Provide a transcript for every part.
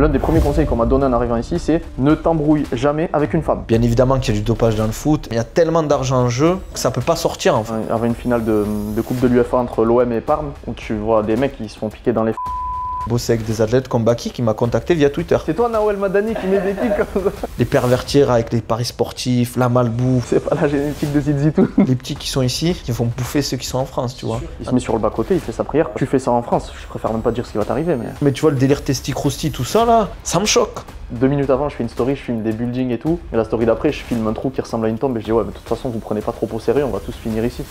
L'un des premiers conseils qu'on m'a donné en arrivant ici, c'est ne t'embrouille jamais avec une femme. Bien évidemment qu'il y a du dopage dans le foot, il y a tellement d'argent en jeu que ça peut pas sortir en fait. Il y avait une finale de Coupe de l'UEFA entre l'OM et Parme, où tu vois des mecs qui se font piquer dans les Bosser avec des athlètes comme Baki qui m'a contacté via Twitter. C'est toi Nawel Madani qui met des pics comme ça. Les pervertir avec les paris sportifs, la malbouffe. C'est pas la génétique de Zizitou. Les petits qui sont ici, ils vont bouffer ceux qui sont en France, tu vois. Il se met sur le bas-côté, il fait sa prière. Tu fais ça en France, je préfère même pas dire ce qui va t'arriver, mais... Mais tu vois le délire testi-crousti, tout ça là, ça me choque. 2 minutes avant, je fais une story, je filme des buildings et tout. Et la story d'après, je filme un trou qui ressemble à une tombe et je dis ouais, mais de toute façon, vous prenez pas trop au sérieux, on va tous finir ici.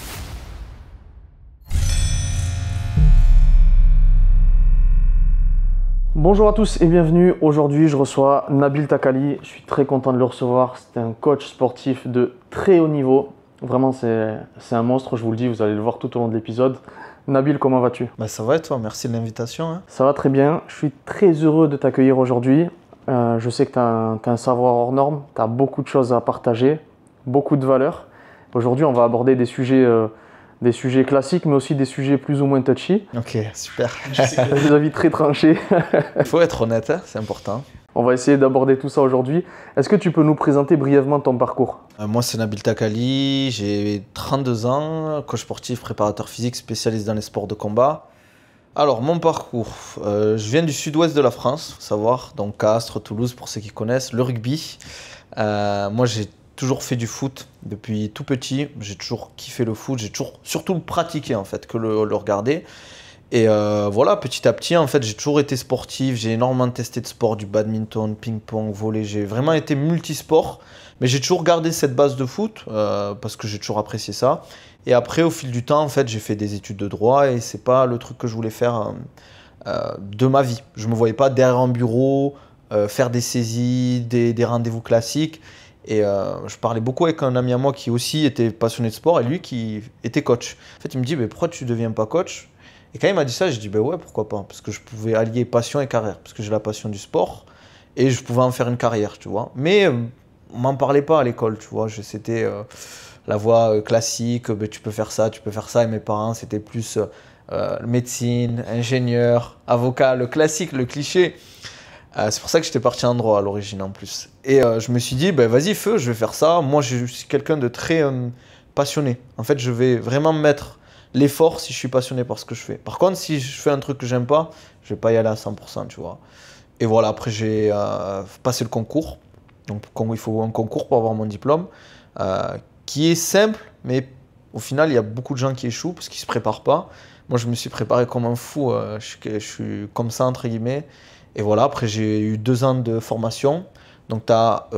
Bonjour à tous et bienvenue. Aujourd'hui, je reçois Nabil Takali. Je suis très content de le recevoir. C'est un coach sportif de très haut niveau. Vraiment, c'est un monstre, je vous le dis, vous allez le voir tout au long de l'épisode. Nabil, comment vas-tu? Bah ça va et toi, merci de l'invitation. Hein. Ça va très bien. Je suis très heureux de t'accueillir aujourd'hui. Je sais que tu as un savoir hors norme, tu as beaucoup de choses à partager, beaucoup de valeurs. Aujourd'hui, on va aborder des sujets classiques, mais aussi des sujets plus ou moins touchy. Ok, super. Des avis très tranchés. Il faut être honnête, hein, c'est important. On va essayer d'aborder tout ça aujourd'hui. Est-ce que tu peux nous présenter brièvement ton parcours? Moi, c'est Nabil Takali, j'ai 32 ans, coach sportif, préparateur physique, spécialiste dans les sports de combat. Alors, mon parcours, je viens du sud-ouest de la France, faut savoir, donc Castres, Toulouse, pour ceux qui connaissent, le rugby. Moi, j'ai toujours fait du foot depuis tout petit, j'ai toujours kiffé le foot, j'ai toujours surtout le pratiqué en fait, que le regarder. Et voilà, petit à petit, en fait, j'ai toujours été sportif, j'ai énormément testé de sport, du badminton, ping-pong, volley, j'ai vraiment été multisport, mais j'ai toujours gardé cette base de foot, parce que j'ai toujours apprécié ça. Et après, au fil du temps, en fait, j'ai fait des études de droit, et c'est pas le truc que je voulais faire de ma vie. Je me voyais pas derrière un bureau, faire des saisies, des rendez-vous classiques. Et je parlais beaucoup avec un ami à moi qui aussi était passionné de sport, et lui qui était coach. En fait, il me dit, mais pourquoi tu ne deviens pas coach? Et quand il m'a dit ça, j'ai dit, ben ouais, pourquoi pas? Parce que je pouvais allier passion et carrière, parce que j'ai la passion du sport, et je pouvais en faire une carrière, tu vois. Mais on m'en parlait pas à l'école, tu vois. C'était la voie classique, ben, tu peux faire ça, et mes parents, c'était plus médecine, ingénieur, avocat, le classique, le cliché. C'est pour ça que j'étais parti en droit à l'origine en plus. Et je me suis dit, ben, vas-y, feu, je vais faire ça. Moi, je suis quelqu'un de très passionné. En fait, je vais vraiment mettre l'effort si je suis passionné par ce que je fais. Par contre, si je fais un truc que j'aime pas, je vais pas y aller à 100%, tu vois. Et voilà, après, j'ai passé le concours. Donc, il faut un concours pour avoir mon diplôme, qui est simple, mais au final, il y a beaucoup de gens qui échouent parce qu'ils se préparent pas. Moi, je me suis préparé comme un fou. Je suis comme ça, entre guillemets. Et voilà, après j'ai eu 2 ans de formation. Donc tu as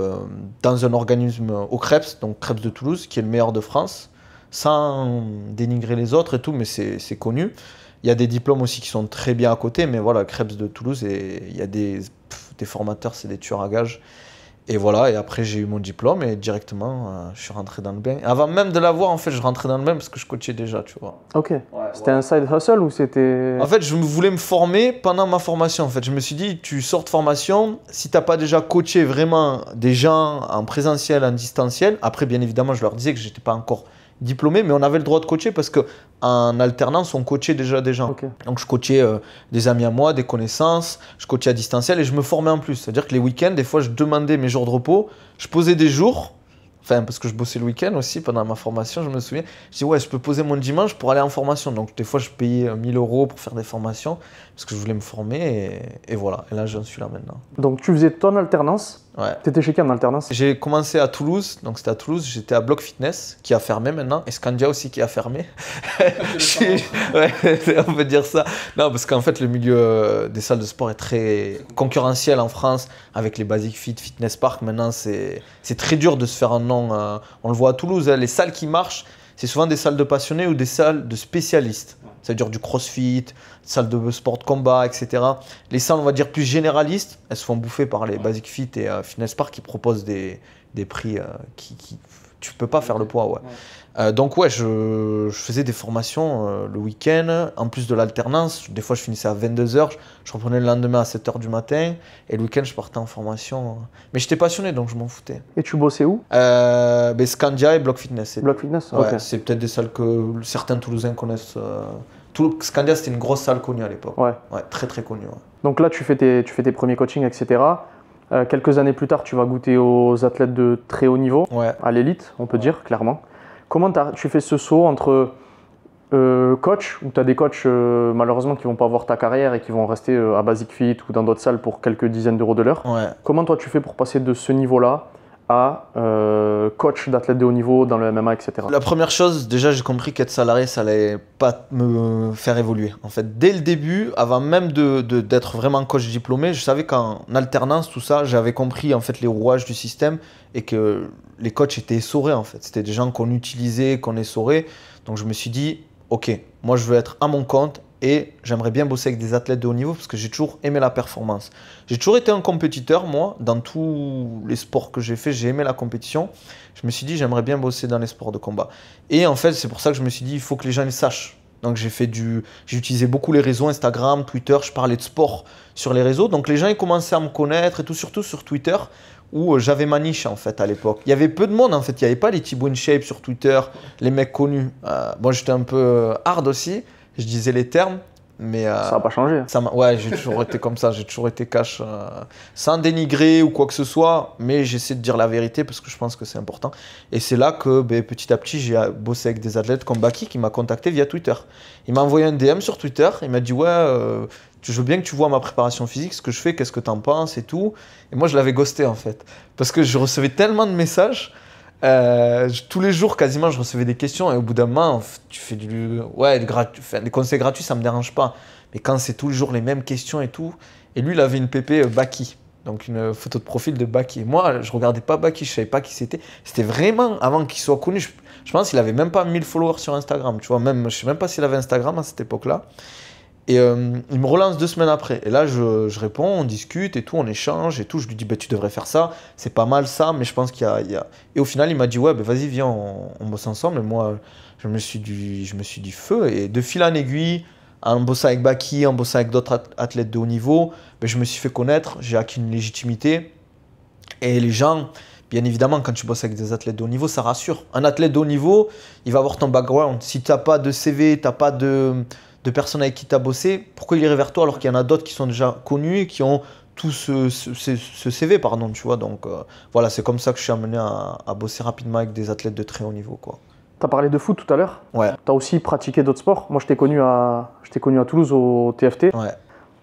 dans un organisme au Krebs, donc Krebs de Toulouse, qui est le meilleur de France, sans dénigrer les autres et tout, mais c'est connu. Il y a des diplômes aussi qui sont très bien à côté, mais voilà, Krebs de Toulouse, et il y a des formateurs, c'est des tueurs à gages. Et voilà, et après j'ai eu mon diplôme et directement je suis rentré dans le bain. Avant même de l'avoir, en fait, je rentrais dans le bain parce que je coachais déjà, tu vois. Ok. Ouais, c'était un side hustle ou c'était... En fait, je voulais me former pendant ma formation. En fait, je me suis dit, tu sors de formation, si tu n'as pas déjà coaché vraiment des gens en présentiel, en distanciel, après, bien évidemment, je leur disais que je n'étais pas encore diplômé, mais on avait le droit de coacher parce qu'en alternance, on coachait déjà des gens. Okay. Donc, je coachais des amis à moi, des connaissances, je coachais à distanciel et je me formais en plus. C'est-à-dire que les week-ends, des fois, je demandais mes jours de repos, je posais des jours, enfin, parce que je bossais le week-end aussi pendant ma formation, je me souviens. Je dis, ouais, je peux poser mon dimanche pour aller en formation. Donc, des fois, je payais 1 000 € pour faire des formations parce que je voulais me former et voilà. Et là, j'en suis là maintenant. Donc, tu faisais ton alternance? Ouais. Tu étais chez qui en alternance? J'ai commencé à Toulouse, donc c'était à Toulouse, j'étais à Block Fitness, qui a fermé maintenant, et Scandia aussi qui a fermé. Ouais, on peut dire ça. Non, parce qu'en fait, le milieu des salles de sport est très concurrentiel en France, avec les Basic Fit, Fitness Park. Maintenant, c'est très dur de se faire un nom. On le voit à Toulouse, les salles qui marchent, c'est souvent des salles de passionnés ou des salles de spécialistes. Ça veut dire du crossfit, salles de sport de combat, etc. Les salles, on va dire, plus généralistes, elles se font bouffer par les Basic Fit et Fitness Park qui proposent des prix tu peux pas faire le poids. Ouais. Donc ouais, je faisais des formations le week-end, en plus de l'alternance. Des fois, je finissais à 22 h, je reprenais le lendemain à 7 h du matin, et le week-end, je partais en formation. Mais j'étais passionné, donc je m'en foutais. Et tu bossais où? Scandia et Block Fitness. Block Fitness, ouais, ok. c'est peut-être des salles que certains Toulousains connaissent Scandia, c'était une grosse salle connue à l'époque. Ouais. Ouais, très très connue. Ouais. Donc là, tu fais tes premiers coachings, etc. Quelques années plus tard, tu vas goûter aux athlètes de très haut niveau, Ouais. à l'élite, on peut dire, clairement. Comment tu fais ce saut entre coach, où tu as des coachs malheureusement qui ne vont pas avoir ta carrière et qui vont rester à Basic Fit ou dans d'autres salles pour quelques dizaines d'euros de l'heure. Ouais. Comment toi tu fais pour passer de ce niveau-là à coach d'athlètes de haut niveau dans le MMA, etc. La première chose, déjà, j'ai compris qu'être salarié, ça allait pas me faire évoluer. En fait, dès le début, avant même d'être vraiment coach diplômé, je savais qu'en alternance, tout ça, j'avais compris en fait les rouages du système et que les coachs étaient essorés en fait. C'était des gens qu'on utilisait, qu'on essorait. Donc je me suis dit, ok, moi je veux être à mon compte et j'aimerais bien bosser avec des athlètes de haut niveau parce que j'ai toujours aimé la performance. J'ai toujours été un compétiteur, moi, dans tous les sports que j'ai fait, j'ai aimé la compétition. Je me suis dit, j'aimerais bien bosser dans les sports de combat. Et en fait, c'est pour ça que je me suis dit, il faut que les gens le sachent. Donc j'ai utilisé beaucoup les réseaux, Instagram, Twitter, je parlais de sport sur les réseaux. Donc les gens ils commençaient à me connaître et tout, surtout sur Twitter, où j'avais ma niche en fait à l'époque. Il y avait peu de monde en fait, il n'y avait pas les Thibaut InShape sur Twitter, les mecs connus. Moi j'étais un peu hard aussi, je disais les termes, mais Ça n'a pas changé. ouais, j'ai toujours été comme ça, j'ai toujours été cash, sans dénigrer ou quoi que ce soit, mais j'essaie de dire la vérité parce que je pense que c'est important. Et c'est là que petit à petit j'ai bossé avec des athlètes comme Baki qui m'a contacté via Twitter. Il m'a envoyé un DM sur Twitter, il m'a dit ouais, je veux bien que tu vois ma préparation physique, ce que je fais, qu'est-ce que t'en penses et tout. Et moi je l'avais ghosté en fait, parce que je recevais tellement de messages. Tous les jours quasiment je recevais des questions et au bout d'un moment tu fais des conseils gratuits, ça me dérange pas, mais quand c'est tous les jours les mêmes questions et tout. Et lui il avait une PP Baki, donc une photo de profil de Baki, et moi je regardais pas Baki, je savais pas qui c'était vraiment avant qu'il soit connu. Je pense qu'il avait même pas 1000 followers sur Instagram, tu vois, même je sais même pas s'il avait Instagram à cette époque là. Et il me relance 2 semaines après. Et là, je réponds, on discute et tout, on échange et tout. Je lui dis, bah, tu devrais faire ça, c'est pas mal ça, mais je pense qu'il y a... Et au final, il m'a dit, ouais, bah, vas-y, viens, on bosse ensemble. Et moi, je me suis dit feu. Et de fil en aiguille, en bossant avec Baki, en bossant avec d'autres athlètes de haut niveau, bah, je me suis fait connaître, j'ai acquis une légitimité. Et les gens, bien évidemment, quand tu bosses avec des athlètes de haut niveau, ça rassure. Un athlète de haut niveau, il va avoir ton background. Si tu n'as pas de CV, tu n'as pas de personnes avec qui tu as bossé, pourquoi il irait vers toi alors qu'il y en a d'autres qui sont déjà connus et qui ont tout ce CV, pardon, tu vois. Donc voilà, c'est comme ça que je suis amené à bosser rapidement avec des athlètes de très haut niveau, quoi. Tu as parlé de foot tout à l'heure. Ouais. Tu as aussi pratiqué d'autres sports. Moi, je t'ai connu à Toulouse au TFT. Ouais.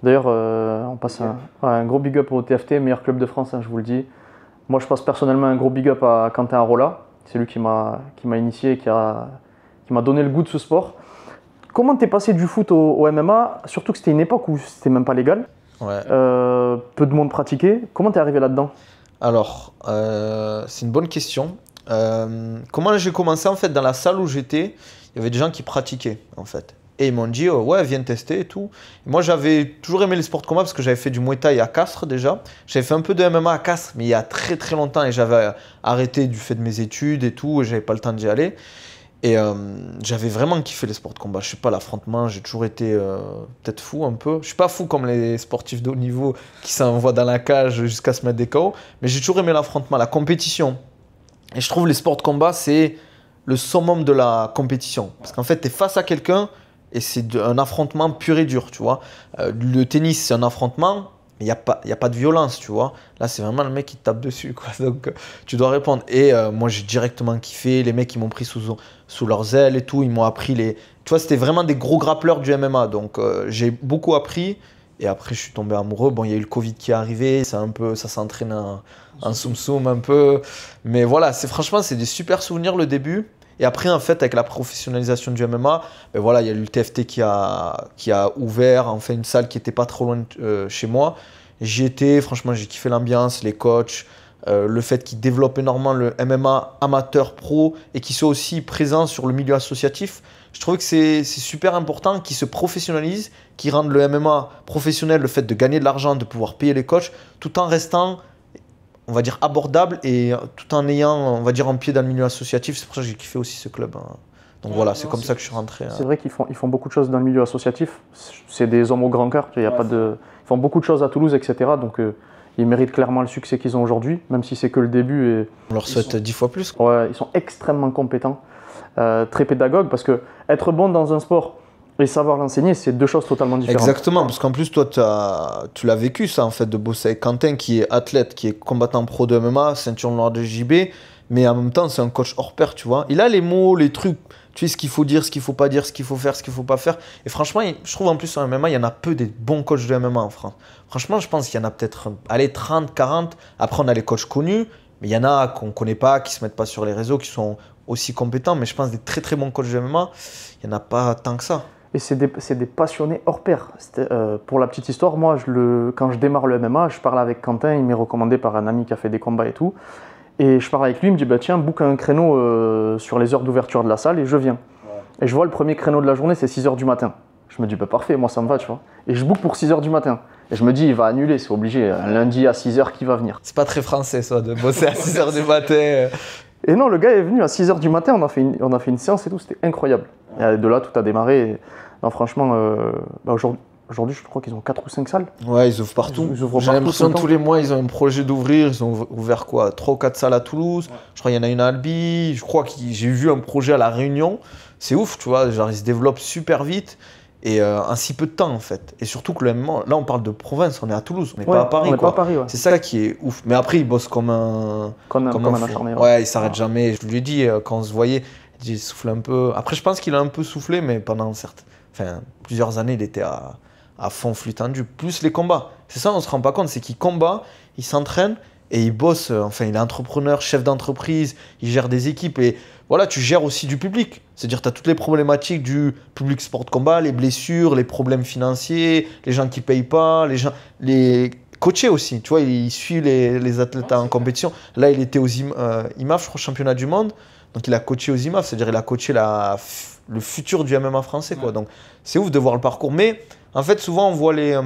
D'ailleurs, on passe un gros big up au TFT, meilleur club de France, hein, je vous le dis. Moi, je passe personnellement un gros big up à Quentin Arola. C'est lui qui m'a initié et qui m'a donné le goût de ce sport. Comment t'es passé du foot au MMA, surtout que c'était une époque où c'était même pas légal, Ouais. peu de monde pratiquait. Comment t'es arrivé là-dedans? Alors, c'est une bonne question. Comment j'ai commencé en fait dans la salle où j'étais, il y avait des gens qui pratiquaient en fait. Et ils m'ont dit ouais, viens tester et tout. Et moi j'avais toujours aimé les sports de combat parce que j'avais fait du Muay Thai à Castres déjà. J'avais fait un peu de MMA à Castres, mais il y a très très longtemps et j'avais arrêté du fait de mes études et tout, et j'avais pas le temps d'y aller. Et j'avais vraiment kiffé les sports de combat. Je sais pas, l'affrontement, j'ai toujours été peut-être fou un peu. Je suis pas fou comme les sportifs de haut niveau qui s'envoient dans la cage jusqu'à se mettre des KO, mais j'ai toujours aimé l'affrontement, la compétition. Et je trouve les sports de combat, c'est le summum de la compétition. Parce qu'en fait, tu es face à quelqu'un et c'est un affrontement pur et dur, tu vois. Le tennis, c'est un affrontement, mais il n'y a pas de violence, tu vois. Là, c'est vraiment le mec qui te tape dessus, quoi. Donc, tu dois répondre. Et moi, j'ai directement kiffé. Les mecs, ils m'ont pris sous leurs ailes et tout. Ils m'ont appris les... Tu vois, c'était vraiment des gros grappleurs du MMA. Donc, j'ai beaucoup appris. Et après, je suis tombé amoureux. Bon, il y a eu le Covid qui est arrivé. Ça s'entraîne en soum-soum un peu. Mais voilà, franchement, c'est des super souvenirs, le début. Et après, en fait, avec la professionnalisation du MMA, ben voilà, il y a eu le TFT qui a ouvert, enfin, une salle qui n'était pas trop loin chez moi. J'y étais, franchement, j'ai kiffé l'ambiance, les coachs, le fait qu'ils développent énormément le MMA amateur pro et qu'ils soient aussi présents sur le milieu associatif. Je trouve que c'est super important qu'ils se professionnalisent, qu'ils rendent le MMA professionnel, le fait de gagner de l'argent, de pouvoir payer les coachs, tout en restant, on va dire, abordable et tout en ayant, on va dire, un pied dans le milieu associatif. C'est pour ça que j'ai kiffé aussi ce club, hein. Donc voilà, c'est comme ça que je suis rentré. C'est vrai qu'ils font beaucoup de choses dans le milieu associatif. C'est des hommes au grand cœur. Ils font beaucoup de choses à Toulouse, etc. Donc ils méritent clairement le succès qu'ils ont aujourd'hui, même si c'est que le début. Et on leur souhaite 10 fois plus. Ouais, ils sont extrêmement compétents, très pédagogues, parce que être bon dans un sport Et savoir l'enseigner, c'est deux choses totalement différentes. Exactement, parce qu'en plus, toi, tu l'as vécu, ça, en fait, de bosser avec Quentin, qui est athlète, qui est combattant pro de MMA, ceinture noire de JB, mais en même temps, c'est un coach hors pair, tu vois. Il a les mots, les trucs, tu sais, ce qu'il faut dire, ce qu'il faut pas dire, ce qu'il faut faire, ce qu'il faut pas faire. Et franchement, je trouve en plus en MMA, il y en a peu des bons coachs de MMA en France. Franchement, je pense qu'il y en a peut-être, allez, 30, 40. Après, on a les coachs connus, mais il y en a qu'on connaît pas, qui se mettent pas sur les réseaux, qui sont aussi compétents. Mais je pense des très très bons coachs de MMA, il y en a pas tant que ça. Et c'est des passionnés hors pair. Pour la petite histoire, moi, quand je démarre le MMA, je parle avec Quentin, il m'est recommandé par un ami qui a fait des combats et tout. Et je parle avec lui, il me dit, bah, tiens, book un créneau sur les heures d'ouverture de la salle et je viens. Ouais. Et je vois le premier créneau de la journée, c'est 6h du matin. Je me dis, bah, parfait, moi ça me va, tu vois. Et je book pour 6h du matin. Et je me dis, il va annuler, c'est obligé. Un lundi à 6h, qui va venir? C'est pas très français, ça, de bosser à 6h du matin. Et non, le gars est venu à 6h du matin, on a fait une séance et tout, c'était incroyable. Et de là, tout a démarré. Et, non, franchement, aujourd'hui, je crois qu'ils ont 4 ou 5 salles. Ouais, ils ouvrent partout. J'ai l'impression que tous les mois, ils ont un projet d'ouvrir. Ils ont ouvert quoi, 3 ou 4 salles à Toulouse. Ouais. Je crois qu'il y en a une à Albi. Je crois que j'ai vu un projet à La Réunion. C'est ouf, tu vois. Genre, ils se développent super vite et en si peu de temps, en fait. Et surtout que là, on parle de province. On est à Toulouse. On n'est pas à Paris. Pas à Paris, ouais. C'est ça qui est ouf. Mais après, ils bossent comme un acharné. Ouais, ils ne s'arrêtent jamais. Je lui ai dit, quand on se voyait, il souffle un peu. Après, je pense qu'il a un peu soufflé, mais pendant plusieurs années, il était à fond flux tendu. Plus les combats. C'est ça, on ne se rend pas compte. C'est qu'il combat, il s'entraîne et il bosse. Enfin, il est entrepreneur, chef d'entreprise, il gère des équipes. Et voilà, tu gères aussi du public. C'est-à-dire, tu as toutes les problématiques du public sport de combat, les blessures, les problèmes financiers, les gens qui ne payent pas, les coachés aussi. Tu vois, il suit les athlètes en compétition. Là, il était aux IMAF, je crois, championnat du monde. Donc, il a coaché aux IMAF. C'est-à-dire, il a coaché le futur du MMA français, quoi. Donc, c'est ouf de voir le parcours. Mais en fait, souvent, on voit les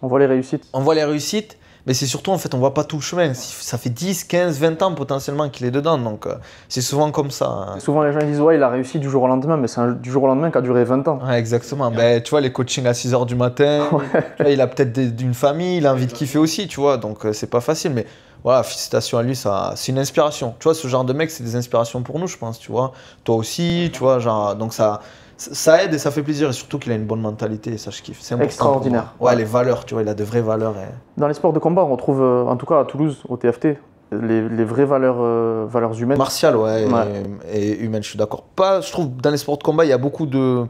réussites. On voit les réussites, mais c'est surtout, en fait, on voit pas tout le chemin. Ça fait 10, 15, 20 ans potentiellement qu'il est dedans. Donc, c'est souvent comme ça. Souvent, les gens disent, ouais, il a réussi du jour au lendemain, mais c'est du jour au lendemain qui a duré 20 ans. Ouais, exactement. Ben, tu vois, les coachings à 6h du matin, ouais. Il a peut-être d'une famille, il a envie de kiffer aussi, tu vois. Donc, c'est pas facile, mais voilà, félicitations à lui, c'est une inspiration. Tu vois, ce genre de mec, c'est des inspirations pour nous, je pense, tu vois. Toi aussi, tu vois, genre, donc ça aide et ça fait plaisir. Et surtout qu'il a une bonne mentalité, et ça, je kiffe. C'est extraordinaire. Ouais, les valeurs, tu vois, il a de vraies valeurs. Dans les sports de combat, on retrouve, en tout cas à Toulouse, au TFT, les vraies valeurs humaines. Martiales, ouais. Et humaines, je suis d'accord. Je trouve, dans les sports de combat, il y a beaucoup de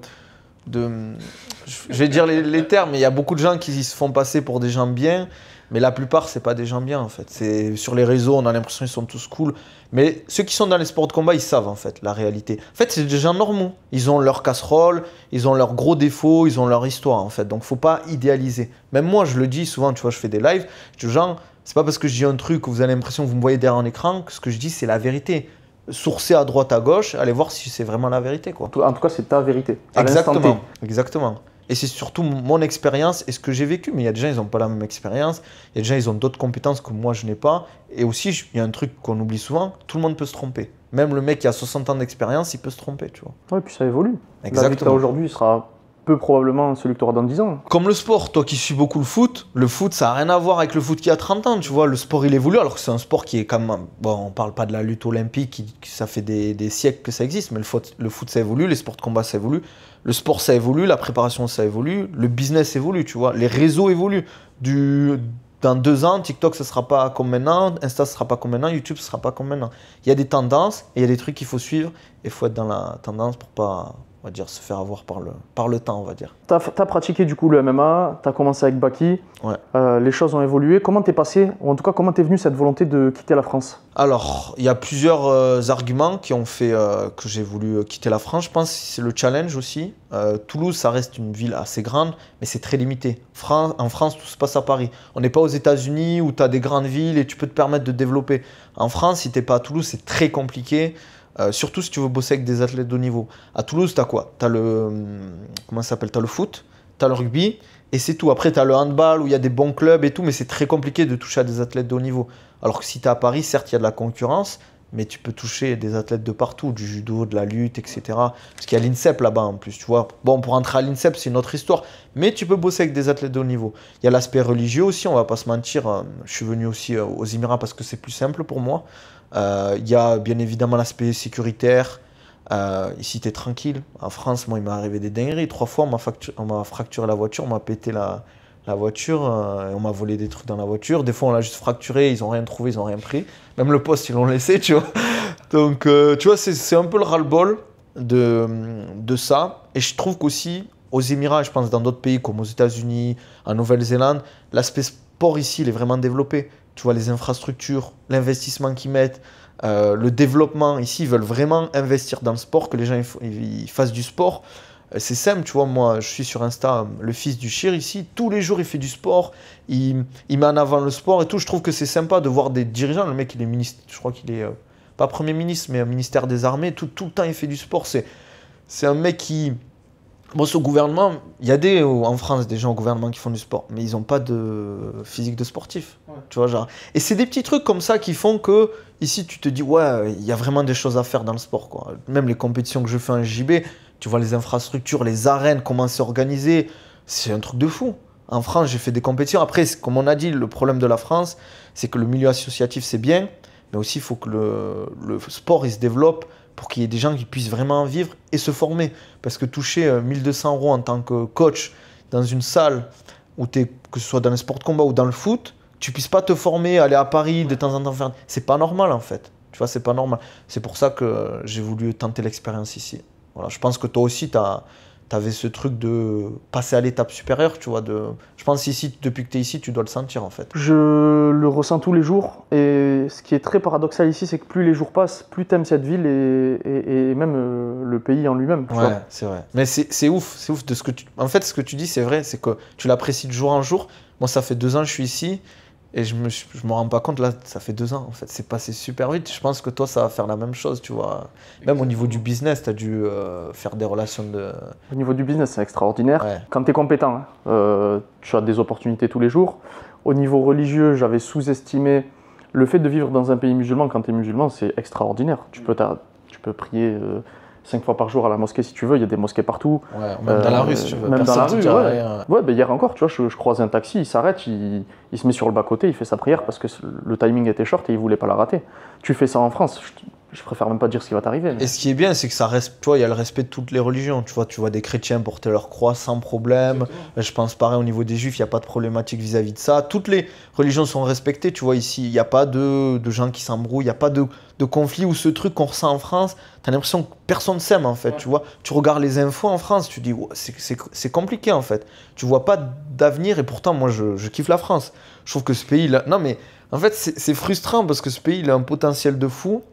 je vais dire les termes, mais il y a beaucoup de gens qui se font passer pour des gens bien. Mais la plupart, c'est pas des gens bien, en fait. C'est sur les réseaux, on a l'impression qu'ils sont tous cool. Mais ceux qui sont dans les sports de combat, ils savent, en fait, la réalité. En fait, c'est des gens normaux. Ils ont leur casserole, ils ont leurs gros défauts, ils ont leur histoire, en fait. Donc, faut pas idéaliser. Même moi, je le dis souvent, tu vois, je fais des lives. Je dis aux gens, c'est pas parce que je dis un truc que vous avez l'impression que vous me voyez derrière un écran que ce que je dis, c'est la vérité. Sourcez à droite, à gauche, allez voir si c'est vraiment la vérité, quoi. En tout cas, c'est ta vérité. Exactement. Et c'est surtout mon expérience et ce que j'ai vécu. Mais il y a des gens, ils n'ont pas la même expérience. Il y a des gens, ils ont d'autres compétences que moi, je n'ai pas. Et aussi, il y a un truc qu'on oublie souvent, tout le monde peut se tromper. Même le mec qui a 60 ans d'expérience, il peut se tromper, tu vois. Ouais, puis ça évolue. Exactement. La vie que tu as aujourd'hui sera peu probablement celui que tu auras dans 10 ans. Comme le sport, toi qui suis beaucoup le foot, ça n'a rien à voir avec le foot qui a 30 ans, tu vois. Le sport, il évolue, alors que c'est un sport qui est quand même... Bon, on ne parle pas de la lutte olympique, ça fait des siècles que ça existe, mais le foot, ça évolue, les sports de combat, ça évolue. Le sport, ça évolue, la préparation, ça évolue, le business évolue, tu vois. Les réseaux évoluent. Dans 2 ans, TikTok, ça ne sera pas comme maintenant, Insta, ça ne sera pas comme maintenant, YouTube, ça ne sera pas comme maintenant. Il y a des tendances et il y a des trucs qu'il faut suivre et il faut être dans la tendance pour pas... on va dire, se faire avoir par le temps, on va dire. Tu as pratiqué du coup le MMA, tu as commencé avec Baki, ouais. Les choses ont évolué. Comment t'es passé, ou en tout cas comment t'es venu cette volonté de quitter la France? Alors, il y a plusieurs arguments qui ont fait que j'ai voulu quitter la France. Je pense que c'est le challenge aussi. Toulouse, ça reste une ville assez grande, mais c'est très limité. En France, tout se passe à Paris. On n'est pas aux États-Unis où tu as des grandes villes et tu peux te permettre de développer. En France, si tu n'es pas à Toulouse, c'est très compliqué. Surtout si tu veux bosser avec des athlètes de haut niveau. À Toulouse, tu as quoi? Tu as comment ça s'appelle? Tu as le foot, tu as le rugby, et c'est tout. Après, tu as le handball où il y a des bons clubs et tout, mais c'est très compliqué de toucher à des athlètes de haut niveau. Alors que si tu es à Paris, certes, il y a de la concurrence, mais tu peux toucher des athlètes de partout, du judo, de la lutte, etc. Parce qu'il y a l'INSEP là-bas en plus, tu vois. Bon, pour entrer à l'INSEP, c'est une autre histoire, mais tu peux bosser avec des athlètes de haut niveau. Il y a l'aspect religieux aussi, on va pas se mentir. Je suis venu aussi aux Émirats parce que c'est plus simple pour moi. Il y a bien évidemment l'aspect sécuritaire, Ici, tu es tranquille. En France, moi, il m'est arrivé des dingueries. 3 fois, on m'a fracturé la voiture, on m'a pété la voiture, et on m'a volé des trucs dans la voiture. Des fois, on l'a juste fracturé, ils n'ont rien trouvé, ils n'ont rien pris. Même le poste, ils l'ont laissé, tu vois. Donc, tu vois, c'est un peu le ras-le-bol de ça. Et je trouve qu'aussi, aux Émirats, je pense dans d'autres pays comme aux États-Unis, en Nouvelle-Zélande, l'aspect sport ici, il est vraiment développé. Tu vois, les infrastructures, l'investissement qu'ils mettent, le développement. Ici, ils veulent vraiment investir dans le sport, que les gens ils fassent du sport. C'est simple, tu vois, moi, je suis sur Insta, le fils du Chir ici, tous les jours, il fait du sport, il met en avant le sport et tout. Je trouve que c'est sympa de voir des dirigeants. Le mec, il est ministre, je crois qu'il est, pas Premier ministre, mais ministère des Armées. Tout le temps, il fait du sport. C'est un mec qui... Bon, ce gouvernement, il y a en France des gens au gouvernement qui font du sport, mais ils n'ont pas de physique de sportif. Ouais. Tu vois, genre. Et c'est des petits trucs comme ça qui font que, ici, tu te dis, ouais, il y a vraiment des choses à faire dans le sport, quoi. Même les compétitions que je fais en JB, tu vois les infrastructures, les arènes, comment c'est organisé, c'est un truc de fou. En France, j'ai fait des compétitions. Après, comme on a dit, le problème de la France, c'est que le milieu associatif, c'est bien, mais aussi, il faut que le sport, il se développe pour qu'il y ait des gens qui puissent vraiment en vivre et se former. Parce que toucher 1200 € en tant que coach dans une salle, où que ce soit dans le sport de combat ou dans le foot, tu puisses pas te former, aller à Paris de temps en temps faire... C'est pas normal en fait. Tu vois, c'est pas normal. C'est pour ça que j'ai voulu tenter l'expérience ici. Voilà, je pense que toi aussi, tu avais ce truc de passer à l'étape supérieure, tu vois. Je pense ici, depuis que tu es ici, tu dois le sentir en fait. Je le ressens tous les jours. Et ce qui est très paradoxal ici, c'est que plus les jours passent, plus tu aimes cette ville et même le pays en lui-même. Ouais, c'est vrai. Mais c'est ouf de ce que tu... En fait, ce que tu dis, c'est vrai, c'est que tu l'apprécies de jour en jour. Moi, ça fait 2 ans que je suis ici. Et je me rends pas compte, là, ça fait 2 ans, en fait. C'est passé super vite. Je pense que toi, ça va faire la même chose, tu vois. Même au niveau du business, tu as dû faire des relations de... Au niveau du business, c'est extraordinaire. Ouais. Quand tu es compétent, tu as des opportunités tous les jours. Au niveau religieux, j'avais sous-estimé le fait de vivre dans un pays musulman. Quand tu es musulman, c'est extraordinaire. Tu peux prier 5 fois par jour à la mosquée si tu veux, il y a des mosquées partout. Ouais, même dans la rue si tu veux. Même dans la rue, ouais. Ben hier encore, tu vois, je croise un taxi, il s'arrête, il se met sur le bas-côté, il fait sa prière parce que le timing était short et il voulait pas la rater. Tu fais ça en France, je préfère même pas dire ce qui va t'arriver. Mais... Et ce qui est bien, c'est que ça reste, tu vois, il y a le respect de toutes les religions. Tu vois des chrétiens porter leur croix sans problème. Je pense pareil au niveau des juifs, il n'y a pas de problématique vis-à-vis de ça. Toutes les religions sont respectées, tu vois, ici. Il n'y a pas de gens qui s'embrouillent, il n'y a pas de conflit ou ce truc qu'on ressent en France. Tu as l'impression que personne s'aime, en fait, tu vois. Tu regardes les infos en France, tu dis, ouais, c'est compliqué, en fait. Tu vois pas d'avenir et pourtant, moi, je kiffe la France. Je trouve que ce pays-là... Non, mais en fait, c'est frustrant parce que ce pays, il a un potentiel de fou.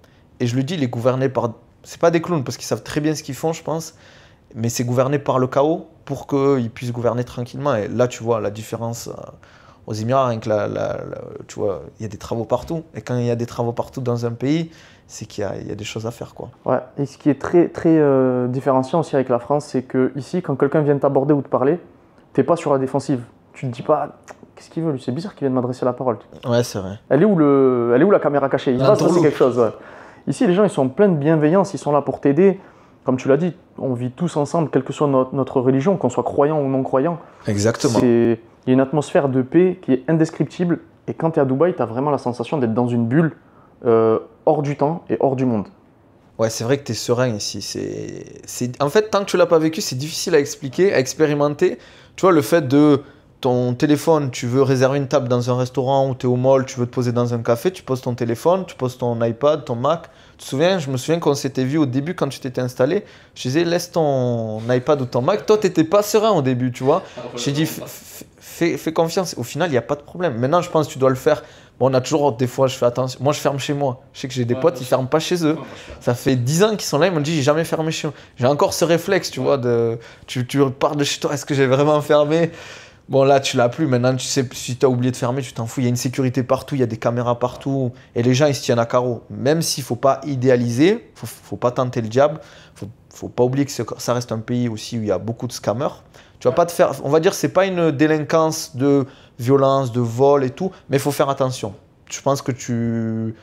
Et je le dis, il est gouverné par... C'est pas des clowns, parce qu'ils savent très bien ce qu'ils font, je pense. Mais c'est gouverné par le chaos pour qu'ils puissent gouverner tranquillement. Et là, tu vois la différence aux Émirats. Rien que tu vois, il y a des travaux partout. Et quand il y a des travaux partout dans un pays, c'est qu'il y a des choses à faire, quoi. Ouais, et ce qui est très, très différenciant aussi avec la France, c'est qu'ici, quand quelqu'un vient t'aborder ou te parler, t'es pas sur la défensive. Tu te dis pas... Qu'est-ce qu'il veut, lui? C'est bizarre qu'il vienne m'adresser la parole. Ouais, c'est vrai. Elle est où la caméra cachée? Il va se passer quelque chose, ouais. Ici, les gens, ils sont pleins de bienveillance, ils sont là pour t'aider. Comme tu l'as dit, on vit tous ensemble, quelle que soit notre religion, qu'on soit croyant ou non croyant. Exactement. Il y a une atmosphère de paix qui est indescriptible. Et quand tu es à Dubaï, tu as vraiment la sensation d'être dans une bulle hors du temps et hors du monde. Ouais, c'est vrai que tu es serein ici. En fait, tant que tu l'as pas vécu, c'est difficile à expliquer, à expérimenter. Tu vois, le fait de... Ton téléphone, tu veux réserver une table dans un restaurant ou tu es au mall, tu veux te poser dans un café, tu poses ton téléphone, tu poses ton iPad, ton Mac. Je me souviens qu'on s'était vu au début quand tu t'étais installé. Je disais, laisse ton iPad ou ton Mac. Toi, tu n'étais pas serein au début, tu vois. J'ai dit, fais confiance. Au final, il n'y a pas de problème. Maintenant, je pense que tu dois le faire. Bon, on a toujours, des fois, je fais attention. Moi, je ferme chez moi. Je sais que j'ai des potes, ils ne ferment pas chez eux. Ça fait 10 ans qu'ils sont là, ils m'ont dit, j'ai jamais fermé chez moi. J'ai encore ce réflexe, tu vois, tu pars de chez toi, est-ce que j'ai vraiment fermé? Bon, là, tu l'as plus. Maintenant, tu sais, si tu as oublié de fermer, tu t'en fous. Il y a une sécurité partout, il y a des caméras partout. Et les gens, ils se tiennent à carreau. Même s'il ne faut pas idéaliser, il ne faut pas tenter le diable. Il ne faut pas oublier que ça reste un pays aussi où il y a beaucoup de scammers. Tu vas pas te faire... On va dire que ce n'est pas une délinquance de violence, de vol et tout. Mais il faut faire attention. Je pense que tu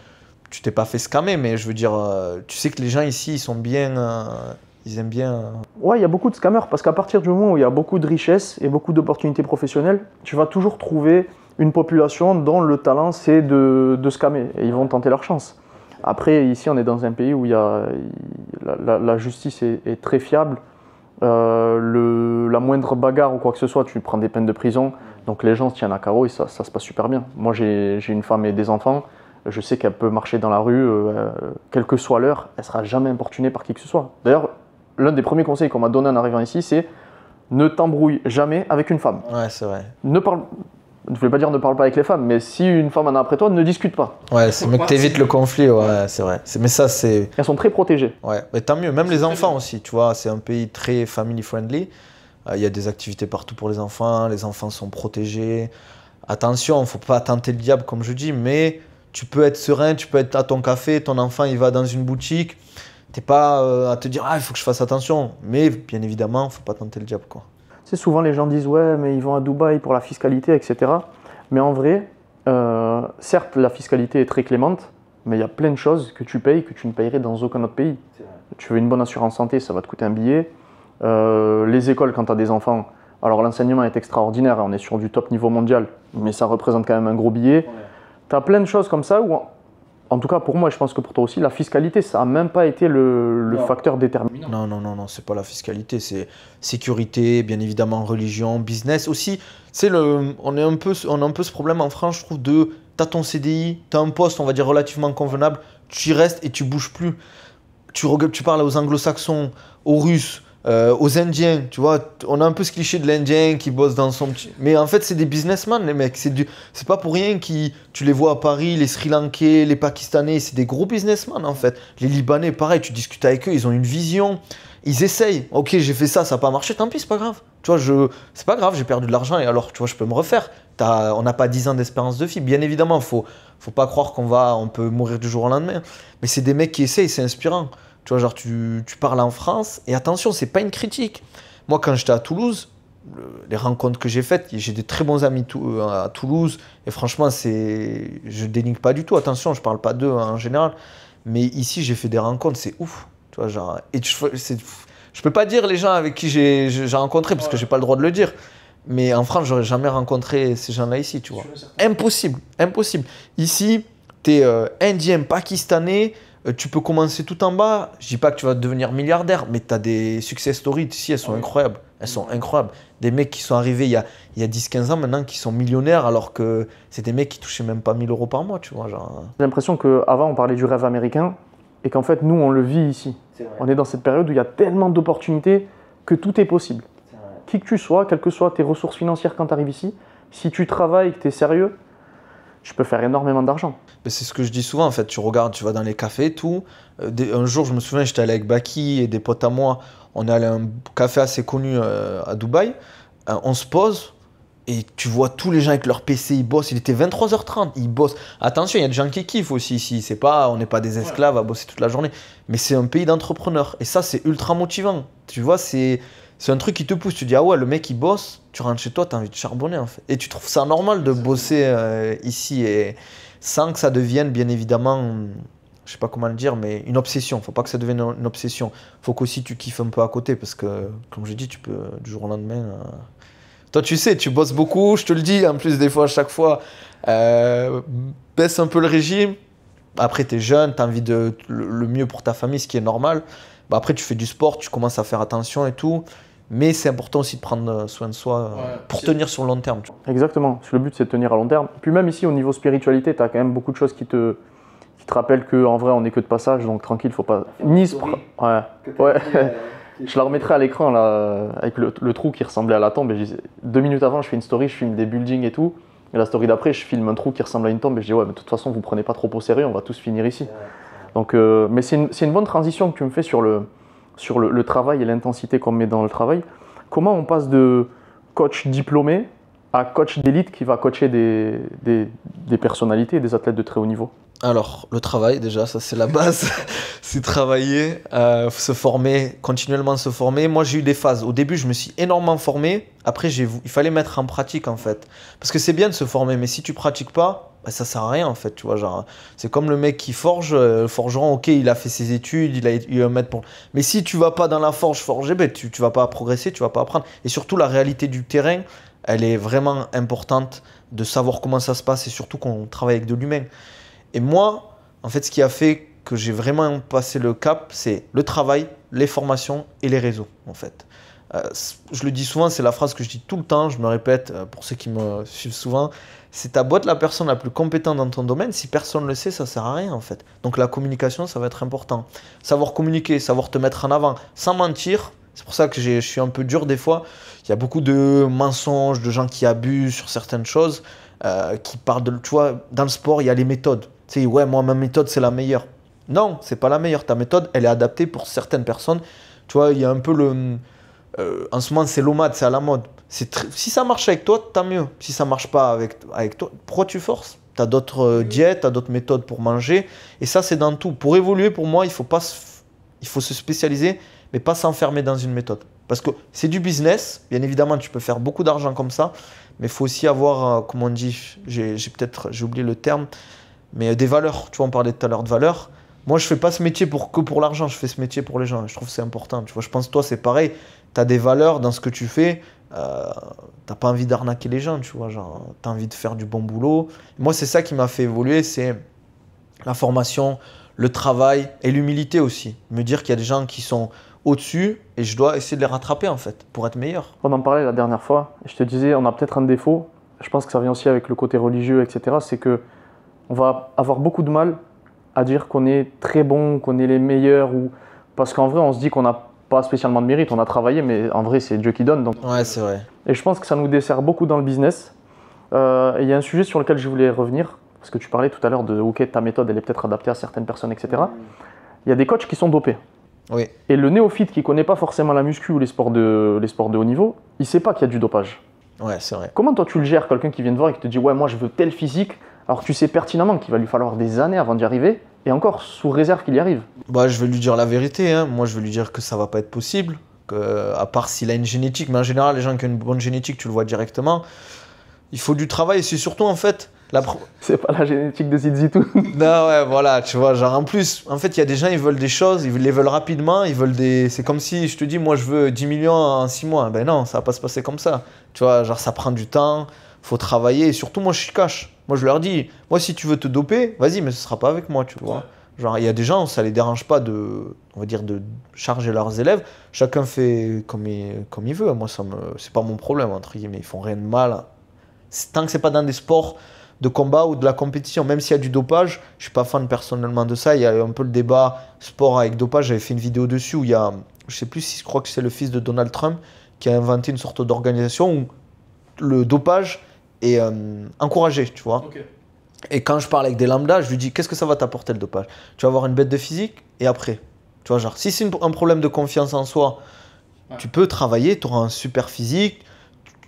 t'es pas fait scammer. Mais je veux dire, tu sais que les gens ici, ils sont bien... Ils aiment bien... Ouais, il y a beaucoup de scammers parce qu'à partir du moment où il y a beaucoup de richesses et beaucoup d'opportunités professionnelles, tu vas toujours trouver une population dont le talent c'est de scammer et ils vont tenter leur chance. Après, ici, on est dans un pays où la justice est très fiable. La moindre bagarre ou quoi que ce soit, tu prends des peines de prison. Donc les gens se tiennent à carreau et ça se passe super bien. Moi, j'ai une femme et des enfants. Je sais qu'elle peut marcher dans la rue, quelle que soit l'heure, elle ne sera jamais importunée par qui que ce soit. D'ailleurs, l'un des premiers conseils qu'on m'a donné en arrivant ici, c'est ne t'embrouille jamais avec une femme. Ouais, c'est vrai. Je ne voulais pas dire ne parle pas avec les femmes, mais si une femme en a après toi, ne discute pas. Ouais, c'est mieux que t'évites le conflit, ouais, c'est vrai. Mais ça, c'est... Elles sont très protégées. Ouais, mais tant mieux. Même les enfants aussi, tu vois, c'est un pays très family friendly. Il y a des activités partout pour les enfants sont protégés. Attention, il ne faut pas tenter le diable, comme je dis, mais tu peux être serein, tu peux être à ton café, ton enfant, il va dans une boutique. T'es pas à te dire, ah, il faut que je fasse attention. Mais bien évidemment, il ne faut pas tenter le diable, quoi. C'est souvent les gens disent ouais mais ils vont à Dubaï pour la fiscalité etc. Mais en vrai, certes la fiscalité est très clémente, mais il y a plein de choses que tu payes que tu ne payerais dans aucun autre pays. Tu veux une bonne assurance santé, ça va te coûter un billet. Les écoles quand tu as des enfants, alors l'enseignement est extraordinaire, on est sur du top niveau mondial, mais ça représente quand même un gros billet. Tu as plein de choses comme ça où, en tout cas pour moi, je pense que pour toi aussi, la fiscalité, ça n'a même pas été le facteur déterminant. Non, c'est pas la fiscalité, c'est sécurité, bien évidemment, religion, business aussi. On a un peu ce problème en France, je trouve, t'as ton CDI, t'as un poste, on va dire, relativement convenable, tu y restes et tu bouges plus. Tu parles aux anglo-saxons, aux russes, aux indiens, tu vois, on a un peu ce cliché de l'indien qui bosse dans son petit... Mais en fait, c'est des businessmen, les mecs. C'est pas pour rien tu les vois à Paris, les Sri Lankais, les Pakistanais, c'est des gros businessmen, en fait. Les Libanais, pareil, tu discutes avec eux, ils ont une vision, ils essayent. Ok, j'ai fait ça n'a pas marché, tant pis, c'est pas grave. Tu vois, c'est pas grave, j'ai perdu de l'argent et alors, tu vois, je peux me refaire. On n'a pas 10 ans d'espérance de vie. Bien évidemment, faut pas croire on peut mourir du jour au lendemain. Mais c'est des mecs qui essayent, c'est inspirant. Tu vois, genre, tu parles en France, et attention, c'est pas une critique. Moi, quand j'étais à Toulouse, les rencontres que j'ai faites, j'ai des très bons amis à Toulouse, et franchement, je dénigre pas du tout, attention, je parle pas d'eux en général, mais ici, j'ai fait des rencontres, c'est ouf. Tu vois, genre, et je peux pas dire les gens avec qui j'ai rencontré, parce que j'ai pas le droit de le dire, mais en France, j'aurais jamais rencontré ces gens-là ici, tu vois. Impossible. Ici, t'es indien, pakistanais, tu peux commencer tout en bas. Je dis pas que tu vas devenir milliardaire, mais tu as des success stories ici, elles sont incroyables. Elles sont incroyables. Des mecs qui sont arrivés il y a 10-15 ans maintenant qui sont millionnaires alors que c'est des mecs qui touchaient même pas 1000 euros par mois, tu vois. Genre... J'ai l'impression qu'avant on parlait du rêve américain et qu'en fait nous on le vit ici. On est dans cette période où il y a tellement d'opportunités que tout est possible. Qui que tu sois, quelles que soient tes ressources financières quand tu arrives ici, si tu travailles, que tu es sérieux, tu peux faire énormément d'argent. C'est ce que je dis souvent en fait, tu regardes, tu vas dans les cafés et tout. Un jour, je me souviens, j'étais allé avec Baki et des potes à moi, on est allé à un café assez connu à Dubaï, on se pose et tu vois tous les gens avec leur PC, ils bossent, il était 23h30, ils bossent. Attention, il y a des gens qui kiffent aussi ici, on n'est pas des esclaves à bosser toute la journée, mais c'est un pays d'entrepreneurs et ça c'est ultra motivant, tu vois, c'est un truc qui te pousse, tu dis ah ouais le mec il bosse, tu rentres chez toi, tu as envie de charbonner en fait. Et tu trouves ça normal de bosser ici et sans que ça devienne bien évidemment, je sais pas comment le dire, mais une obsession. Faut pas que ça devienne une obsession. Faut qu'aussi tu kiffes un peu à côté parce que comme je dis, tu peux du jour au lendemain... Toi tu sais, tu bosses beaucoup, je te le dis en plus des fois à chaque fois, baisse un peu le régime. Après tu es jeune, tu as envie de le mieux pour ta famille, ce qui est normal. Bah, après tu fais du sport, tu commences à faire attention et tout. Mais c'est important aussi de prendre soin de soi pour tenir sur le long terme. Exactement, le but c'est de tenir à long terme. Puis même ici au niveau spiritualité, tu as quand même beaucoup de choses qui te rappellent qu'en vrai on n'est que de passage, donc tranquille, faut pas... Nice, ouais. Je la remettrai à l'écran là, avec le trou qui ressemblait à la tombe. Et 2 minutes avant je fais une story, je filme des buildings et tout. Et la story d'après je filme un trou qui ressemble à une tombe et je dis ouais mais de toute façon vous prenez pas trop au sérieux, on va tous finir ici. Donc, mais c'est une bonne transition que tu me fais sur le travail et l'intensité qu'on met dans le travail. Comment on passe de coach diplômé à coach d'élite qui va coacher des personnalités, des athlètes de très haut niveau? Alors, le travail, déjà, ça c'est la base. C'est travailler, se former, continuellement se former. Moi, j'ai eu des phases. Au début, je me suis énormément formé. Après, il fallait mettre en pratique, en fait. Parce que c'est bien de se former, mais si tu pratiques pas, bah, ça sert à rien, en fait. Tu vois, genre, c'est comme le mec qui forge. Le forgeron, ok, il a fait ses études, il a eu un maître pour... Mais si tu vas pas dans la forge forger, ben, tu vas pas progresser, tu vas pas apprendre. Et surtout, la réalité du terrain, elle est vraiment importante de savoir comment ça se passe et surtout qu'on travaille avec de l'humain. Et moi, En fait, ce qui a fait que j'ai vraiment passé le cap, c'est le travail, les formations et les réseaux, en fait. Je le dis souvent, c'est la phrase que je dis tout le temps, je me répète pour ceux qui me suivent souvent, c'est ta boîte la personne la plus compétente dans ton domaine, si personne ne le sait, ça sert à rien en fait. Donc la communication, ça va être important. Savoir communiquer, savoir te mettre en avant, sans mentir, c'est pour ça que je suis un peu dur des fois. Il y a beaucoup de mensonges, de gens qui abusent sur certaines choses, qui parlent de, tu vois, dans le sport, il y a les méthodes. Tu sais, ouais, moi ma méthode c'est la meilleure. Non, c'est pas la meilleure. Ta méthode, elle est adaptée pour certaines personnes. Tu vois, il y a un peu le... en ce moment, c'est l'OMAD, c'est à la mode. Si ça marche avec toi, tant mieux. Si ça marche pas avec toi, pourquoi tu forces? Tu as d'autres diètes, tu as d'autres méthodes pour manger. Et ça, c'est dans tout. Pour évoluer, pour moi, il faut se spécialiser, mais pas s'enfermer dans une méthode. Parce que c'est du business. Bien évidemment, tu peux faire beaucoup d'argent comme ça. Mais il faut aussi avoir, comme on dit, j'ai oublié le terme, mais des valeurs. Tu vois, on parlait tout à l'heure de valeurs. Moi, je fais pas ce métier que pour l'argent, je fais ce métier pour les gens. Je trouve que c'est important. Tu vois, je pense que toi, c'est pareil. Tu as des valeurs dans ce que tu fais. T'as pas envie d'arnaquer les gens, tu vois. Genre, tu as envie de faire du bon boulot. Moi, c'est ça qui m'a fait évoluer, c'est la formation, le travail et l'humilité aussi. Me dire qu'il y a des gens qui sont au-dessus et je dois essayer de les rattraper en fait pour être meilleur. On en parlait la dernière fois et je te disais, on a peut-être un défaut. Je pense que ça vient aussi avec le côté religieux, etc. C'est que on va avoir beaucoup de mal à dire qu'on est très bon, qu'on est les meilleurs, parce qu'en vrai, on se dit qu'on n'a pas spécialement de mérite, on a travaillé, mais en vrai, c'est Dieu qui donne. Donc... Ouais, c'est vrai. Et je pense que ça nous dessert beaucoup dans le business. Et il y a un sujet sur lequel je voulais revenir, parce que tu parlais tout à l'heure de OK, ta méthode, elle est peut-être adaptée à certaines personnes, etc. Il y a des coachs qui sont dopés. Oui. Et le néophyte qui ne connaît pas forcément la muscu ou les sports de haut niveau, il ne sait pas qu'il y a du dopage. Ouais, c'est vrai. Comment toi tu le gères, quelqu'un qui vient te voir et qui te dit « Ouais, moi je veux tel physique », alors que tu sais pertinemment qu'il va lui falloir des années avant d'y arriver, et encore sous réserve qu'il y arrive. Bah, je vais lui dire la vérité, hein. Moi, je vais lui dire que ça va pas être possible, à part s'il a une génétique, mais en général, les gens qui ont une bonne génétique, tu le vois directement. Il faut du travail, et c'est surtout en fait... C'est pas la génétique de Zizitou. Non, ouais, voilà, tu vois, genre en plus, en fait, il y a des gens, ils veulent des choses, ils les veulent rapidement, ils veulent des... C'est comme si je te dis, moi, je veux 10 millions en 6 mois. Ben non, ça va pas se passer comme ça. Tu vois, genre, ça prend du temps, faut travailler, et surtout, moi, je suis cash. Moi, je leur dis, moi, si tu veux te doper, vas-y, mais ce sera pas avec moi, tu vois. Genre, il y a des gens, ça les dérange pas on va dire, de charger leurs élèves. Chacun fait comme il veut. Moi, c'est pas mon problème, entre guillemets. Ils font rien de mal. Tant que c'est pas dans des sports de combat ou de la compétition, même s'il y a du dopage, je suis pas fan personnellement de ça. Il y a un peu le débat sport avec dopage. J'avais fait une vidéo dessus où il y a, je sais plus si je crois que c'est le fils de Donald Trump qui a inventé une sorte d'organisation où le dopage est encouragé, tu vois. Okay. Et quand je parle avec des lambda, je lui dis qu'est-ce que ça va t'apporter le dopage? Tu vas avoir une bête de physique et après, tu vois, genre si c'est un problème de confiance en soi, tu peux travailler, tu auras un super physique,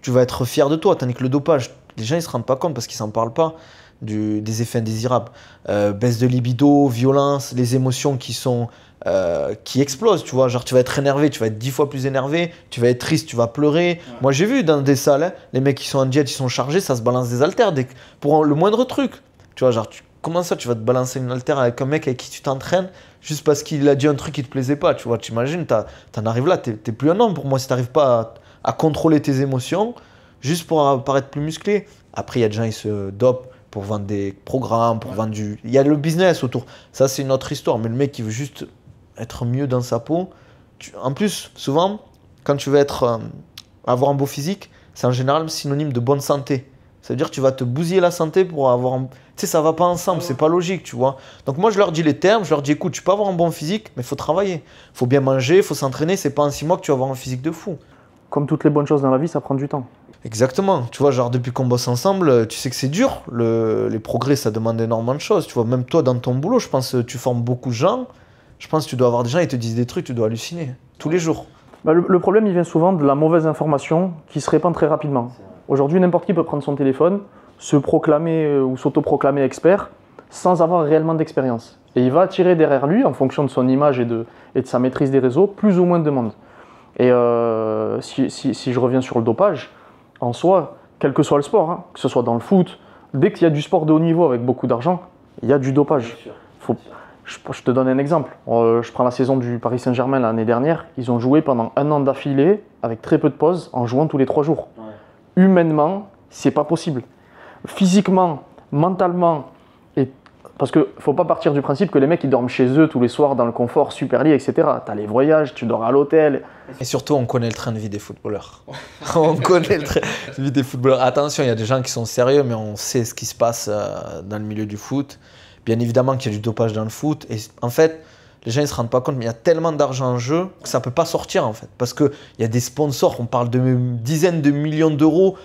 tu vas être fier de toi, tandis que le dopage, les gens ils se rendent pas compte parce qu'ils s'en parlent pas des effets indésirables. Baisse de libido, violence, les émotions qui explosent, tu vois. Genre tu vas être énervé, tu vas être 10 fois plus énervé, tu vas être triste, tu vas pleurer. Ouais. Moi j'ai vu dans des salles, hein, les mecs qui sont en diète, ils sont chargés, ça se balance des haltères pour le moindre truc. Tu vois, genre comment ça tu vas te balancer une haltère avec un mec avec qui tu t'entraînes juste parce qu'il a dit un truc qui te plaisait pas, tu vois. T'imagines, t'en arrives là, t'es plus un homme pour moi si t'arrives pas à contrôler tes émotions juste pour paraître plus musclé. Après il y a des gens ils se dopent pour vendre des programmes, pour vendre du... Il y a le business autour. Ça, c'est une autre histoire. Mais le mec qui veut juste être mieux dans sa peau... En plus, souvent, quand tu veux avoir un beau physique, c'est en général synonyme de bonne santé. Ça veut dire que tu vas te bousiller la santé pour avoir... Tu sais, ça va pas ensemble, c'est pas logique, tu vois. Donc moi, je leur dis les termes, je leur dis, écoute, tu peux avoir un bon physique, mais il faut travailler. Il faut bien manger, il faut s'entraîner. C'est pas en 6 mois que tu vas avoir un physique de fou. Comme toutes les bonnes choses dans la vie, ça prend du temps. Exactement, tu vois, genre depuis qu'on bosse ensemble, tu sais que c'est dur, les progrès ça demande énormément de choses, tu vois, même toi dans ton boulot, je pense que tu formes beaucoup de gens, je pense que tu dois avoir des gens, ils te disent des trucs, tu dois halluciner, tous les jours. Bah, le problème il vient souvent de la mauvaise information qui se répand très rapidement. Aujourd'hui n'importe qui peut prendre son téléphone, se proclamer ou s'autoproclamer expert sans avoir réellement d'expérience. Et il va attirer derrière lui, en fonction de son image et de sa maîtrise des réseaux, plus ou moins de monde. Et si je reviens sur le dopage, en soi, quel que soit le sport, hein, que ce soit dans le foot, dès qu'il y a du sport de haut niveau avec beaucoup d'argent, il y a du dopage. Je te donne un exemple. Je prends la saison du Paris Saint-Germain l'année dernière. Ils ont joué pendant 1 an d'affilée, avec très peu de pauses, en jouant tous les 3 jours. Ouais. Humainement, c'est pas possible. Physiquement, mentalement, et Parce qu'il ne faut pas partir du principe que les mecs ils dorment chez eux tous les soirs dans le confort, super lit, etc. Tu as les voyages, tu dors à l'hôtel. Et surtout, on connaît le train de vie des footballeurs. On connaît le train de vie des footballeurs. Attention, il y a des gens qui sont sérieux, mais on sait ce qui se passe dans le milieu du foot. Bien évidemment qu'il y a du dopage dans le foot. Et en fait, les gens ne se rendent pas compte, mais il y a tellement d'argent en jeu que ça ne peut pas sortir en fait. Parce qu'il y a des sponsors, on parle de dizaines de millions d'euros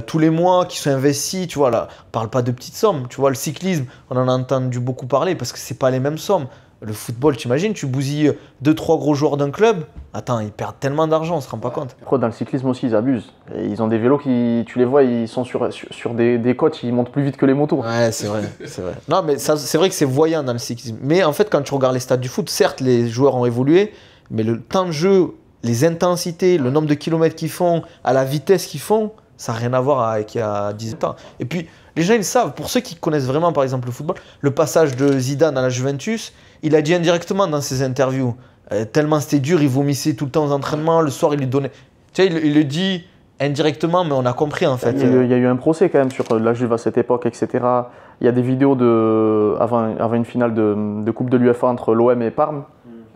tous les mois qui sont investis. Tu vois, là, on ne parle pas de petites sommes. Tu vois, le cyclisme, on en a entendu beaucoup parler parce que ce n'est pas les mêmes sommes. Le football, t'imagines, tu bousilles 2-3 gros joueurs d'un club. Attends, ils perdent tellement d'argent, on se rend pas compte. Après, dans le cyclisme aussi, ils abusent. Et ils ont des vélos qui, tu les vois, ils sont sur des côtes, ils montent plus vite que les motos. Ouais, c'est vrai, c'est vrai. Non, mais c'est vrai que c'est voyant dans le cyclisme. Mais en fait, quand tu regardes les stats du foot, certes, les joueurs ont évolué, mais le temps de jeu, les intensités, le nombre de kilomètres qu'ils font, à la vitesse qu'ils font, ça n'a rien à voir avec il y a 18 ans. Et puis, les gens, ils savent. Pour ceux qui connaissent vraiment, par exemple, le football, le passage de Zidane à la Juventus, il a dit indirectement dans ses interviews, tellement c'était dur, il vomissait tout le temps aux entraînements, le soir il lui donnait... Tu sais, il le dit indirectement, mais on a compris en fait. Il y a eu un procès quand même sur la Juve à cette époque, etc. Il y a des vidéos avant une finale de Coupe de l'UEFA entre l'OM et Parme,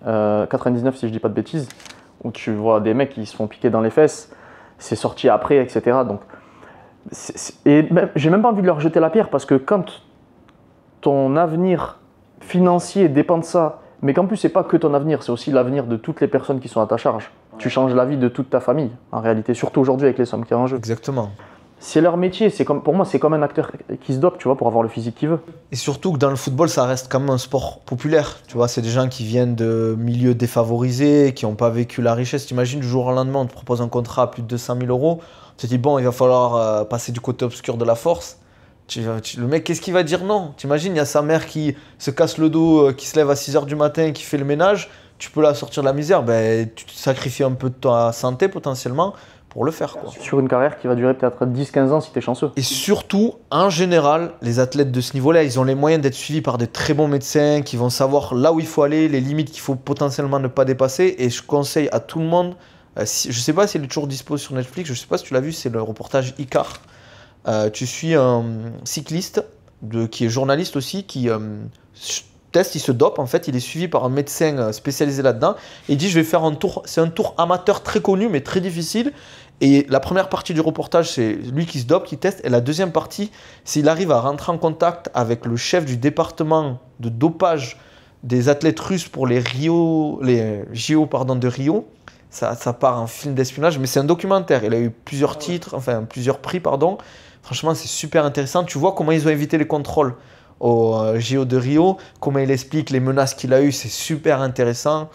99 si je dis pas de bêtises, où tu vois des mecs qui se font piquer dans les fesses, c'est sorti après, etc. Donc, j'ai même pas envie de leur jeter la pierre parce que quand ton avenir financier dépend de ça, mais qu'en plus c'est pas que ton avenir, c'est aussi l'avenir de toutes les personnes qui sont à ta charge. Ouais. Tu changes la vie de toute ta famille, en réalité, surtout aujourd'hui avec les sommes qu'il y a en jeu. Exactement. C'est leur métier, pour moi c'est comme un acteur qui se dope, tu vois, pour avoir le physique qu'il veut. Et surtout que dans le football, ça reste quand même un sport populaire, tu vois, c'est des gens qui viennent de milieux défavorisés, qui n'ont pas vécu la richesse. T'imagines, du jour au lendemain, on te propose un contrat à plus de 200 000 euros, tu te dis, bon, il va falloir passer du côté obscur de la force. Le mec, qu'est-ce qu'il va dire non? T'imagines, il y a sa mère qui se casse le dos, qui se lève à 6h du matin, qui fait le ménage, tu peux la sortir de la misère, ben, tu te sacrifies un peu de ta santé potentiellement pour le faire, quoi. Sur une carrière qui va durer peut-être 10-15 ans si t'es chanceux. Et surtout, en général, les athlètes de ce niveau-là, ils ont les moyens d'être suivis par de très bons médecins qui vont savoir là où il faut aller, les limites qu'il faut potentiellement ne pas dépasser. Et je conseille à tout le monde, je sais pas s'il est toujours dispo sur Netflix, je sais pas si tu l'as vu, c'est le reportage Icar. Tu suis un cycliste qui est journaliste aussi, qui teste, il se dope en fait, il est suivi par un médecin spécialisé là-dedans. Et il dit je vais faire un tour, c'est un tour amateur très connu mais très difficile. Et la première partie du reportage, c'est lui qui se dope, qui teste. Et la deuxième partie, c'est qu'il arrive à rentrer en contact avec le chef du département de dopage des athlètes russes pour les JO de Rio. Ça part en film d'espionnage, mais c'est un documentaire. Il a eu plusieurs titres, enfin plusieurs prix, pardon. Franchement, c'est super intéressant. Tu vois comment ils ont évité les contrôles au JO de Rio, comment il explique les menaces qu'il a eues, c'est super intéressant.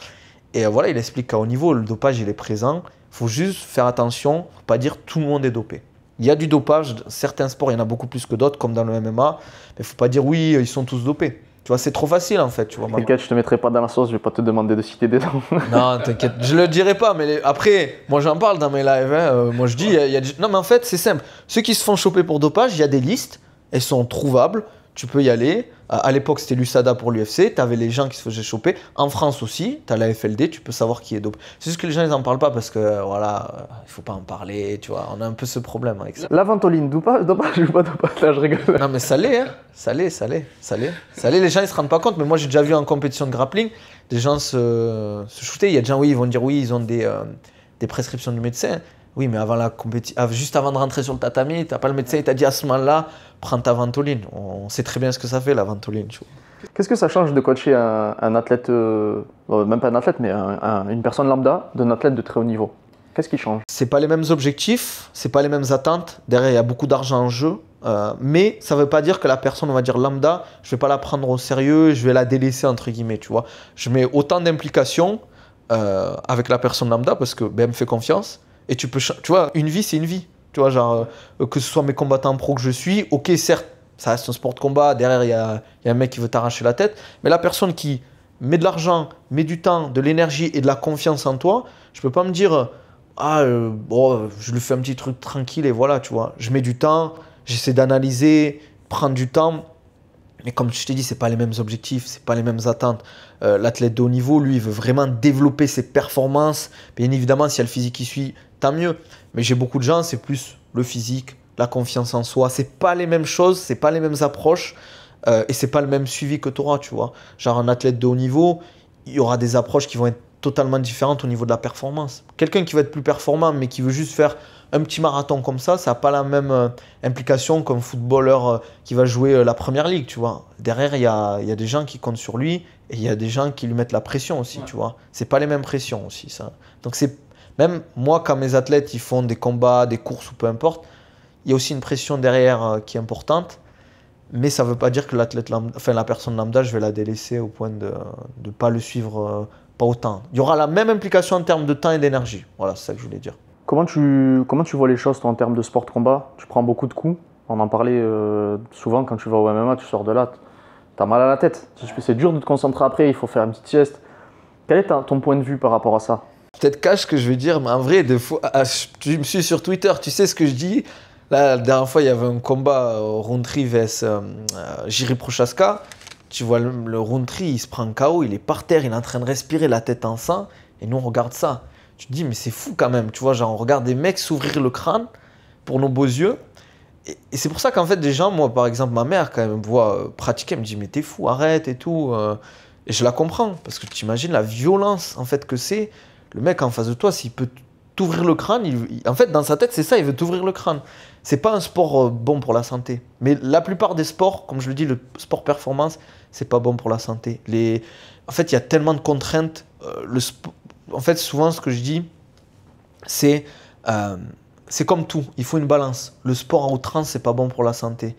Et voilà, il explique qu'à haut niveau, le dopage, il est présent. Il faut juste faire attention, faut pas dire tout le monde est dopé. Il y a du dopage, dans certains sports, il y en a beaucoup plus que d'autres, comme dans le MMA. Mais il faut pas dire oui, ils sont tous dopés. Tu vois, c'est trop facile en fait. T'inquiète, je te mettrai pas dans la sauce, je vais pas te demander de citer des noms. Non, t'inquiète, je le dirai pas. Mais après, moi j'en parle dans mes lives. Hein. Moi je dis, non mais en fait c'est simple. Ceux qui se font choper pour dopage, il y a des listes, elles sont trouvables. Tu peux y aller. À l'époque, c'était l'USADA pour l'UFC. Tu avais les gens qui se faisaient choper. En France aussi, tu as la FLD. Tu peux savoir qui est dopé. C'est juste que les gens, ils n'en parlent pas parce que, voilà, il ne faut pas en parler. Tu vois, on a un peu ce problème avec ça. La ventoline, dopage ou pas dopage? Là, je rigole. Non, mais ça l'est, hein. Ça l'est. Les gens, ils ne se rendent pas compte. Mais moi, j'ai déjà vu en compétition de grappling, des gens se shooter. Il y a des gens, oui, ils vont dire, oui, ils ont des prescriptions du médecin. Oui, mais avant la compétition, juste avant de rentrer sur le tatami, tu n'as pas le médecin, il t'a dit à ce moment-là, prends ta ventoline. On sait très bien ce que ça fait, la ventoline. Qu'est-ce que ça change de coacher un athlète, même pas un athlète, mais une personne lambda, d'un athlète de très haut niveau? Qu'est-ce qui change? C'est pas les mêmes objectifs, c'est pas les mêmes attentes. Derrière, il y a beaucoup d'argent en jeu. Mais ça veut pas dire que la personne, on va dire lambda, je vais pas la prendre au sérieux, je vais la délaisser, entre guillemets, tu vois. Je mets autant d'implication avec la personne lambda parce que elle me fait confiance. Et tu vois, une vie, c'est une vie. Tu vois, genre, que ce soit mes combattants pro que je suis, ok, certes, ça reste un sport de combat, derrière, il y a un mec qui veut t'arracher la tête, mais la personne qui met de l'argent, met du temps, de l'énergie et de la confiance en toi, je peux pas me dire, je lui fais un petit truc tranquille et voilà, tu vois. Je mets du temps, j'essaie d'analyser, prendre du temps. Mais comme je t'ai dit, ce n'est pas les mêmes objectifs, ce n'est pas les mêmes attentes. L'athlète de haut niveau, lui, il veut vraiment développer ses performances. Bien évidemment, s'il y a le physique qui suit, tant mieux. Mais j'ai beaucoup de gens, c'est plus le physique, la confiance en soi. Ce n'est pas les mêmes choses, ce n'est pas les mêmes approches. et c'est pas le même suivi que tu auras, tu vois. Genre un athlète de haut niveau, il y aura des approches qui vont être totalement différentes au niveau de la performance. Quelqu'un qui va être plus performant mais qui veut juste faire un petit marathon comme ça n'a pas la même implication qu'un footballeur qui va jouer la première ligue, tu vois. Derrière, il y a des gens qui comptent sur lui et il y a des gens qui lui mettent la pression aussi, tu vois. C'est pas les mêmes pressions aussi, ça. Donc c'est même moi, quand mes athlètes ils font des combats, des courses ou peu importe, il y a aussi une pression derrière qui est importante. Mais ça ne veut pas dire que la personne lambda, je vais la délaisser au point de ne pas le suivre pas autant. Il y aura la même implication en termes de temps et d'énergie. Voilà, c'est ça que je voulais dire. Comment tu vois les choses, toi, en termes de sport de combat? Tu prends beaucoup de coups. On en parlait souvent quand tu vas au MMA, tu sors de là, tu as mal à la tête. C'est dur de te concentrer après, il faut faire une petite sieste. Quel est ton point de vue par rapport à ça? Peut-être cache ce que je vais dire, mais en vrai, des fois, tu me suis sur Twitter, tu sais ce que je dis. Là, la dernière fois, il y avait un combat Rountree vs Jiri Prochaska. Tu vois, le Rountree, il se prend un KO, il est par terre, il est en train de respirer la tête en sang. Et nous, on regarde ça. Tu te dis, mais c'est fou quand même. Tu vois, genre, on regarde des mecs s'ouvrir le crâne pour nos beaux yeux. Et c'est pour ça qu'en fait, des gens, moi, par exemple, ma mère, quand elle me voit pratiquer, elle me dit, mais t'es fou, arrête et tout. Et je la comprends. Parce que tu imagines la violence, en fait, que c'est. Le mec en face de toi, s'il peut t'ouvrir le crâne, en fait, dans sa tête, c'est ça, il veut t'ouvrir le crâne. C'est pas un sport bon pour la santé. Mais la plupart des sports, comme je le dis, le sport performance, c'est pas bon pour la santé. En fait, il y a tellement de contraintes. En fait, souvent, ce que je dis, c'est comme tout. Il faut une balance. Le sport à outrance, c'est pas bon pour la santé.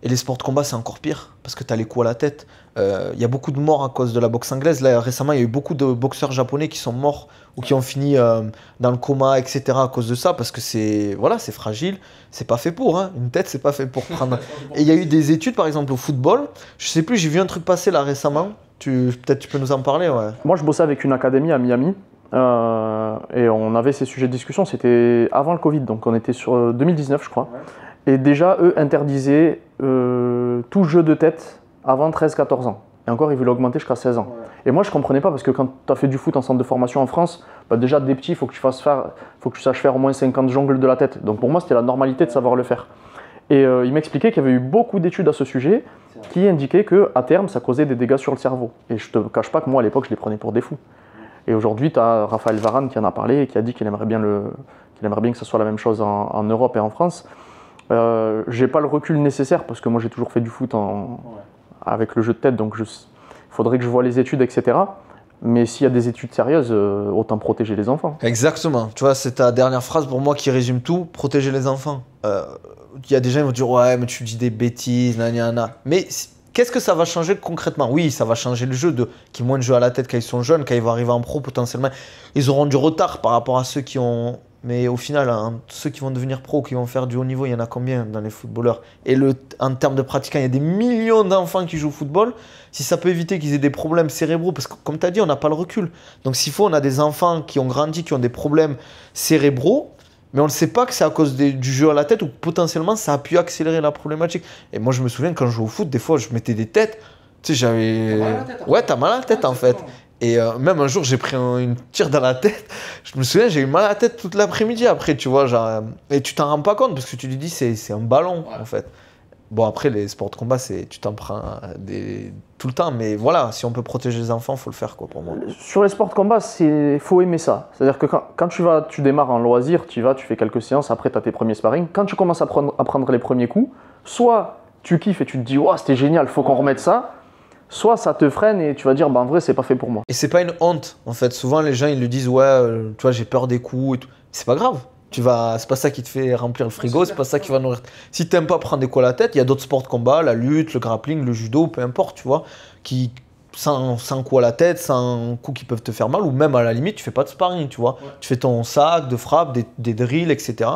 Et les sports de combat, c'est encore pire, parce que tu as les coups à la tête. Il y a beaucoup de morts à cause de la boxe anglaise. Là, récemment, il y a eu beaucoup de boxeurs japonais qui sont morts ou qui ont fini dans le coma, etc. à cause de ça, parce que c'est fragile. C'est pas fait pour. Hein. Une tête, c'est pas fait pour prendre. Et il y a eu des études, par exemple, au football. Je sais plus, j'ai vu un truc passer là récemment. Peut-être tu peux nous en parler, ouais. Moi, je bossais avec une académie à Miami. Et on avait ces sujets de discussion. C'était avant le Covid, donc on était sur 2019, je crois. Ouais. Et déjà, eux interdisaient tout jeu de tête avant 13-14 ans. Et encore, ils voulaient augmenter jusqu'à 16 ans. Ouais. Et moi, je ne comprenais pas parce que quand tu as fait du foot en centre de formation en France, bah déjà, dès petit, il faut que tu saches faire au moins 50 jongles de la tête. Donc pour moi, c'était la normalité de savoir le faire. Et il m'expliquait qu'il y avait eu beaucoup d'études à ce sujet qui indiquaient qu'à terme, ça causait des dégâts sur le cerveau. Et je ne te cache pas que moi, à l'époque, je les prenais pour des fous. Et aujourd'hui, tu as Raphaël Varane qui en a parlé et qui a dit qu'il aimerait bien que ce soit la même chose en Europe et en France. J'ai pas le recul nécessaire parce que moi j'ai toujours fait du foot avec le jeu de tête, donc il faudrait que je voie les études, etc. Mais s'il y a des études sérieuses, autant protéger les enfants. Exactement. Tu vois, c'est ta dernière phrase pour moi qui résume tout. Protéger les enfants. Il y a des gens qui vont dire ouais, mais tu dis des bêtises, nanana. Mais qu'est-ce que ça va changer concrètement? Oui, ça va changer le jeu qui moins de jeux à la tête quand ils sont jeunes, quand ils vont arriver en pro potentiellement. Ils auront du retard par rapport à ceux qui ont. Mais au final, ceux qui vont devenir pro, qui vont faire du haut niveau, il y en a combien dans les footballeurs? Et en termes de pratiquants, il y a des millions d'enfants qui jouent au football. Si ça peut éviter qu'ils aient des problèmes cérébraux, parce que comme tu as dit, on n'a pas le recul. Donc s'il faut, on a des enfants qui ont grandi, qui ont des problèmes cérébraux, mais on ne sait pas que c'est à cause du jeu à la tête ou que potentiellement ça a pu accélérer la problématique. Et moi, je me souviens quand je jouais au foot, des fois, je mettais des têtes. Tu sais, j'avais. Ouais, t'as mal à la tête en fait. Et même un jour, j'ai pris une tire dans la tête. Je me souviens, j'ai eu mal à la tête toute l'après-midi après, tu vois. Genre, et tu t'en rends pas compte parce que tu lui dis c'est un ballon, en fait. Bon, après, les sports de combat, tu t'en prends tout le temps. Mais voilà, si on peut protéger les enfants, il faut le faire, quoi, pour moi. Sur les sports de combat, il faut aimer ça. C'est-à-dire que quand tu démarres en loisir, tu fais quelques séances, après, tu as tes premiers sparring. Quand tu commences à prendre les premiers coups, soit tu kiffes et tu te dis « c'était génial, il faut qu'on remette ça », soit ça te freine et tu vas dire en vrai c'est pas fait pour moi. Et c'est pas une honte en fait. Souvent les gens ils le disent tu vois j'ai peur des coups et tout. C'est pas grave. C'est pas ça qui te fait remplir le frigo, c'est pas ça qui va nourrir. Si t'aimes pas prendre des coups à la tête, il y a d'autres sports de combat, la lutte, le grappling, le judo, peu importe, tu vois, qui sans coups à la tête, sans coups qui peuvent te faire mal, ou même à la limite tu fais pas de sparring, tu vois. Ouais. Tu fais ton sac de frappe, des drills, etc.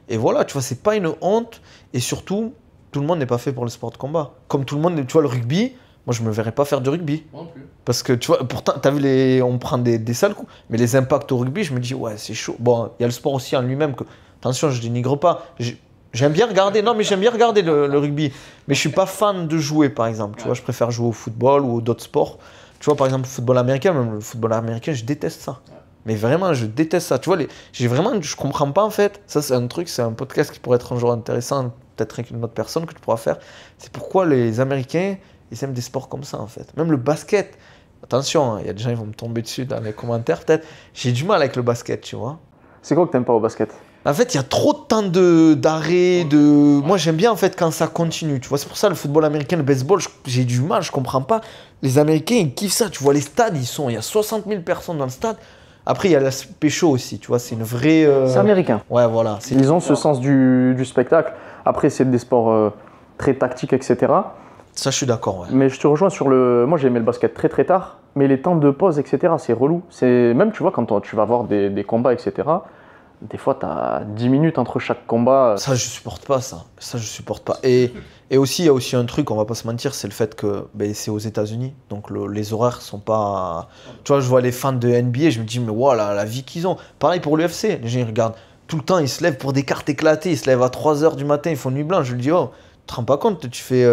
Et voilà, tu vois, c'est pas une honte. Et surtout, tout le monde n'est pas fait pour le sport de combat. Comme tout le monde, tu vois, le rugby. Moi, je me verrais pas faire du rugby. Non plus. Parce que, tu vois, pourtant, tu as vu, on prend des sales coups. Mais les impacts au rugby, je me dis, ouais, c'est chaud. Bon, il y a le sport aussi en lui-même. Attention, je dénigre pas. J'aime bien regarder. Non, mais j'aime bien regarder le rugby. Mais je suis pas fan de jouer, par exemple. Tu vois, je préfère jouer au football ou d'autres sports. Tu vois, par exemple, le football américain, même le football américain, je déteste ça. Ouais. Mais vraiment, je déteste ça. Tu vois, je comprends pas, en fait. Ça, c'est un truc, c'est un podcast qui pourrait être un jour intéressant peut-être avec une autre personne que tu pourras faire. C'est pourquoi les Américains, ils aiment des sports comme ça en fait. Même le basket. Attention, il y a des gens qui vont me tomber dessus dans les commentaires peut-être. J'ai du mal avec le basket, tu vois. C'est quoi que t'aimes pas au basket? En fait, il y a trop de temps d'arrêt, Moi, j'aime bien en fait quand ça continue, tu vois. C'est pour ça le football américain, le baseball, j'ai du mal, je comprends pas. Les Américains, ils kiffent ça, tu vois. Les stades, il y a 60 000 personnes dans le stade. Après, il y a l'aspect show aussi, tu vois. C'est une vraie. C'est américain. Ouais, voilà. Ils ont ce sens du spectacle. Après, c'est des sports très tactiques, etc. Ça, je suis d'accord, ouais. Mais je te rejoins sur le. Moi, j'ai aimé le basket très très tard. Mais les temps de pause, etc., c'est relou. Même, tu vois, quand tu vas voir des combats, etc., des fois, tu as 10 minutes entre chaque combat. Ça, je supporte pas ça. Ça, je supporte pas. Et aussi, il y a aussi un truc, on va pas se mentir, c'est le fait que c'est aux États-Unis. Donc, les horaires sont pas. Tu vois, je vois les fans de NBA, je me dis, mais voilà, la vie qu'ils ont. Pareil pour l'UFC. Les gens, ils regardent tout le temps, ils se lèvent pour des cartes éclatées. Ils se lèvent à 3 h du matin, ils font nuit blanche. Je lui dis, oh, tu te rends pas compte, tu fais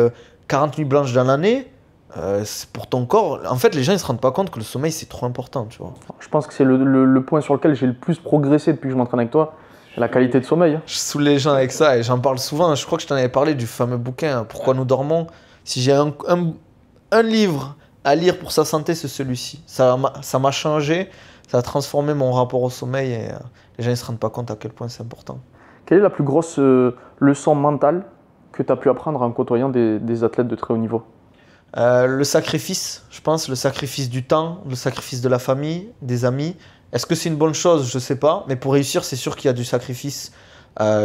40 nuits blanches dans l'année. C'est pour ton corps. En fait, les gens, ils se rendent pas compte que le sommeil, c'est trop important, tu vois. Je pense que c'est le point sur lequel j'ai le plus progressé depuis que je m'entraîne avec toi. La qualité de sommeil. Je saoule les gens avec ça et j'en parle souvent. Je crois que je t'en avais parlé du fameux bouquin Pourquoi nous dormons. Si j'ai un livre à lire pour sa santé, c'est celui-ci. Ça m'a changé, ça a transformé mon rapport au sommeil et les gens ne se rendent pas compte à quel point c'est important. Quelle est la plus grosse leçon mentale que tu as pu apprendre en côtoyant des athlètes de très haut niveau? Le sacrifice, je pense, le sacrifice du temps, le sacrifice de la famille, des amis. Est-ce que c'est une bonne chose? Je ne sais pas, mais pour réussir, c'est sûr qu'il y a du sacrifice.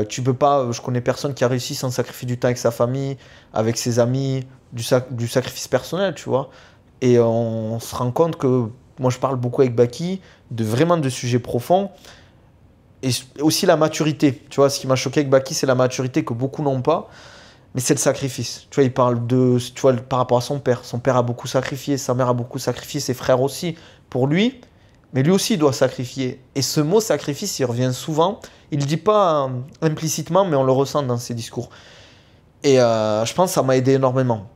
Tu peux pas, je connais personne qui a réussi sans sacrifier du temps avec sa famille, avec ses amis, du sacrifice personnel, tu vois. Et on se rend compte que, moi je parle beaucoup avec Baki, vraiment de sujets profonds. Et aussi la maturité, tu vois, ce qui m'a choqué avec Baki, c'est la maturité que beaucoup n'ont pas. Mais c'est le sacrifice. Tu vois, il parle tu vois, par rapport à son père. Son père a beaucoup sacrifié, sa mère a beaucoup sacrifié, ses frères aussi, pour lui. Mais lui aussi, il doit sacrifier. Et ce mot sacrifice, il revient souvent. Il ne le dit pas implicitement, mais on le ressent dans ses discours. Et je pense que ça m'a aidé énormément.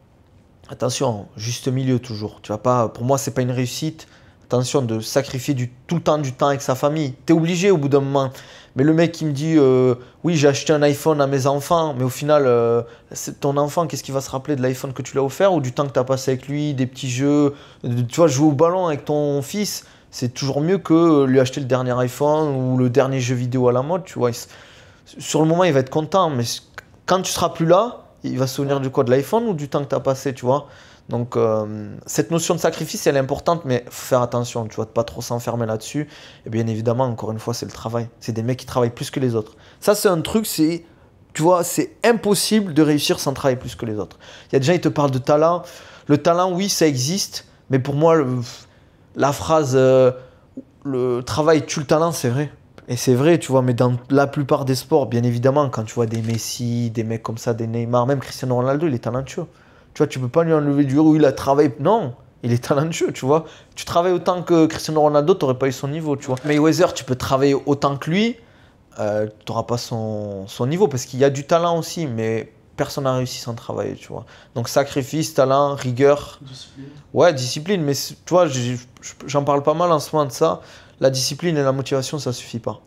Attention, juste milieu toujours. Tu vas pas, pour moi, c'est pas une réussite. Attention de sacrifier tout le temps du temps avec sa famille. Tu es obligé au bout d'un moment. Mais le mec qui me dit oui, j'ai acheté un iPhone à mes enfants, mais au final, c'est ton enfant, qu'est-ce qu'il va se rappeler de l'iPhone que tu lui as offert ou du temps que tu as passé avec lui, des petits jeux, tu vois, jouer au ballon avec ton fils, c'est toujours mieux que lui acheter le dernier iPhone ou le dernier jeu vidéo à la mode, tu vois. Sur le moment, il va être content, mais quand tu seras plus là, il va se souvenir du quoi, de l'iPhone ou du temps que tu as passé, tu vois. Donc, cette notion de sacrifice, elle est importante, mais il faut faire attention, tu vois, de pas trop s'enfermer là-dessus. Et bien évidemment, encore une fois, c'est le travail. C'est des mecs qui travaillent plus que les autres. Ça, c'est un truc, tu vois, c'est impossible de réussir sans travailler plus que les autres. Il y a des gens, ils te parlent de talent. Le talent, oui, ça existe, mais pour moi, la phrase le travail tue le talent, c'est vrai. Et c'est vrai, tu vois, mais dans la plupart des sports, bien évidemment, quand tu vois des Messi, des mecs comme ça, des Neymar, même Cristiano Ronaldo, il est talentueux. Tu vois, tu peux pas lui enlever du où il a travaillé. Non, il est talentueux, tu vois. Tu travailles autant que Cristiano Ronaldo, tu n'aurais pas eu son niveau, tu vois. Mayweather, tu peux travailler autant que lui, tu n'auras pas son niveau parce qu'il y a du talent aussi, mais personne n'a réussi sans travailler, tu vois. Donc sacrifice, talent, rigueur. Discipline. Ouais, discipline, mais tu vois, j'en parle pas mal en ce moment de ça. La discipline et la motivation, ça suffit pas.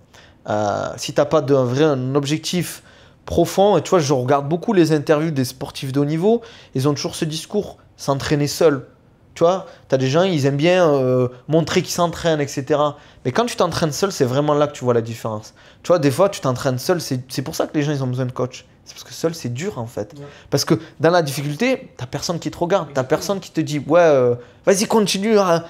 Si tu n'as pas un objectif profond, et tu vois, je regarde beaucoup les interviews des sportifs de haut niveau, ils ont toujours ce discours, s'entraîner seul. Tu vois, tu as des gens, ils aiment bien montrer qu'ils s'entraînent, etc. Mais quand tu t'entraînes seul, c'est vraiment là que tu vois la différence. Tu vois, des fois, tu t'entraînes seul, c'est pour ça que les gens, ils ont besoin de coach. C'est parce que seul, c'est dur, en fait. Ouais. Parce que dans la difficulté, tu n'as personne qui te regarde, tu n'as personne qui te dit, ouais, vas-y, continue. Hein.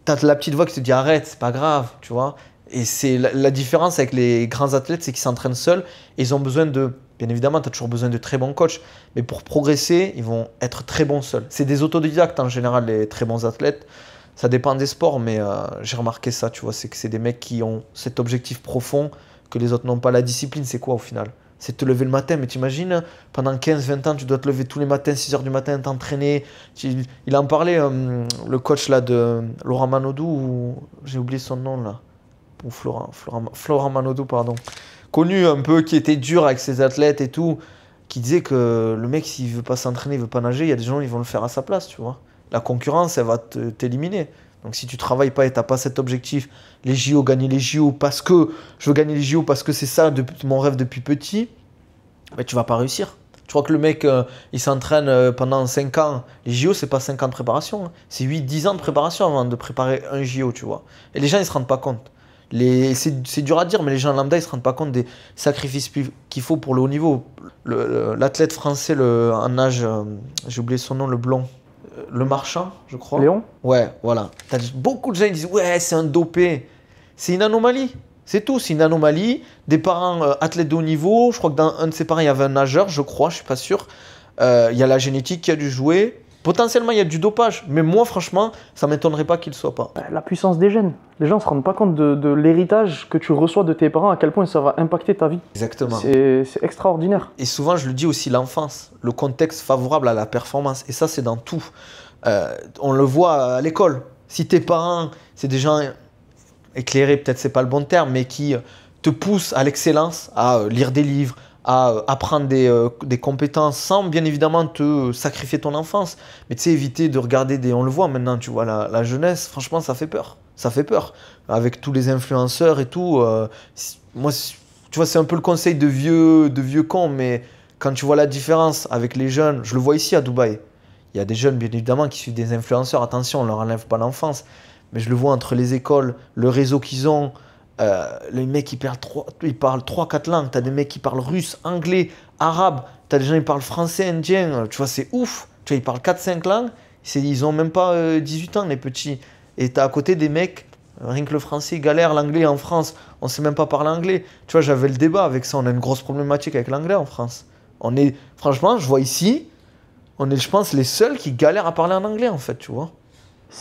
Tu as la petite voix qui te dit, arrête, c'est pas grave, tu vois. Et c'est la différence avec les grands athlètes, c'est qu'ils s'entraînent seuls et ils ont besoin de... Bien évidemment, tu as toujours besoin de très bons coachs, mais pour progresser, ils vont être très bons seuls. C'est des autodidactes en général, les très bons athlètes. Ça dépend des sports, mais j'ai remarqué ça, tu vois, c'est que c'est des mecs qui ont cet objectif profond que les autres n'ont pas. La discipline, c'est quoi au final? C'est de te lever le matin, mais t'imagines, pendant 15-20 ans, tu dois te lever tous les matins, 6 h du matin, t'entraîner. Il en parlait, le coach là, de Laurent Manodou, ou j'ai oublié son nom là, ou Florent Manodou, pardon. Connu un peu, qui était dur avec ses athlètes et tout, qui disait que le mec, s'il veut pas s'entraîner, il veut pas nager, il y a des gens, ils vont le faire à sa place, tu vois. La concurrence, elle va t'éliminer. Donc si tu travailles pas et t'as pas cet objectif, les JO, gagner les JO parce que je veux gagner les JO parce que c'est ça mon rêve depuis petit, ben, tu vas pas réussir. Tu crois que le mec, il s'entraîne pendant 5 ans. Les JO, c'est pas 5 ans de préparation. Hein. C'est 8-10 ans de préparation avant de préparer un JO, tu vois. Et les gens, ils se rendent pas compte. C'est dur à dire, mais les gens lambda, ils se rendent pas compte des sacrifices qu'il faut pour le haut niveau. L'athlète français en nage, j'ai oublié son nom, le blond. Le marchand, je crois. Léon? Ouais, voilà. T'as beaucoup de gens qui disent ouais, c'est un dopé. C'est une anomalie. C'est tout, c'est une anomalie. Des parents athlètes de haut niveau. Je crois que dans un de ses parents, il y avait un nageur, je crois, je suis pas sûr. Il y a la génétique qui a dû jouer. Potentiellement, il y a du dopage. Mais moi, franchement, ça m'étonnerait pas qu'il ne soit pas. La puissance des gènes. Les gens ne se rendent pas compte de l'héritage que tu reçois de tes parents, à quel point ça va impacter ta vie. Exactement. C'est extraordinaire. Et souvent, je le dis aussi, l'enfance, le contexte favorable à la performance. Et ça, c'est dans tout. On le voit à l'école. Si tes parents, c'est des gens éclairés, peut-être c'est pas le bon terme, mais qui te poussent à l'excellence, à lire des livres, à apprendre des compétences sans bien évidemment te sacrifier ton enfance. Mais tu sais, éviter de regarder on le voit maintenant, tu vois, la jeunesse, franchement, ça fait peur. Ça fait peur. Avec tous les influenceurs et tout. Moi, tu vois, c'est un peu le conseil de vieux con, mais quand tu vois la différence avec les jeunes, je le vois ici à Dubaï. Il y a des jeunes, bien évidemment, qui suivent des influenceurs. Attention, on ne leur enlève pas l'enfance. Mais je le vois entre les écoles, le réseau qu'ils ont. Les mecs, ils parlent 3-4 langues. Tu as des mecs qui parlent russe, anglais, arabe. Tu as des gens qui parlent français, indien. Tu vois, c'est ouf. Tu vois, ils parlent 4-5 langues. Ils n'ont même pas 18 ans, les petits. Et tu as à côté des mecs, rien que le français galère, l'anglais en France. On ne sait même pas parler anglais. Tu vois, j'avais le débat avec ça. On a une grosse problématique avec l'anglais en France. Franchement, je vois ici, on est, je pense, les seuls qui galèrent à parler en anglais, en fait, tu vois.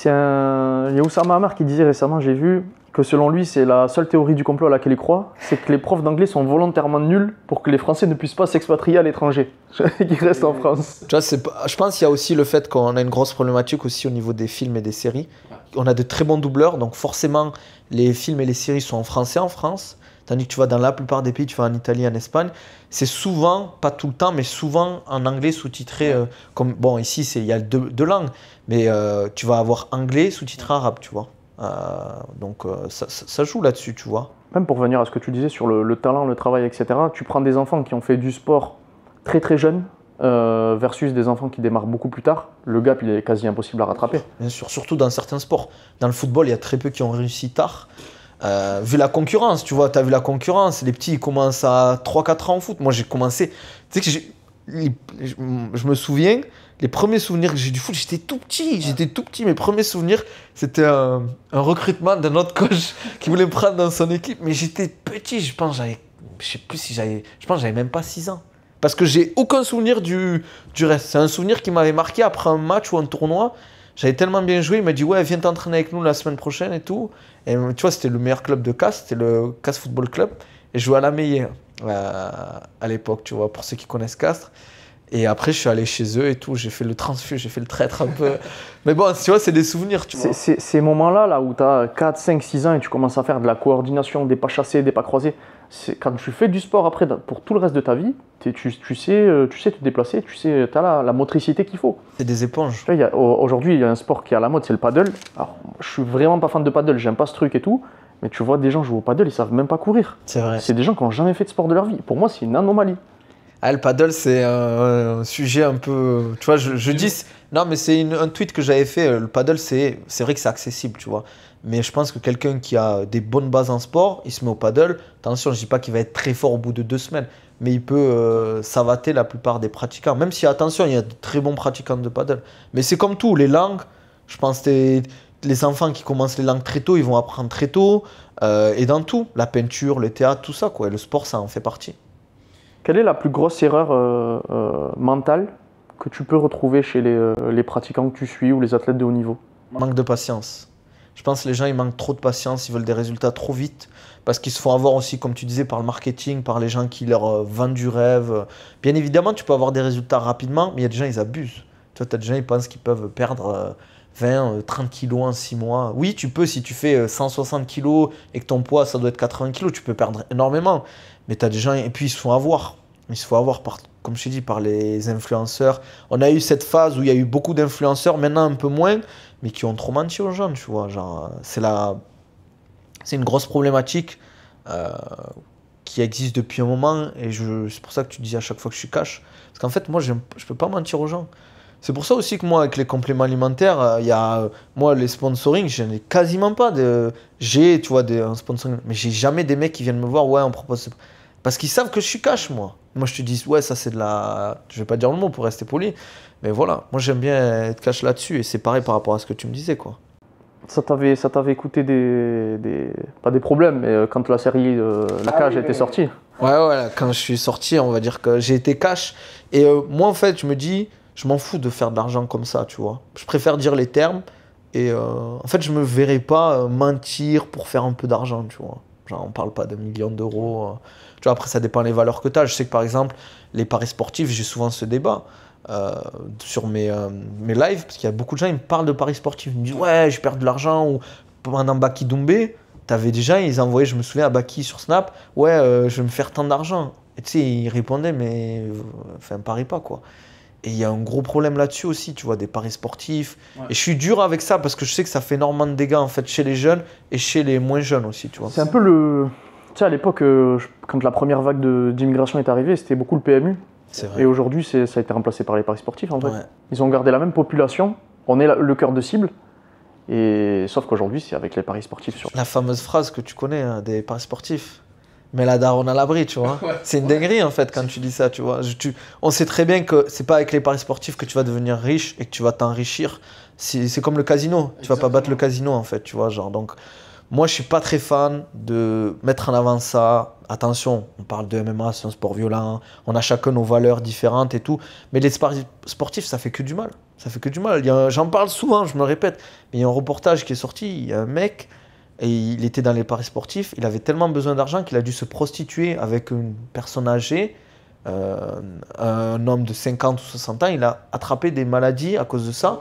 Il y a Oussama Hamar qui disait récemment, j'ai vu, que selon lui, c'est la seule théorie du complot à laquelle il croit, c'est que les profs d'anglais sont volontairement nuls pour que les Français ne puissent pas s'expatrier à l'étranger, qu'ils restent en France. Tu vois, je pense qu'il y a aussi le fait qu'on a une grosse problématique aussi au niveau des films et des séries. On a de très bons doubleurs, donc forcément, les films et les séries sont en français en France. Tandis que tu vas dans la plupart des pays, tu vas en Italie, en Espagne, c'est souvent, pas tout le temps, mais souvent en anglais sous-titré. Bon, ici, il y a deux langues, mais tu vas avoir anglais sous-titré arabe, tu vois. Donc ça joue là-dessus, tu vois. Même pour revenir à ce que tu disais sur le talent, le travail, etc., tu prends des enfants qui ont fait du sport très très jeunes versus des enfants qui démarrent beaucoup plus tard, le gap il est quasi impossible à rattraper. Bien sûr, surtout dans certains sports. Dans le football, il y a très peu qui ont réussi tard. Vu la concurrence, tu vois, tu as vu la concurrence, les petits ils commencent à 3-4 ans en foot. Moi j'ai commencé, tu sais que je me souviens, les premiers souvenirs que j'ai du foot, j'étais tout petit. Mes premiers souvenirs, c'était un recrutement d'un autre coach qui voulait me prendre dans son équipe, mais j'étais petit, je pense que j'avais même pas 6 ans. Parce que j'ai aucun souvenir du reste. C'est un souvenir qui m'avait marqué après un match ou un tournoi. J'avais tellement bien joué, il m'a dit ouais, viens t'entraîner avec nous la semaine prochaine et tout. Et tu vois, c'était le meilleur club de Castres, c'était le Castres Football Club. Et je jouais à la Meillère à l'époque, tu vois, pour ceux qui connaissent Castres. Et après, je suis allé chez eux et tout, j'ai fait le transfus, j'ai fait le traître un peu. Mais bon, tu vois, c'est des souvenirs, tu vois. Ces moments-là, là où tu as 4, 5, 6 ans et tu commences à faire de la coordination, des pas chassés, des pas croisés, quand tu fais du sport après, pour tout le reste de ta vie, tu sais te déplacer, tu as la motricité qu'il faut. C'est des éponges. Aujourd'hui, il y a un sport qui est à la mode, c'est le paddle. Alors, je suis vraiment pas fan de paddle, j'aime pas ce truc et tout, mais tu vois des gens jouer au paddle, ils savent même pas courir. C'est vrai. C'est des gens qui n'ont jamais fait de sport de leur vie. Pour moi, c'est une anomalie. Ah, le paddle, c'est un sujet un peu... Tu vois, je dis... Non, mais c'est un tweet que j'avais fait. Le paddle, c'est vrai que c'est accessible, tu vois. Mais je pense que quelqu'un qui a des bonnes bases en sport, il se met au paddle. Attention, je ne dis pas qu'il va être très fort au bout de 2 semaines, mais il peut savater la plupart des pratiquants. Même si, attention, il y a de très bons pratiquants de paddle. Mais c'est comme tout, les langues, je pense que les enfants qui commencent les langues très tôt, ils vont apprendre très tôt. Et dans tout, la peinture, le théâtre, tout ça, quoi. Et le sport, ça en fait partie. Quelle est la plus grosse erreur mentale que tu peux retrouver chez les pratiquants que tu suis ou les athlètes de haut niveau? Manque de patience. Je pense que les gens, ils manquent trop de patience, ils veulent des résultats trop vite parce qu'ils se font avoir aussi, comme tu disais, par le marketing, par les gens qui leur vendent du rêve. Bien évidemment, tu peux avoir des résultats rapidement, mais il y a des gens, ils abusent. Tu vois, as des gens, ils pensent qu'ils peuvent perdre 20, 30 kilos en 6 mois. Oui, tu peux, si tu fais 160 kilos et que ton poids, ça doit être 80 kilos, tu peux perdre énormément. Mais tu as des gens, et puis ils se font avoir. Ils se font avoir, comme je t'ai dit, par les influenceurs. On a eu cette phase où il y a eu beaucoup d'influenceurs, maintenant un peu moins, mais qui ont trop menti aux jeunes, tu vois. Genre, c'est une grosse problématique. qui existe depuis un moment, et c'est pour ça que tu dis à chaque fois que je suis cash. Parce qu'en fait, moi, je peux pas mentir aux gens. C'est pour ça aussi que moi, avec les compléments alimentaires, moi, les sponsoring, je n'ai quasiment pas de. J'ai, tu vois, un sponsoring, mais j'ai jamais des mecs qui viennent me voir, ouais, on propose. Parce qu'ils savent que je suis cash, moi. Moi, je te dis, ouais, ça, c'est de la. Je vais pas dire le mot pour rester poli, mais voilà, moi, j'aime bien être cash là-dessus, et c'est pareil par rapport à ce que tu me disais, quoi. Ça t'avait coûté pas des problèmes, mais quand la série La Cage était sortie. Ouais, quand je suis sorti, on va dire que j'ai été cash. Et moi, en fait, je me dis, je m'en fous de faire de l'argent comme ça, tu vois. Je préfère dire les termes. Et en fait, je me verrais pas mentir pour faire un peu d'argent, tu vois. Genre, on parle pas de millions d'euros. Tu vois, après, ça dépend des valeurs que tu as. Je sais que, par exemple, les paris sportifs, j'ai souvent ce débat sur mes lives, parce qu'il y a beaucoup de gens, ils me parlent de paris sportifs. Ils me disent, ouais, je perds de l'argent. Ou pendant Baki Doumbé, t'avais déjà, ils envoyaient, je me souviens, à Baki sur Snap, ouais, je vais me faire tant d'argent. Et tu sais, ils répondaient, mais enfin, parie pas, quoi. Et il y a un gros problème là-dessus aussi, tu vois, des paris sportifs. Ouais. Et je suis dur avec ça parce que je sais que ça fait énormément de dégâts, en fait, chez les jeunes et chez les moins jeunes aussi, tu vois. C'est un peu le. Tu sais, à l'époque, quand la première vague d'immigration est arrivée, c'était beaucoup le PMU. C'est vrai. Et aujourd'hui, ça a été remplacé par les paris sportifs, en fait. Ouais. Ils ont gardé la même population. On est le cœur de cible. Et sauf qu'aujourd'hui, c'est avec les paris sportifs. La fameuse phrase que tu connais, hein, des paris sportifs. Mais la daronne à l'abri, tu vois. Ouais. C'est une dinguerie, en fait, quand tu dis ça, tu vois. On sait très bien que c'est pas avec les paris sportifs que tu vas devenir riche et que tu vas t'enrichir. C'est comme le casino. Exactement. Tu vas pas battre le casino, en fait, tu vois. Genre, donc, moi, je suis pas très fan de mettre en avant ça. Attention, on parle de MMA, c'est un sport violent. On a chacun nos valeurs différentes et tout. Mais les paris sportifs, ça fait que du mal. Ça fait que du mal. J'en parle souvent, je me répète. Mais il y a un reportage qui est sorti. Il y a un mec. Et il était dans les paris sportifs, il avait tellement besoin d'argent qu'il a dû se prostituer avec une personne âgée, un homme de 50 ou 60 ans. Il a attrapé des maladies à cause de ça,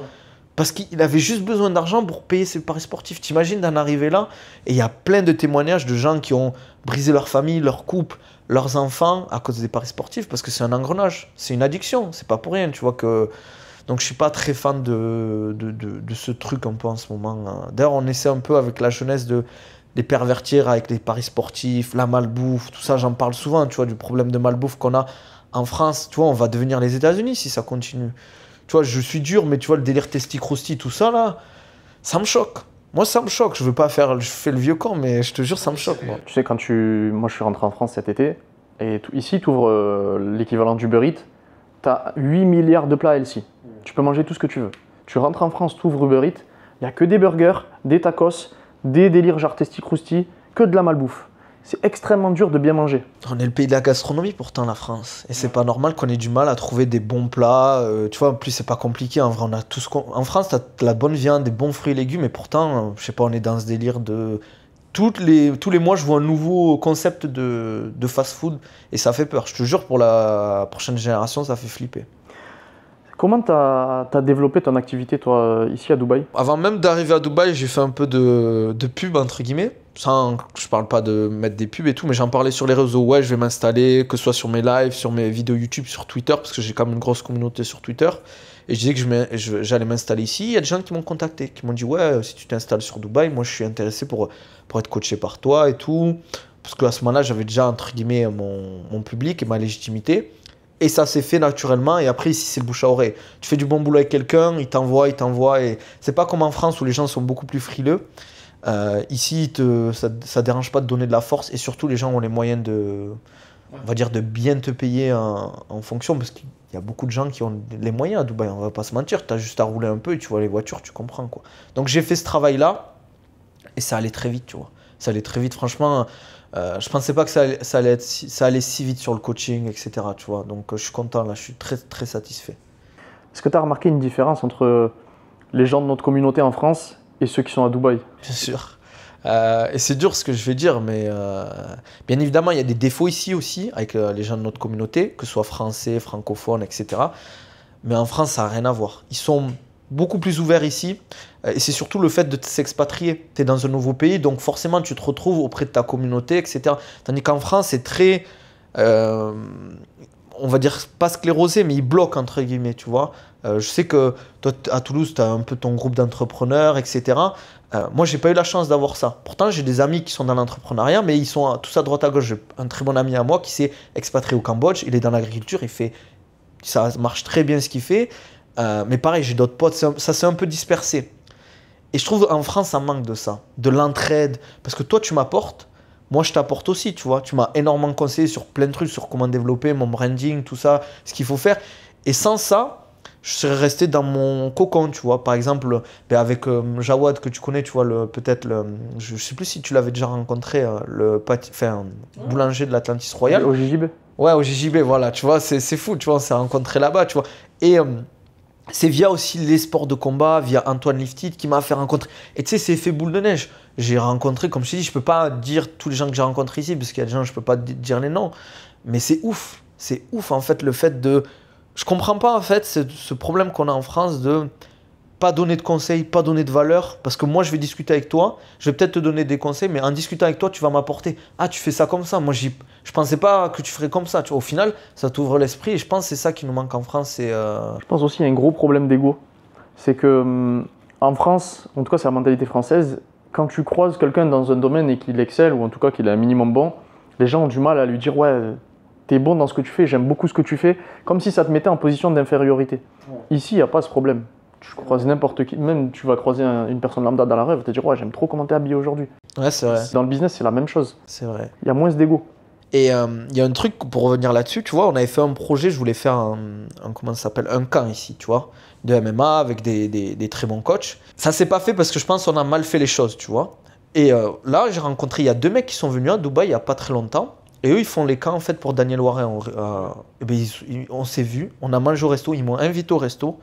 parce qu'il avait juste besoin d'argent pour payer ses paris sportifs. T'imagines d'en arriver là? Et il y a plein de témoignages de gens qui ont brisé leur famille, leur couple, leurs enfants à cause des paris sportifs, parce que c'est un engrenage, c'est une addiction, c'est pas pour rien, tu vois que... Donc je suis pas très fan de ce truc un peu en ce moment. D'ailleurs, on essaie un peu avec la jeunesse de les pervertir avec les paris sportifs, la malbouffe, tout ça, j'en parle souvent, tu vois, du problème de malbouffe qu'on a en France. Tu vois, on va devenir les États-Unis si ça continue. Tu vois, je suis dur, mais tu vois, le délire testi-crousti, tout ça, là, ça me choque. Moi, ça me choque. Je fais le vieux con, mais je te jure, ça me choque, moi. Tu sais, moi, je suis rentré en France cet été, et ici, tu ouvres l'équivalent d'Uber Eats, tu as 8 milliards de plats healthy. Tu peux manger tout ce que tu veux. Tu rentres en France, tu ouvres Uber Eats, il n'y a que des burgers, des tacos, des délires genre testi-crousti, que de la malbouffe. C'est extrêmement dur de bien manger. On est le pays de la gastronomie pourtant, la France. Et c'est pas normal qu'on ait du mal à trouver des bons plats. Tu vois, en plus, c'est pas compliqué. En vrai, on a tout en France, tu as de la bonne viande, des bons fruits et légumes. Et pourtant, je sais pas, on est dans ce délire de... Tous les mois, je vois un nouveau concept de fast-food. Et ça fait peur. Je te jure, pour la prochaine génération, ça fait flipper. Comment tu as développé ton activité, toi, ici à Dubaï? Avant même d'arriver à Dubaï, j'ai fait un peu de pub, entre guillemets. Je parle pas de mettre des pubs et tout, mais j'en parlais sur les réseaux. Ouais, je vais m'installer, que ce soit sur mes lives, sur mes vidéos YouTube, sur Twitter, parce que j'ai quand même une grosse communauté sur Twitter. Et je disais que j'allais m'installer ici. Il y a des gens qui m'ont contacté, qui m'ont dit, ouais, si tu t'installes sur Dubaï, moi je suis intéressé pour être coaché par toi et tout. Parce qu'à ce moment-là, j'avais déjà, entre guillemets, mon public et ma légitimité. Et ça s'est fait naturellement. Et après, ici, c'est le bouche à oreille. Tu fais du bon boulot avec quelqu'un, il t'envoie. Et c'est pas comme en France où les gens sont beaucoup plus frileux. Ici, ça dérange pas de donner de la force. Et surtout, les gens ont les moyens on va dire, de bien te payer en fonction. Parce qu'il y a beaucoup de gens qui ont les moyens à Dubaï. On va pas se mentir. Tu as juste à rouler un peu et tu vois les voitures, tu comprends, quoi. Donc, j'ai fait ce travail-là. Et ça allait très vite, tu vois. Ça allait très vite, franchement. Je pensais pas que ça allait si vite sur le coaching, etc. Tu vois. Donc je suis content là, je suis très très satisfait. Est-ce que tu as remarqué une différence entre les gens de notre communauté en France et ceux qui sont à Dubaï? Bien sûr. Et c'est dur ce que je vais dire, mais bien évidemment il y a des défauts ici aussi avec les gens de notre communauté, que ce soit français, francophones, etc. Mais en France ça n'a rien à voir. Ils sont beaucoup plus ouverts ici. Et c'est surtout le fait de s'expatrier. Tu es dans un nouveau pays, donc forcément tu te retrouves auprès de ta communauté, etc. Tandis qu'en France, c'est très, on va dire, pas sclérosé, mais ils bloquent, entre guillemets, tu vois. Je sais que toi, à Toulouse, tu as un peu ton groupe d'entrepreneurs, etc. Moi, j'ai pas eu la chance d'avoir ça. Pourtant, j'ai des amis qui sont dans l'entrepreneuriat, mais ils sont tous à droite à gauche. J'ai un très bon ami à moi qui s'est expatrié au Cambodge. Il est dans l'agriculture, ça marche très bien ce qu'il fait. Mais pareil, j'ai d'autres potes, ça s'est un peu dispersé. Et je trouve en France, ça manque de ça, de l'entraide. Parce que toi, tu m'apportes, moi, je t'apporte aussi, tu vois. Tu m'as énormément conseillé sur plein de trucs, sur comment développer mon branding, tout ça, ce qu'il faut faire. Et sans ça, je serais resté dans mon cocon, tu vois. Par exemple, avec Jawad, que tu connais, tu vois, je ne sais plus si tu l'avais déjà rencontré, boulanger de l'Atlantis Royal. Au JJB. Ouais, au JJB, voilà, tu vois, c'est fou, tu vois, on s'est rencontrés là-bas, tu vois. Et c'est via aussi les sports de combat, via Antoine Lifted qui m'a fait rencontrer. Et tu sais, c'est effet boule de neige. J'ai rencontré, comme je t'ai dit, je peux pas dire tous les gens que j'ai rencontrés ici, parce qu'il y a des gens, je peux pas dire les noms. Mais c'est ouf en fait, le fait de... Je comprends pas en fait ce problème qu'on a en France de pas donner de conseils, pas donner de valeur, parce que moi je vais discuter avec toi, je vais peut-être te donner des conseils, mais en discutant avec toi, tu vas m'apporter. Ah, tu fais ça comme ça. Moi, je pensais pas que tu ferais comme ça. Tu vois, au final, ça t'ouvre l'esprit et je pense que c'est ça qui nous manque en France. Je pense aussi qu'il y a un gros problème d'ego. C'est que en France, en tout cas c'est la mentalité française, quand tu croises quelqu'un dans un domaine et qu'il excelle, ou en tout cas qu'il est un minimum bon, les gens ont du mal à lui dire ouais, t'es bon dans ce que tu fais, j'aime beaucoup ce que tu fais, comme si ça te mettait en position d'infériorité. Ici, il n'y a pas ce problème. Tu croises n'importe qui, même tu vas croiser une personne lambda dans la rue, elle va te dire ouais, j'aime trop comment t'es habillé aujourd'hui. Ouais, c'est vrai. Dans le business, c'est la même chose. C'est vrai. Il y a moins d'ego. Et il y a un truc, pour revenir là-dessus, tu vois, on avait fait un projet, je voulais faire comment ça s'appelle, un camp ici, tu vois, de MMA avec des très bons coachs. Ça s'est pas fait parce que je pense qu'on a mal fait les choses, tu vois. Et là, j'ai rencontré, il y a 2 mecs qui sont venus à Dubaï il y a pas très longtemps. Et eux, ils font les camps en fait pour Daniel Warren. On s'est vus, on a mangé au resto, ils m'ont invité au resto.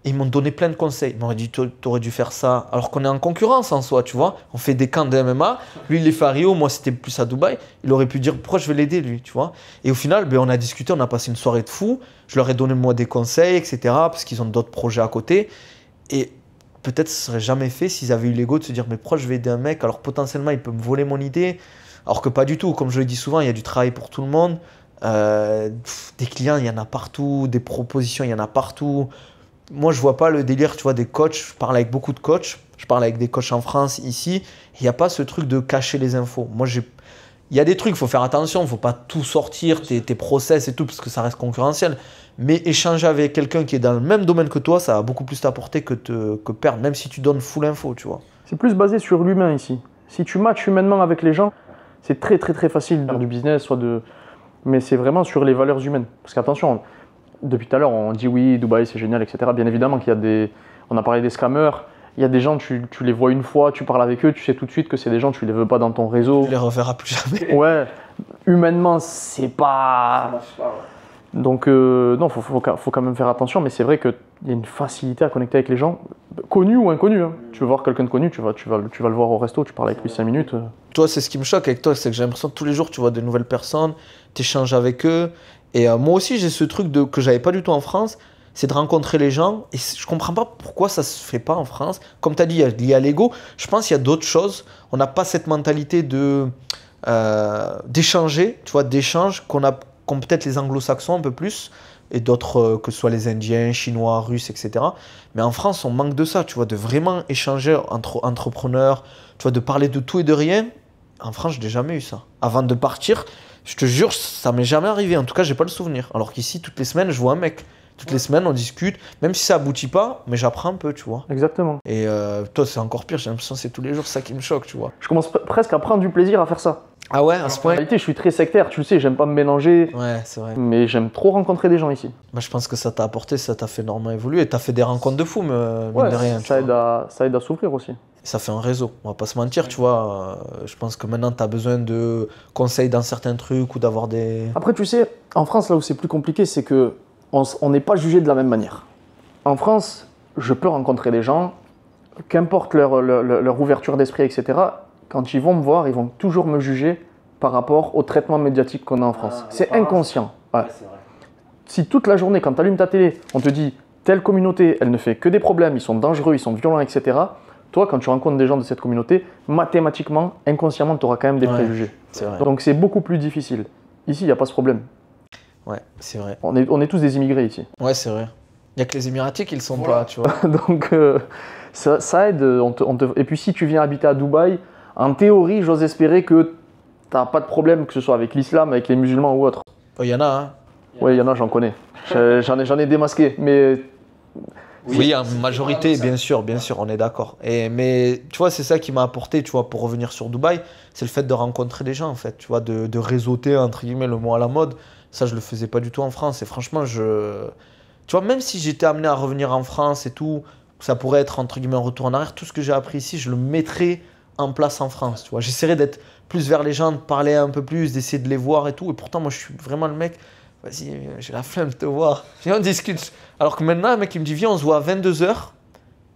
Et ils m'ont donné plein de conseils. Ils m'ont dit, t'aurais dû faire ça. Alors qu'on est en concurrence en soi, tu vois. On fait des camps de MMA. Lui, il est fait à Rio. Moi, c'était plus à Dubaï. Il aurait pu dire, pourquoi je vais l'aider, lui, tu vois. Et au final, on a discuté, on a passé une soirée de fou. Je leur ai donné, moi, des conseils, etc. Parce qu'ils ont d'autres projets à côté. Et peut-être ce serait jamais fait s'ils avaient eu l'ego de se dire, mais pourquoi je vais aider un mec alors potentiellement, il peut me voler mon idée. Alors que pas du tout. Comme je le dis souvent, il y a du travail pour tout le monde. Des clients, il y en a partout. Des propositions, il y en a partout. Moi, je vois pas le délire, tu vois, des coachs. Je parle avec beaucoup de coachs. Je parle avec des coachs en France, ici. Il n'y a pas ce truc de cacher les infos. Moi, il y a des trucs, il faut faire attention. Il ne faut pas tout sortir, tes process et tout, parce que ça reste concurrentiel. Mais échanger avec quelqu'un qui est dans le même domaine que toi, ça va beaucoup plus t'apporter que perdre, même si tu donnes full info, tu vois. C'est plus basé sur l'humain ici. Si tu matches humainement avec les gens, c'est très très très facile de faire du business, mais c'est vraiment sur les valeurs humaines. Parce qu'attention, depuis tout à l'heure, on dit oui, Dubaï c'est génial, etc. Bien évidemment qu'il y a on a parlé des scammers, il y a des gens, tu les vois une fois, tu parles avec eux, tu sais tout de suite que c'est des gens, tu les veux pas dans ton réseau. Tu les reverras plus jamais. Ouais, humainement, c'est pas... Ça marche pas, ouais. Donc, non, faut quand même faire attention, mais c'est vrai qu'il y a une facilité à connecter avec les gens, connus ou inconnus. Hein. Tu veux voir quelqu'un de connu, tu vas le voir au resto, tu parles avec lui 5 minutes. Toi, c'est ce qui me choque avec toi, c'est que j'ai l'impression que tous les jours, tu vois de nouvelles personnes, tu échanges avec eux. Et moi aussi, j'ai ce truc que j'avais pas du tout en France, c'est de rencontrer les gens. Et je comprends pas pourquoi ça se fait pas en France. Comme tu as dit, il y a l'ego. Je pense qu'il y a d'autres choses. On n'a pas cette mentalité d'échanger, tu vois, d'échange qu'ont peut-être les anglo-saxons un peu plus, et d'autres, que ce soit les Indiens, Chinois, Russes, etc. Mais en France, on manque de ça, tu vois, de vraiment échanger entre entrepreneurs, tu vois, de parler de tout et de rien. En France, je n'ai jamais eu ça. Avant de partir, je te jure, ça m'est jamais arrivé. En tout cas, j'ai pas le souvenir. Alors qu'ici, toutes les semaines, je vois un mec. Toutes les semaines, on discute, même si ça aboutit pas, mais j'apprends un peu, tu vois. Exactement. Et toi, c'est encore pire, j'ai l'impression que c'est tous les jours ça qui me choque, tu vois. Je commence presque à prendre du plaisir à faire ça. Ah ouais, à ce point? En réalité, je suis très sectaire, tu le sais, j'aime pas me mélanger. Ouais, c'est vrai. Mais j'aime trop rencontrer des gens ici. Bah, je pense que ça t'a apporté, ça t'a fait énormément évoluer. Et t'as fait des rencontres de fous, mine de rien. Ça aide à s'ouvrir aussi. Ça fait un réseau, on va pas se mentir, tu vois. Je pense que maintenant, tu as besoin de conseils dans certains trucs ou d'avoir des... Après, tu sais, en France, là où c'est plus compliqué, c'est que on n'est pas jugé de la même manière. En France, je peux rencontrer des gens, qu'importe leur ouverture d'esprit, etc., quand ils vont me voir, ils vont toujours me juger par rapport au traitement médiatique qu'on a en France. C'est inconscient. Ouais. C'est vrai. Si toute la journée, quand tu allumes ta télé, on te dit telle communauté, elle ne fait que des problèmes, ils sont dangereux, ils sont violents, etc., toi, quand tu rencontres des gens de cette communauté, mathématiquement, inconsciemment, tu auras quand même des préjugés. C'est vrai. Donc c'est beaucoup plus difficile. Ici, il n'y a pas ce problème. Ouais, c'est vrai. On est tous des immigrés ici. Ouais, c'est vrai. n'y a que les Émiratis qui le sont pas, tu vois. Donc ça aide. Et puis si tu viens habiter à Dubaï, en théorie, j'ose espérer que tu n'as pas de problème, que ce soit avec l'islam, avec les musulmans ou autre. Il y en a, hein. Oui, il y en a, j'en connais. J'en ai démasqué, mais... Oui, en majorité, bien sûr, on est d'accord. Mais tu vois, c'est ça qui m'a apporté, tu vois, pour revenir sur Dubaï, c'est le fait de rencontrer des gens, en fait, tu vois, de réseauter, entre guillemets, le mot à la mode. Ça, je le faisais pas du tout en France. Et franchement, tu vois, même si j'étais amené à revenir en France et tout, ça pourrait être, entre guillemets, un retour en arrière, tout ce que j'ai appris ici, je le mettrais en place en France, tu vois. J'essaierais d'être plus vers les gens, de parler un peu plus, d'essayer de les voir et tout. Et pourtant, moi, je suis vraiment le mec... Vas-y, j'ai la flemme de te voir. Viens, on discute. Alors que maintenant, un mec, il me dit, viens, on se voit à 22h.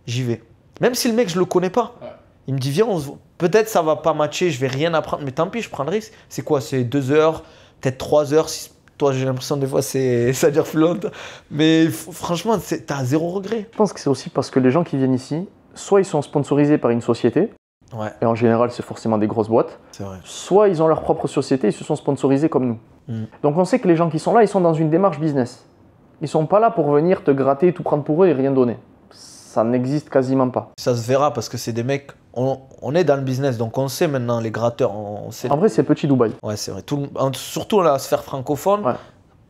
J'y vais. Même si le mec, je le connais pas. Ouais. Il me dit, viens, on se voit. Peut-être ça va pas matcher, je vais rien apprendre. Mais tant pis, je prends le risque. C'est quoi? C'est 2 heures, peut-être 3 heures. Si... Toi, j'ai l'impression, des fois, ça dure plus longtemps. Mais franchement, t'as zéro regret. Je pense que c'est aussi parce que les gens qui viennent ici, soit ils sont sponsorisés par une société. Ouais. Et en général, c'est forcément des grosses boîtes. C'est vrai. Soit ils ont leur propre société, ils se sont sponsorisés comme nous. Donc on sait que les gens qui sont là, ils sont dans une démarche business. Ils sont pas là pour venir te gratter, tout prendre pour eux et rien donner. Ça n'existe quasiment pas. Ça se verra parce que c'est des mecs, on est dans le business, donc on sait maintenant les gratteurs. On sait... En vrai, c'est petit Dubaï. Ouais, c'est vrai. Surtout dans la sphère francophone, ouais.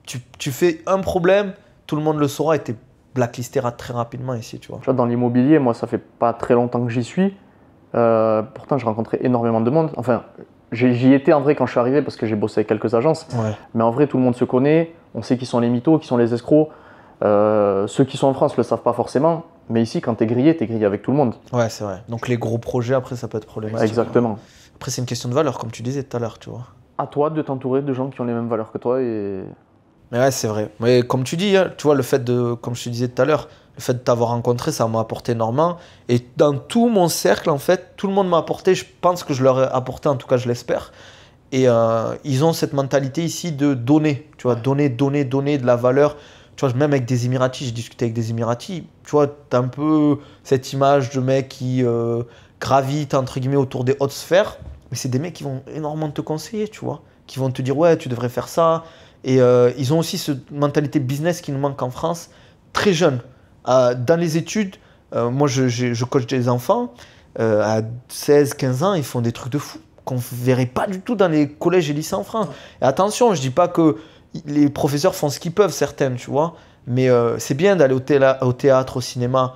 Tu fais un problème, tout le monde le saura et t'es blacklisté très rapidement ici, tu vois. Dans l'immobilier, moi, ça fait pas très longtemps que j'y suis. Pourtant, j'ai rencontré énormément de monde. Enfin, j'y étais en vrai quand je suis arrivé parce que j'ai bossé avec quelques agences. Ouais. Mais en vrai, tout le monde se connaît. On sait qui sont les mythos, qui sont les escrocs. Ceux qui sont en France ne le savent pas forcément. Mais ici, quand t'es grillé avec tout le monde. Ouais, c'est vrai. Donc les gros projets, après, ça peut être problématique. Ouais, exactement. Hein. Après, c'est une question de valeur, comme tu disais tout à l'heure, tu vois. À toi de t'entourer de gens qui ont les mêmes valeurs que toi. Mais ouais, c'est vrai. Mais comme tu dis, hein, tu vois, le fait de, comme je te disais tout à l'heure, le fait de t'avoir rencontré, ça m'a apporté énormément. Et dans tout mon cercle, en fait, tout le monde m'a apporté. Je pense que je leur ai apporté, en tout cas, je l'espère. Et ils ont cette mentalité ici de donner. Tu vois, donner de la valeur. Tu vois, même avec des Émiratis, j'ai discuté avec des Émiratis. Tu vois, t'as un peu cette image de mecs qui gravitent, entre guillemets, autour des hautes sphères. Mais c'est des mecs qui vont énormément te conseiller, tu vois. Qui vont te dire, ouais, tu devrais faire ça. Et ils ont aussi cette mentalité business qui nous manque en France, très jeune. Dans les études, moi je coach des enfants, à 16-15 ans, ils font des trucs de fou qu'on ne verrait pas du tout dans les collèges et lycées en France. Et attention, je ne dis pas que les professeurs font ce qu'ils peuvent, certaines, tu vois, mais c'est bien d'aller au théâtre, au cinéma,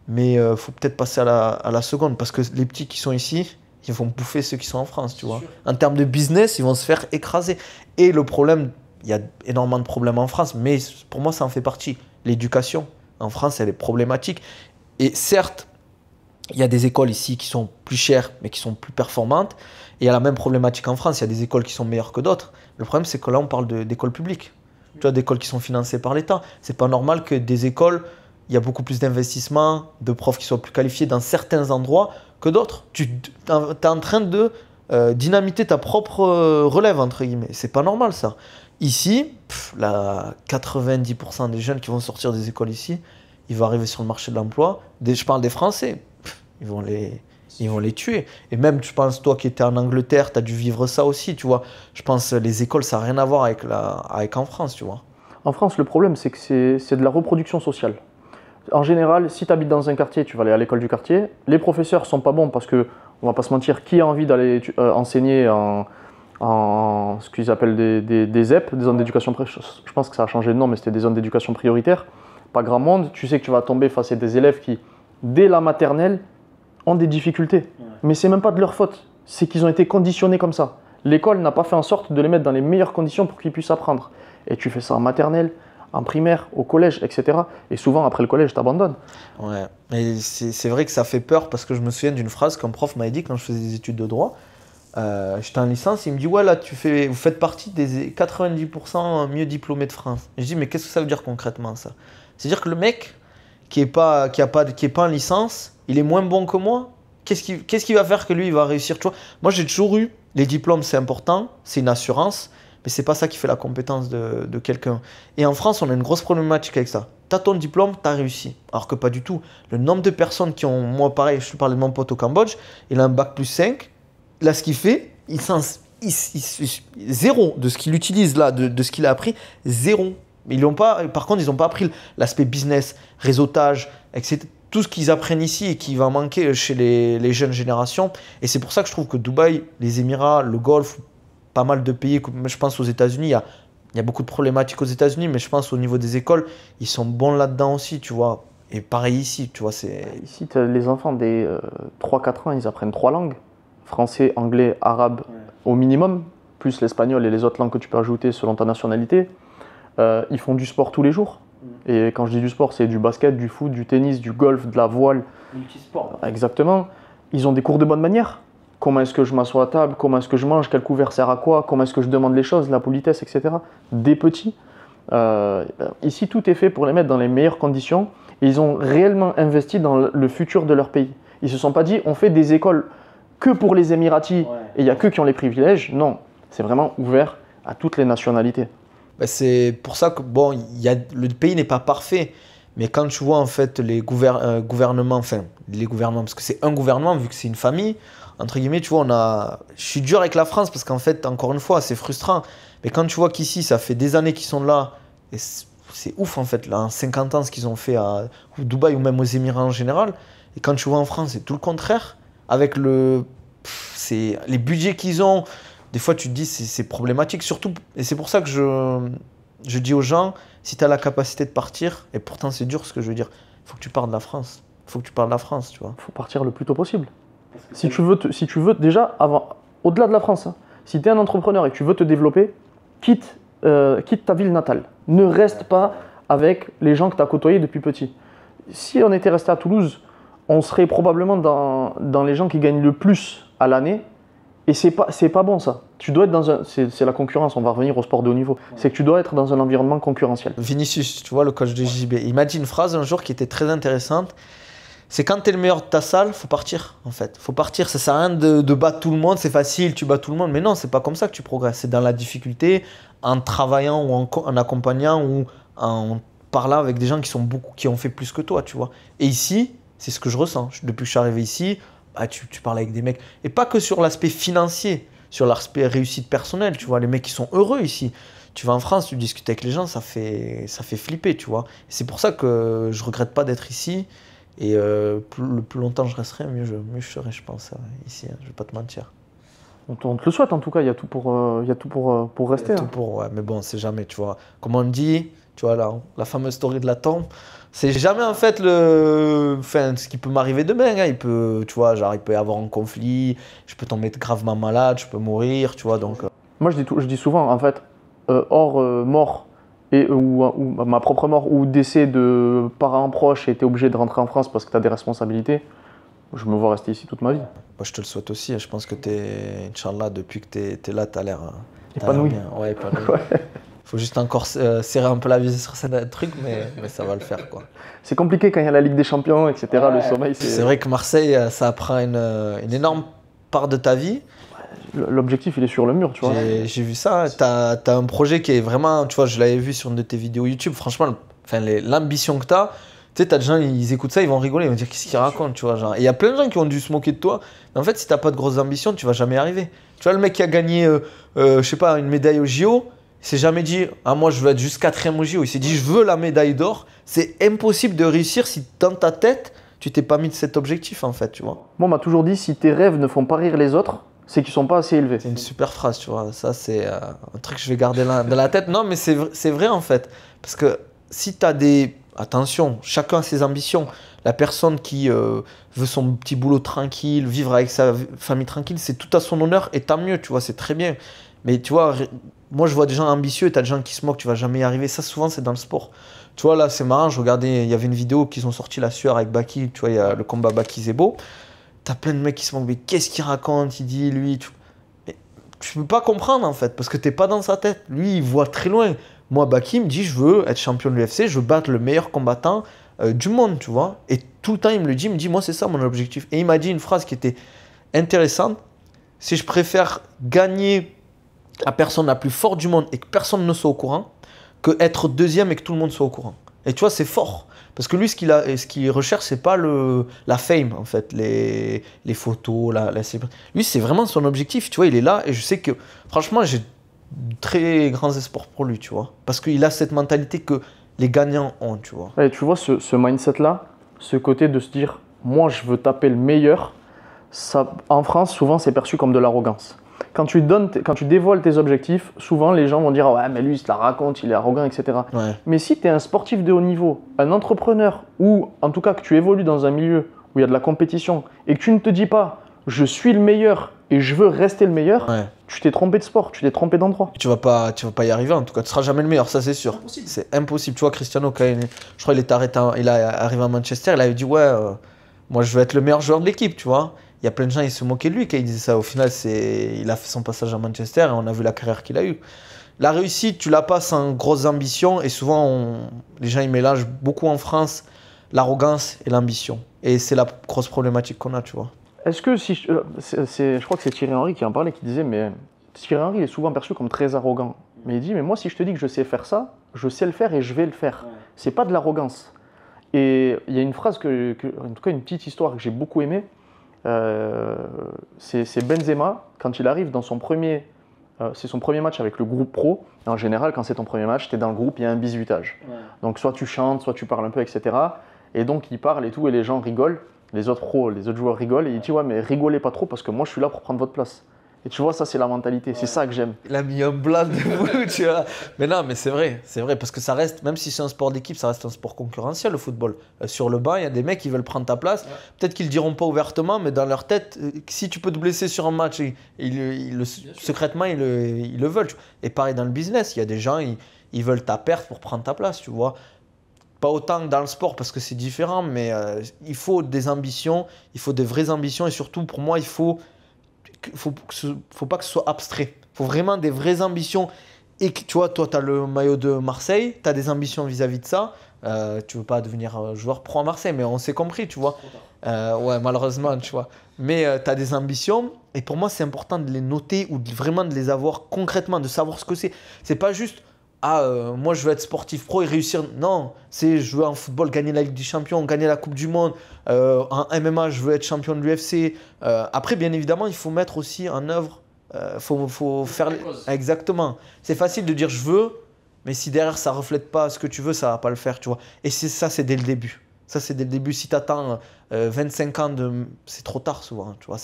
mais il faut peut-être passer à la seconde, parce que les petits qui sont ici, ils vont bouffer ceux qui sont en France, tu vois. En termes de business, ils vont se faire écraser. Et le problème, il y a énormément de problèmes en France, mais pour moi, ça en fait partie. L'éducation, en France, elle est problématique. Et certes, il y a des écoles ici qui sont plus chères, mais qui sont plus performantes. Et il y a la même problématique en France. Il y a des écoles qui sont meilleures que d'autres. Le problème, c'est que là, on parle d'écoles publiques. Tu vois, d'écoles qui sont financées par l'État. C'est pas normal que des écoles, il y a beaucoup plus d'investissements, de profs qui soient plus qualifiés dans certains endroits que d'autres. Tu es en train de dynamiter ta propre relève, entre guillemets. C'est pas normal, ça. Ici, 90% des jeunes qui vont sortir des écoles ici, ils vont arriver sur le marché de l'emploi. Je parle des Français, ils vont les tuer. Et même, je pense, toi qui étais en Angleterre, tu as dû vivre ça aussi, tu vois. Je pense les écoles, ça n'a rien à voir avec en France, tu vois. En France, le problème, c'est que c'est de la reproduction sociale. En général, si tu habites dans un quartier, tu vas aller à l'école du quartier. Les professeurs sont pas bons parce que, on va pas se mentir, qui a envie d'aller enseigner en ce qu'ils appellent des ZEP, des zones d'éducation prioritaire. Je pense que ça a changé de nom, mais c'était des zones d'éducation prioritaire. Pas grand monde. Tu sais que tu vas tomber face à des élèves qui, dès la maternelle, ont des difficultés. Ouais. Mais c'est même pas de leur faute. C'est qu'ils ont été conditionnés comme ça. L'école n'a pas fait en sorte de les mettre dans les meilleures conditions pour qu'ils puissent apprendre. Et tu fais ça en maternelle, en primaire, au collège, etc. Et souvent, après le collège, tu abandonnes. Ouais, mais c'est vrai que ça fait peur parce que je me souviens d'une phrase qu'un prof m'avait dit quand je faisais des études de droit. J'étais en licence, il me dit ouais là vous faites partie des 90% mieux diplômés de France. Et je dis mais qu'est-ce que ça veut dire concrètement ça? C'est-à-dire que le mec qui est pas en licence, il est moins bon que moi. Qu'est-ce qui va faire que lui il va réussir, tu vois? Moi j'ai toujours eu les diplômes, c'est important, c'est une assurance, mais c'est pas ça qui fait la compétence de quelqu'un. Et en France on a une grosse problématique avec ça. T'as ton diplôme, t'as réussi. Alors que pas du tout. Le nombre de personnes qui ont, moi pareil, je te parlais de mon pote au Cambodge, il a un bac plus 5. Là, ce qu'il fait, zéro de ce qu'il utilise là, de ce qu'il a appris, zéro. Mais ils l'ont pas, par contre, ils n'ont pas appris l'aspect business, réseautage, etc. Tout ce qu'ils apprennent ici et qui va manquer chez les jeunes générations. Et c'est pour ça que je trouve que Dubaï, les Émirats, le Golfe, pas mal de pays, je pense aux États-Unis, il y a beaucoup de problématiques aux États-Unis, mais je pense au niveau des écoles, ils sont bons là-dedans aussi, tu vois. Et pareil ici, tu vois, c'est... Ici, les enfants des 3-4 ans, ils apprennent 3 langues. Français, anglais, arabe au minimum, plus l'espagnol et les autres langues que tu peux ajouter selon ta nationalité. Ils font du sport tous les jours. Et quand je dis du sport, c'est du basket, du foot, du tennis, du golf, de la voile. Multisport. Exactement. Ils ont des cours de bonne manière. Comment est-ce que je m'assois à table, comment est-ce que je mange, quel couvert sert à quoi, comment est-ce que je demande les choses, la politesse, etc. Des petits. Ici, tout est fait pour les mettre dans les meilleures conditions. Et ils ont réellement investi dans le futur de leur pays. Ils ne se sont pas dit, on fait des écoles que pour les Émiratis et il n'y a que qui ont les privilèges. Non, c'est vraiment ouvert à toutes les nationalités. C'est pour ça que bon, le pays n'est pas parfait. Mais quand tu vois en fait les gouvernements, parce que c'est un gouvernement vu que c'est une famille, entre guillemets, tu vois, je suis dur avec la France parce qu'en fait, encore une fois, c'est frustrant. Mais quand tu vois qu'ici, ça fait des années qu'ils sont là, et c'est ouf en fait, là, en 50 ans, ce qu'ils ont fait à Dubaï ou même aux Émirats en général. Et quand tu vois en France, c'est tout le contraire. Avec les budgets qu'ils ont, des fois tu te dis c'est problématique. Surtout, et c'est pour ça que je dis aux gens, si tu as la capacité de partir, et pourtant c'est dur ce que je veux dire, il faut que tu partes de la France. Il faut que tu partes de la France, tu vois. Il faut partir le plus tôt possible. Si tu veux déjà, au-delà de la France, hein, si tu es un entrepreneur et que tu veux te développer, quitte ta ville natale. Ne reste pas avec les gens que tu as côtoyés depuis petit. Si on était resté à Toulouse, on serait probablement dans les gens qui gagnent le plus à l'année. Et c'est pas bon ça. Tu dois être c'est la concurrence, on va revenir au sport de haut niveau. C'est que tu dois être dans un environnement concurrentiel. Vinicius, tu vois, le coach de JB, il m'a dit une phrase un jour qui était très intéressante. C'est quand tu es le meilleur de ta salle, faut partir en fait. Faut partir, ça sert à rien de battre tout le monde, c'est facile, tu bats tout le monde. Mais non, c'est pas comme ça que tu progresses. C'est dans la difficulté, en travaillant ou en accompagnant ou en parlant avec des gens qui ont fait plus que toi, tu vois. Et ici, c'est ce que je ressens. Depuis que je suis arrivé ici, tu parles avec des mecs. Et pas que sur l'aspect financier, sur l'aspect réussite personnelle, tu vois. Les mecs qui sont heureux ici. Tu vas en France, tu discutes avec les gens, ça fait flipper, tu vois. Et c'est pour ça que je regrette pas d'être ici. Et le plus longtemps je resterai, mieux je serai, je pense, ici. Hein, je vais pas te mentir. On te le souhaite en tout cas, il y a tout pour rester. Tout pour, ouais, mais bon, c'est jamais, tu vois. Comme on dit, tu vois, la fameuse story de la tombe, c'est jamais en fait ce qui peut m'arriver demain. Hein. Tu vois, genre, il peut y avoir un conflit, je peux tomber gravement malade, je peux mourir, tu vois. Donc, Moi, je dis souvent, en fait, hors mort, ou ma propre mort, ou décès de parents proches et tu es obligé de rentrer en France parce que tu as des responsabilités, je me vois rester ici toute ma vie. Moi, je te le souhaite aussi. Je pense que Inch'Allah, depuis que tu es là, tu as l'air épanoui. Ouais, épanoui. Ouais. Faut juste encore serrer un peu la vis sur ce truc, mais ça va le faire, quoi. C'est compliqué quand il y a la Ligue des Champions, etc. Ouais. Le sommeil, c'est vrai que Marseille, ça prend une énorme part de ta vie. L'objectif, il est sur le mur, tu vois. J'ai vu ça. T'as un projet qui est vraiment, tu vois, je l'avais vu sur une de tes vidéos YouTube. Franchement, l'ambition que t'as, tu sais, t'as des gens, ils écoutent ça, ils vont rigoler, ils vont dire qu'est-ce qu'ils racontent, tu vois. Genre. Et il y a plein de gens qui ont dû se moquer de toi. Mais en fait, si t'as pas de grosses ambitions, tu vas jamais y arriver. Tu vois, le mec qui a gagné, je sais pas, une médaille au JO, il s'est jamais dit, moi je veux être juste 4e au JO. Il s'est dit, je veux la médaille d'or. C'est impossible de réussir si dans ta tête, tu t'es pas mis de cet objectif, en fait, tu vois. Moi, on m'a toujours dit, si tes rêves ne font pas rire les autres, c'est qu'ils sont pas assez élevés. C'est une super phrase, tu vois. Ça, c'est un truc que je vais garder dans la tête. Non, mais c'est vrai, en fait. Parce que si tu as des... Attention, chacun a ses ambitions. La personne qui veut son petit boulot tranquille, vivre avec sa famille tranquille, c'est tout à son honneur et tant mieux, tu vois, c'est très bien. Mais tu vois, moi, je vois des gens ambitieux et tu as des gens qui se moquent, tu vas jamais y arriver. Ça, souvent, c'est dans le sport. Tu vois, là, c'est marrant, je regardais, il y avait une vidéo qu'ils ont sorti, la sueur avec Baki, tu vois, il y a le combat Baki-Zebo. T'as plein de mecs qui se moquent, mais qu'est-ce qu'il raconte, il dit, lui, tu peux pas comprendre, en fait, parce que t'es pas dans sa tête. Lui, il voit très loin. Moi, Baki me dit, je veux être champion de l'UFC, je veux battre le meilleur combattant du monde, tu vois. Et tout le temps, il me le dit, moi, c'est ça mon objectif. Et il m'a dit une phrase qui était intéressante. Si je préfère gagner la personne la plus forte du monde et que personne ne soit au courant, que être deuxième et que tout le monde soit au courant. Et tu vois, c'est fort. Parce que lui, ce qu'il recherche, c'est pas la fame, en fait, les photos, lui, c'est vraiment son objectif. Tu vois, il est là et je sais que, franchement, j'ai très grands espoirs pour lui, tu vois. Parce qu'il a cette mentalité que les gagnants ont, tu vois. Et tu vois, ce mindset-là, ce côté de se dire, moi, je veux taper le meilleur, ça, en France, souvent, c'est perçu comme de l'arrogance. Quand tu dévoiles tes objectifs, souvent, les gens vont dire, ouais, mais lui, il se la raconte, il est arrogant, etc. Ouais. Mais si tu es un sportif de haut niveau, un entrepreneur, ou en tout cas que tu évolues dans un milieu où il y a de la compétition, et que tu ne te dis pas, je suis le meilleur et je veux rester le meilleur, Ouais. tu t'es trompé de sport, tu t'es trompé d'endroit. Tu vas pas y arriver, en tout cas. Tu seras jamais le meilleur, ça c'est sûr. Impossible. C'est impossible. Tu vois, Cristiano, quand je crois qu'il est arrêté, il est arrivé à Manchester, il avait dit, ouais, moi je veux être le meilleur joueur de l'équipe, tu vois. Il y a plein de gens, ils se moquaient de lui quand il disait ça. Au final, il a fait son passage à Manchester et on a vu la carrière qu'il a eue. La réussite, tu la passes sans grosses ambitions et souvent, les gens ils mélangent beaucoup en France l'arrogance et l'ambition. Et c'est la grosse problématique qu'on a, tu vois. Est-ce que si je crois que c'est Thierry Henry qui en parlait, qui disait, mais Thierry Henry il est souvent perçu comme très arrogant. Mais il dit, mais moi si je te dis que je sais faire ça, je sais le faire et je vais le faire. Ouais. C'est pas de l'arrogance. Et il y a une phrase en tout cas une petite histoire que j'ai beaucoup aimée. C'est Benzema quand il arrive dans c'est son premier match avec le groupe pro. Et en général, quand c'est ton premier match, tu es dans le groupe, il y a un bisutage. Ouais. Donc soit tu chantes, soit tu parles un peu, etc. Et donc il parle et tout, et les gens rigolent. Les autres pros, les autres joueurs rigolent. Et il dit, ouais, mais rigolez pas trop parce que moi je suis là pour prendre votre place. Et tu vois, ça c'est la mentalité, c'est ça que j'aime. Il a mis un blanc de vous, tu vois. Mais non, mais c'est vrai, parce que ça reste, même si c'est un sport d'équipe, ça reste un sport concurrentiel, le football. Sur le banc, il y a des mecs qui veulent prendre ta place. Ouais. Peut-être qu'ils le diront pas ouvertement, mais dans leur tête, si tu peux te blesser sur un match, secrètement, ils le veulent. Tu vois. Et pareil dans le business, il y a des gens, ils veulent ta perte pour prendre ta place, tu vois. Pas autant que dans le sport parce que c'est différent, mais il faut des ambitions, il faut des vraies ambitions et surtout, pour moi, il faut pas que ce soit abstrait. Il faut vraiment des vraies ambitions. Et que, tu vois, toi, tu as le maillot de Marseille, tu as des ambitions vis-à-vis de ça. Tu veux pas devenir joueur pro à Marseille, mais on s'est compris, tu vois. Ouais, malheureusement, tu vois. Mais tu as des ambitions. Et pour moi, c'est important de les noter ou vraiment de les avoir concrètement, de savoir ce que c'est. C'est pas juste, moi, je veux être sportif pro et réussir. Non, c'est je veux en football gagner la Ligue des Champions, gagner la Coupe du Monde. En MMA, je veux être champion de l'UFC. Après, bien évidemment, il faut mettre aussi en œuvre. Faut faire exactement. C'est facile de dire je veux, mais si derrière ça reflète pas ce que tu veux, ça va pas le faire, tu vois. Et c'est dès le début. Ça, c'est dès le début. Si tu attends 25 ans, c'est trop tard souvent, tu vois.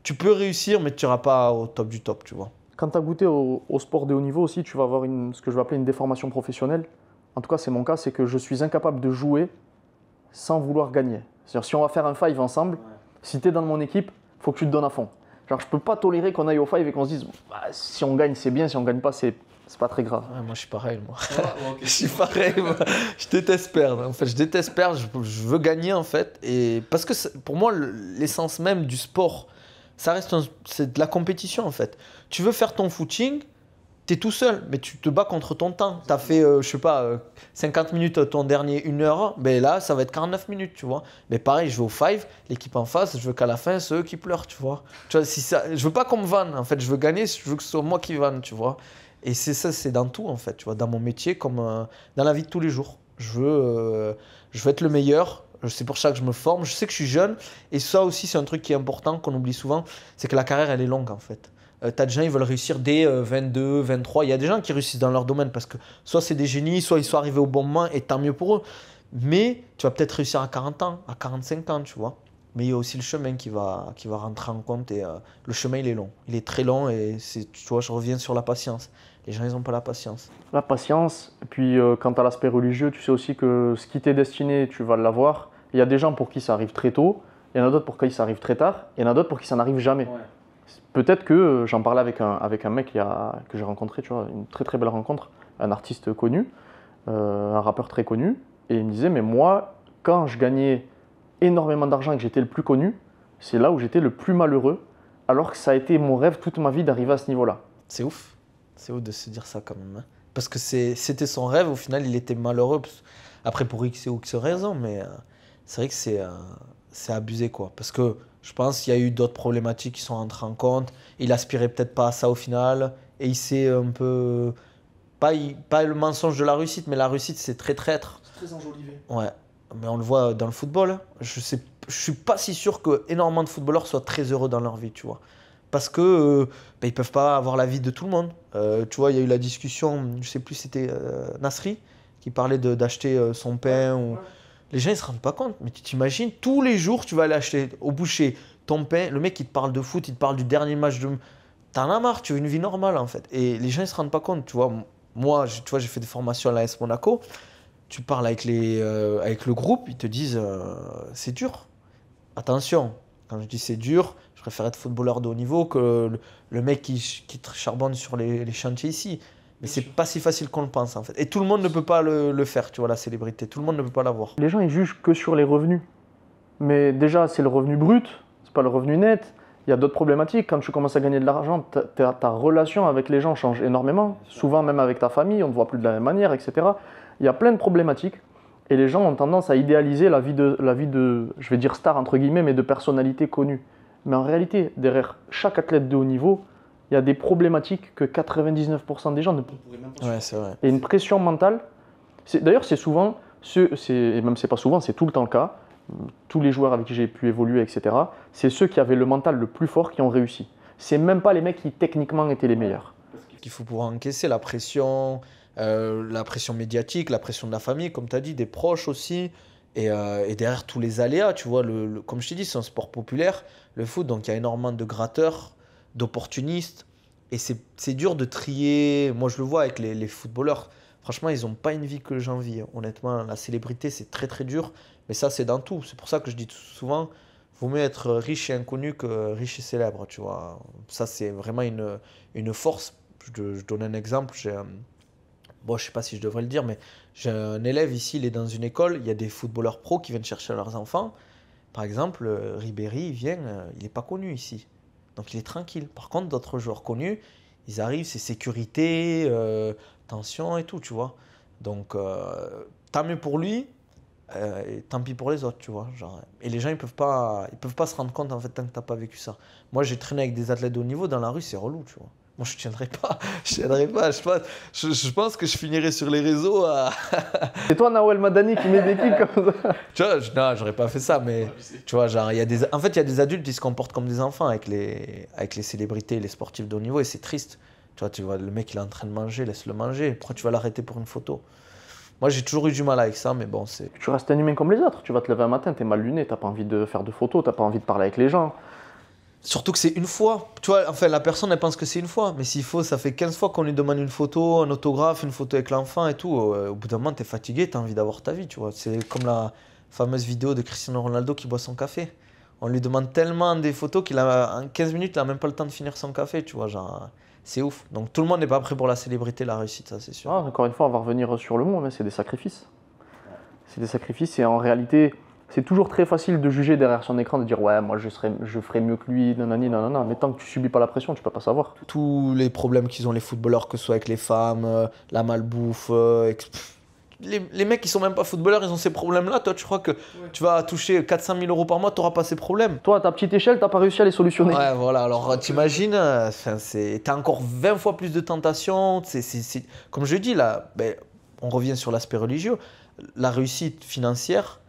Tu peux réussir, mais tu n'iras pas au top du top, tu vois. Quand tu as goûté au sport de haut niveau aussi, tu vas avoir ce que je vais appeler une déformation professionnelle. En tout cas, c'est mon cas, c'est que je suis incapable de jouer sans vouloir gagner. C'est-à-dire, si on va faire un five ensemble, si tu es dans mon équipe, il faut que tu te donnes à fond. Genre, je peux pas tolérer qu'on aille au five et qu'on se dise, bah, si on gagne, c'est bien, si on gagne pas, c'est pas très grave. Ouais, moi, je suis pareil, moi. Okay. Je suis pareil, moi. Je déteste perdre. En fait, je déteste perdre, je veux gagner, en fait. Et parce que pour moi, l'essence même du sport, c'est de la compétition, en fait. Tu veux faire ton footing, tu es tout seul, mais tu te bats contre ton temps. Tu as fait, je sais pas, 50 minutes ton dernier 1 heure, ben là, ça va être 49 minutes, tu vois. Mais pareil, je vais au five, l'équipe en face, je veux qu'à la fin, c'est eux qui pleurent, tu vois. Tu vois, je veux pas qu'on me vanne, en fait. Je veux gagner, je veux que ce soit moi qui vanne, tu vois. Et c'est ça, c'est dans tout, en fait, tu vois. Dans mon métier, comme dans la vie de tous les jours. Je veux être le meilleur. C'est pour ça que je me forme. Je sais que je suis jeune. Et ça aussi, c'est un truc qui est important, qu'on oublie souvent. C'est que la carrière, elle est longue, en fait. T'as des gens, ils veulent réussir dès 22, 23. Il y a des gens qui réussissent dans leur domaine parce que soit c'est des génies, soit ils sont arrivés au bon moment et tant mieux pour eux. Mais tu vas peut-être réussir à 40 ans, à 45 ans, tu vois. Mais il y a aussi le chemin qui va rentrer en compte et le chemin, il est long. Il est très long et tu vois, je reviens sur la patience. Les gens, ils n'ont pas la patience. La patience, et puis quant à l'aspect religieux, tu sais aussi que ce qui t'est destiné, tu vas l'avoir. Il y a des gens pour qui ça arrive très tôt, il y en a d'autres pour qui ça arrive très tard, il y en a d'autres pour qui ça n'arrive jamais. Ouais. Peut-être que j'en parlais avec un mec que j'ai rencontré, tu vois, une très très belle rencontre, un artiste connu, un rappeur très connu, et il me disait, mais moi, quand je gagnais énormément d'argent et que j'étais le plus connu, c'est là où j'étais le plus malheureux, alors que ça a été mon rêve toute ma vie d'arriver à ce niveau-là. C'est ouf de se dire ça quand même. Hein. Parce que c'était son rêve, au final, il était malheureux. Après, pour X ou X raison, mais c'est vrai que c'est abusé, quoi. Parce que je pense qu'il y a eu d'autres problématiques qui sont rentrées en compte. Il aspirait peut-être pas à ça au final. Et il s'est un peu... Pas le mensonge de la réussite, mais la réussite, c'est très traître. C'est très enjolivé. Ouais. Mais on le voit dans le football. Je suis pas si sûr que énormément de footballeurs soient très heureux dans leur vie, tu vois. parce que ils peuvent pas avoir l'avis de tout le monde. Tu vois, il y a eu la discussion, je sais plus, c'était Nasri qui parlait d'acheter son pain. Ou... Les gens, ils se rendent pas compte. Mais tu t'imagines, tous les jours, tu vas aller acheter au boucher ton pain. Le mec, il te parle de foot, il te parle du dernier match de... T'en as marre, tu veux une vie normale, en fait. Et les gens, ils se rendent pas compte, tu vois. Moi, tu vois, j'ai fait des formations à l'AS Monaco. Tu parles avec le groupe, ils te disent c'est dur. Attention, quand je dis c'est dur, je préfère être footballeur de haut niveau que le mec qui charbonne sur les chantiers ici. Mais c'est pas si facile qu'on le pense, en fait. Et tout le monde ne peut pas le faire, tu vois, la célébrité. Tout le monde ne peut pas l'avoir. Les gens, ils jugent que sur les revenus. Mais déjà, c'est le revenu brut, c'est pas le revenu net. Il y a d'autres problématiques. Quand tu commences à gagner de l'argent, ta relation avec les gens change énormément. Souvent, même avec ta famille, on ne te voit plus de la même manière, etc. Il y a plein de problématiques. Et les gens ont tendance à idéaliser la vie de, je vais dire star entre guillemets, mais de personnalité connue. Mais en réalité, derrière chaque athlète de haut niveau, il y a des problématiques que 99% des gens ne peuvent pas. Ouais, c'est vrai. Et une pression mentale. D'ailleurs, c'est souvent, et même c'est pas souvent, c'est tout le temps le cas. Tous les joueurs avec qui j'ai pu évoluer, etc., c'est ceux qui avaient le mental le plus fort qui ont réussi. C'est même pas les mecs qui techniquement étaient les meilleurs. Il faut pouvoir encaisser la pression médiatique, la pression de la famille, comme tu as dit, des proches aussi, et derrière tous les aléas, tu vois, comme je t'ai dit, c'est un sport populaire, le foot, donc il y a énormément de gratteurs, d'opportunistes, et c'est dur de trier. Moi, je le vois avec les footballeurs. Franchement, ils n'ont pas une vie que j'envie. Honnêtement, la célébrité, c'est très très dur. Mais ça, c'est dans tout. C'est pour ça que je dis souvent, vaut mieux être riche et inconnu que riche et célèbre. Tu vois. Ça, c'est vraiment une force. Je donne un exemple. Bon, je ne sais pas si je devrais le dire, mais j'ai un élève ici, il est dans une école. Il y a des footballeurs pros qui viennent chercher leurs enfants. Par exemple, Ribéry, il vient, il n'est pas connu ici. Donc, il est tranquille. Par contre, d'autres joueurs connus, ils arrivent, c'est sécurité, tension et tout, tu vois. Donc, tant mieux pour lui, et tant pis pour les autres, tu vois. Genre, et les gens, ils peuvent pas se rendre compte, en fait, tant que tu n'as pas vécu ça. Moi, j'ai traîné avec des athlètes de haut niveau dans la rue, c'est relou, tu vois. Moi, je tiendrai pas. Je pense que je finirai sur les réseaux à... C'est toi, Nawel Madani, qui met des kicks comme ça. Tu vois, non, j'aurais pas fait ça, mais tu vois, genre, en fait, il y a des adultes qui se comportent comme des enfants avec les célébrités, les sportifs de haut niveau, et c'est triste. Tu vois, le mec, il est en train de manger, laisse-le manger. Pourquoi tu vas l'arrêter pour une photo? Moi, j'ai toujours eu du mal avec ça, mais bon, c'est... Tu restes un humain comme les autres. Tu vas te lever un matin, t'es mal luné, t'as pas envie de faire de photos, t'as pas envie de parler avec les gens. Surtout que c'est une fois. Tu vois, enfin, la personne, elle pense que c'est une fois. Mais s'il faut, ça fait 15 fois qu'on lui demande une photo, un autographe, une photo avec l'enfant et tout. Au bout d'un moment, t'es fatigué, t'as envie d'avoir ta vie, tu vois. C'est comme la fameuse vidéo de Cristiano Ronaldo qui boit son café. On lui demande tellement des photos en 15 minutes, il n'a même pas le temps de finir son café, tu vois. Genre, c'est ouf. Donc tout le monde n'est pas prêt pour la célébrité, la réussite, ça, c'est sûr. Ah, encore une fois, on va revenir sur le mot, mais c'est des sacrifices. C'est des sacrifices et en réalité... C'est toujours très facile de juger derrière son écran, de dire ouais, moi je ferais mieux que lui, nanani, nanana. Mais tant que tu subis pas la pression, tu peux pas savoir. Tous les problèmes qu'ils ont les footballeurs, que ce soit avec les femmes, la malbouffe, les mecs qui sont même pas footballeurs, ils ont ces problèmes-là. Toi, tu crois que tu vas toucher 400 000 euros par mois, tu n'auras pas ces problèmes. Toi, à ta petite échelle, t'as pas réussi à les solutionner. Ouais, voilà. Alors, t'imagines, t'as encore 20 fois plus de tentations. Comme je dis là, on revient sur l'aspect religieux. La réussite financière,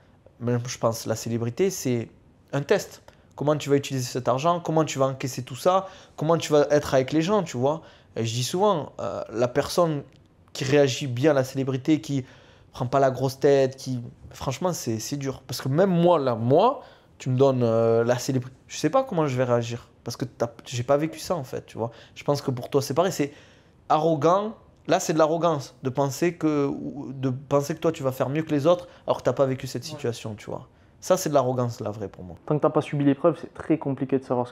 même je pense la célébrité, c'est un test. Comment tu vas utiliser cet argent, comment tu vas encaisser tout ça, comment tu vas être avec les gens, tu vois. Et je dis souvent, la personne qui réagit bien à la célébrité, qui prend pas la grosse tête, franchement, c'est dur. Parce que même moi, tu me donnes la célébrité, je sais pas comment je vais réagir. Parce que j'ai pas vécu ça, en fait, tu vois. Je pense que pour toi, c'est pareil, c'est arrogant. Là, c'est de l'arrogance de penser que toi, tu vas faire mieux que les autres alors que tu n'as pas vécu cette situation, tu vois. Ça, c'est de l'arrogance, la vraie, pour moi. Tant que tu n'as pas subi l'épreuve, c'est très compliqué de savoir